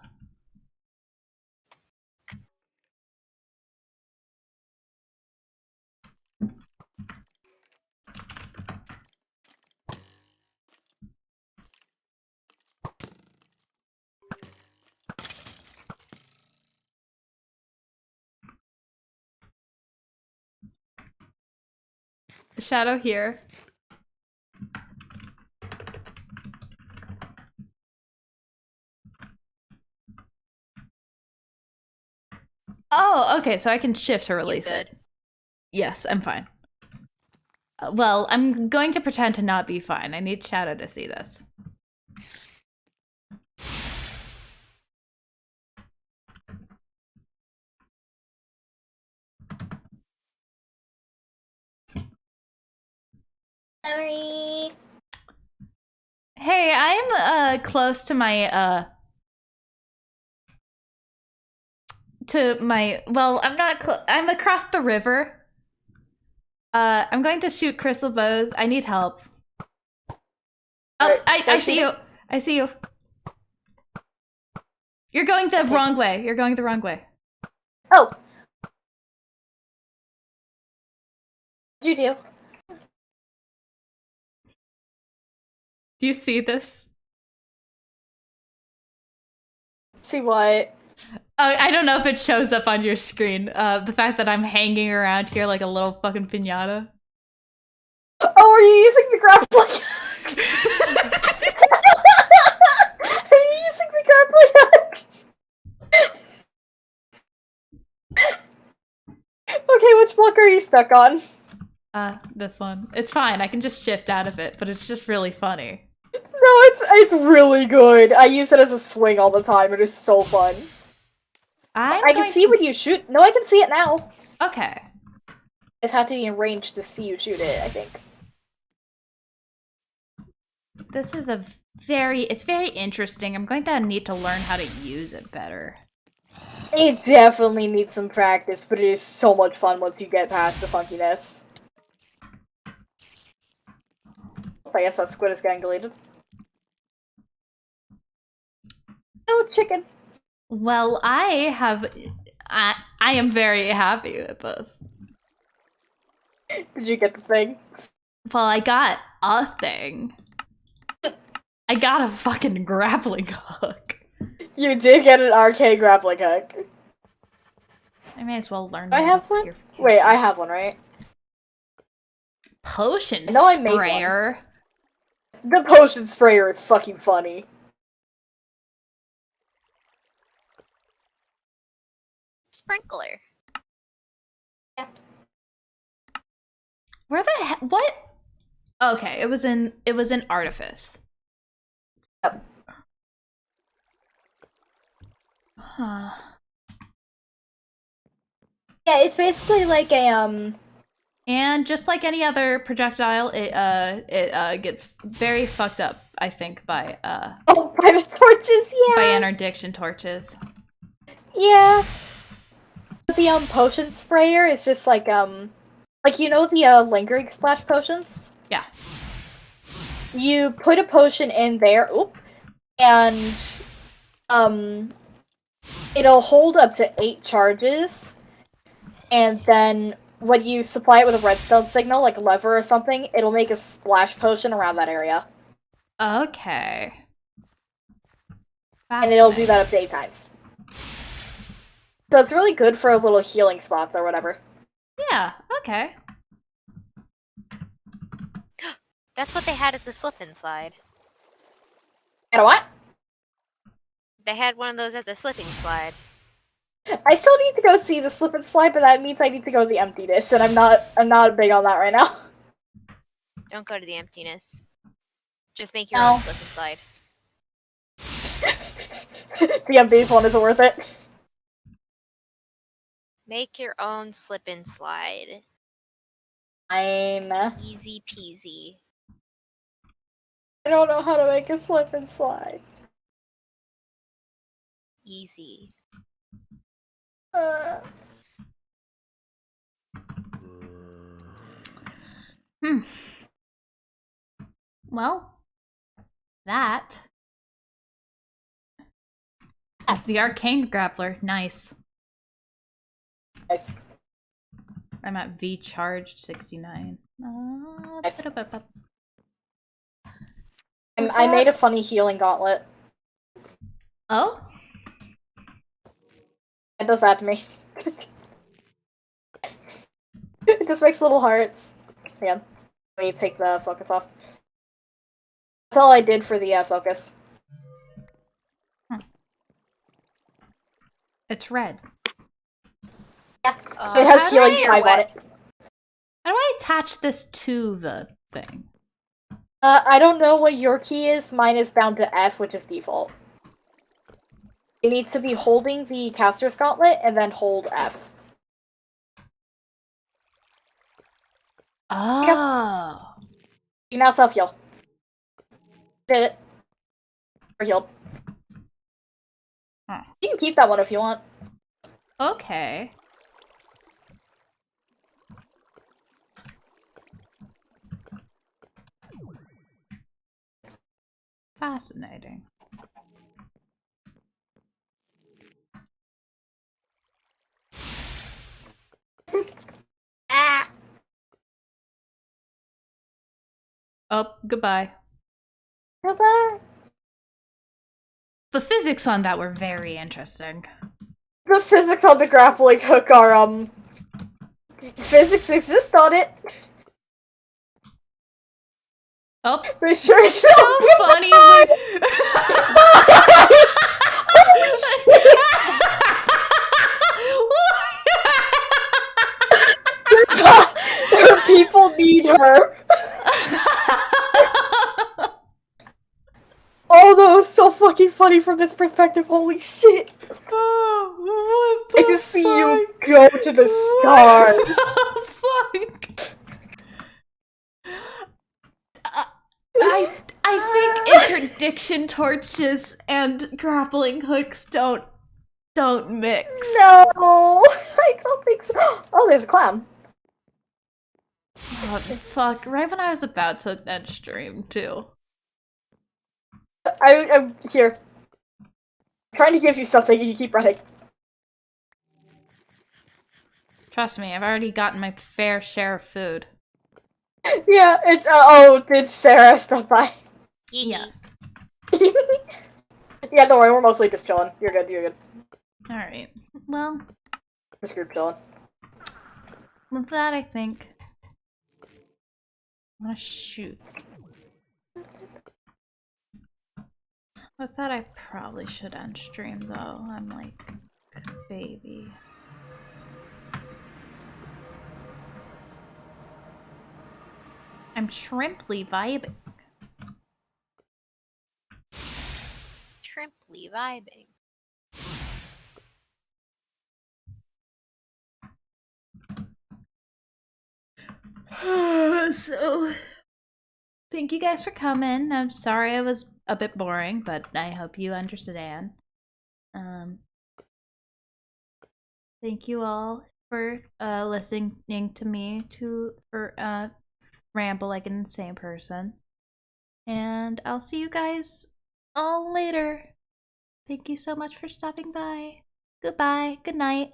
S1: Shadow here. Oh, okay, so I can shift to release it. Yes, I'm fine. Well, I'm going to pretend to not be fine. I need Shadow to see this.
S8: Sorry.
S1: Hey, I'm close to my well, I'm not I'm across the river. I'm going to shoot crystal bows. I need help. Oh,
S8: Alright,
S1: I see you. I see you. You're going the wrong way. You're going the wrong way.
S8: Oh. What'd you do?
S1: Do you see this?
S8: See what?
S1: I don't know if it shows up on your screen. The fact that I'm hanging around here like a little fucking piñata.
S8: Oh, are you using the grappling? Are you using the grappling hook? Okay, which block are you stuck on?
S1: This one. It's fine. I can just shift out of it, but it's just really funny.
S8: No, it's really good. I use it as a swing all the time. It is so fun. I can see when you shoot. No, I can see it now.
S1: Okay.
S8: It's have to be in range to see you shoot it, I think.
S1: This is it's very interesting. I'm going to need to learn how to use it better.
S8: It definitely needs some practice, but it is so much fun once you get past the funkiness. I guess that squid is getting deleted. Oh, chicken.
S1: Well, I am very happy with this.
S8: Did you get the thing?
S1: Well, I got a thing. I got a fucking grappling hook.
S8: You did get an arcade grappling hook.
S1: I may as well learn.
S8: I have one? Wait, I have one, right?
S1: Potion
S8: No, I made
S1: sprayer.
S8: The potion sprayer is fucking funny.
S5: Sprinkler.
S1: Where the heck? What? Okay, it was in artifice.
S8: Yep.
S1: Huh.
S8: Yeah, it's basically like a
S1: And just like any other projectile, it gets very fucked up, I think, by
S8: oh, by the torches, yeah.
S1: by interdiction torches.
S8: Yeah. The potion sprayer is just like you know the lingering splash potions?
S1: Yeah.
S8: You put a potion in there, and it'll hold up to 8 charges, and then when you supply it with a redstone signal, like a lever or something, it'll make a splash potion around that area.
S1: Okay.
S8: And it'll do that up to 8 times. So it's really good for little healing spots or whatever.
S1: Yeah, okay.
S5: That's what they had at the slip and slide.
S8: And what?
S5: They had one of those at the slipping slide.
S8: I still need to go see the slip and slide, but that means I need to go to the emptiness, and I'm not big on that right now.
S5: Don't go to the emptiness. Just make your own slip and slide.
S8: The emptiness one isn't worth it.
S5: Make your own slip and slide.
S8: Fine.
S5: Easy peasy.
S8: I don't know how to make a slip and slide.
S5: Easy.
S1: Well, that is the arcane grappler. Nice.
S8: Nice.
S1: I'm at V charged 69.
S8: Nice. I made a funny healing gauntlet.
S1: Oh?
S8: It does that to me. It just makes little hearts. Hang on. Let me take the focus off. That's all I did for the focus.
S1: It's red.
S8: Yeah, so it has healing 5 on it.
S1: How do I attach this to the thing?
S8: I don't know what your key is. Mine is bound to F, which is default. You need to be holding the caster's gauntlet and then hold F.
S1: Oh.
S8: You now self-heal. Did it. Or healed.
S1: Huh.
S8: You can keep that one if you want.
S1: Okay. Fascinating.
S8: Ah!
S1: Oh, goodbye.
S8: Goodbye.
S1: The physics on that were very interesting.
S8: The physics on the grappling hook are, physics exist on it.
S1: Oh,
S8: For sure.
S1: it's so funny
S8: when people need her. Oh, that was so fucking funny from this perspective. Holy shit.
S1: Oh, what
S8: I
S1: the
S8: can see you go to the stars.
S1: Fuck. I think interdiction torches and grappling hooks don't mix.
S8: No, I don't think so. Oh, there's a clown.
S1: Oh, fuck. Right when I was about to end stream, too.
S8: I'm here. I'm trying to give you something and you keep running.
S1: Trust me, I've already gotten my fair share of food.
S8: Yeah, it's, oh, did Sarah stop by?
S1: Yes.
S8: Yeah, don't worry, we're mostly just chilling. You're good, you're good.
S1: Alright. Well,
S8: Just group chilling.
S1: with that, I think I'm gonna shoot. With that, I probably should end stream, though. I'm like, baby. I'm shrimply vibing.
S5: Shrimply vibing.
S1: So, thank you guys for coming. I'm sorry I was a bit boring, but I hope you understand. Thank you all for listening to me ramble like an insane person. And I'll see you guys all later. Thank you so much for stopping by. Goodbye. Good night.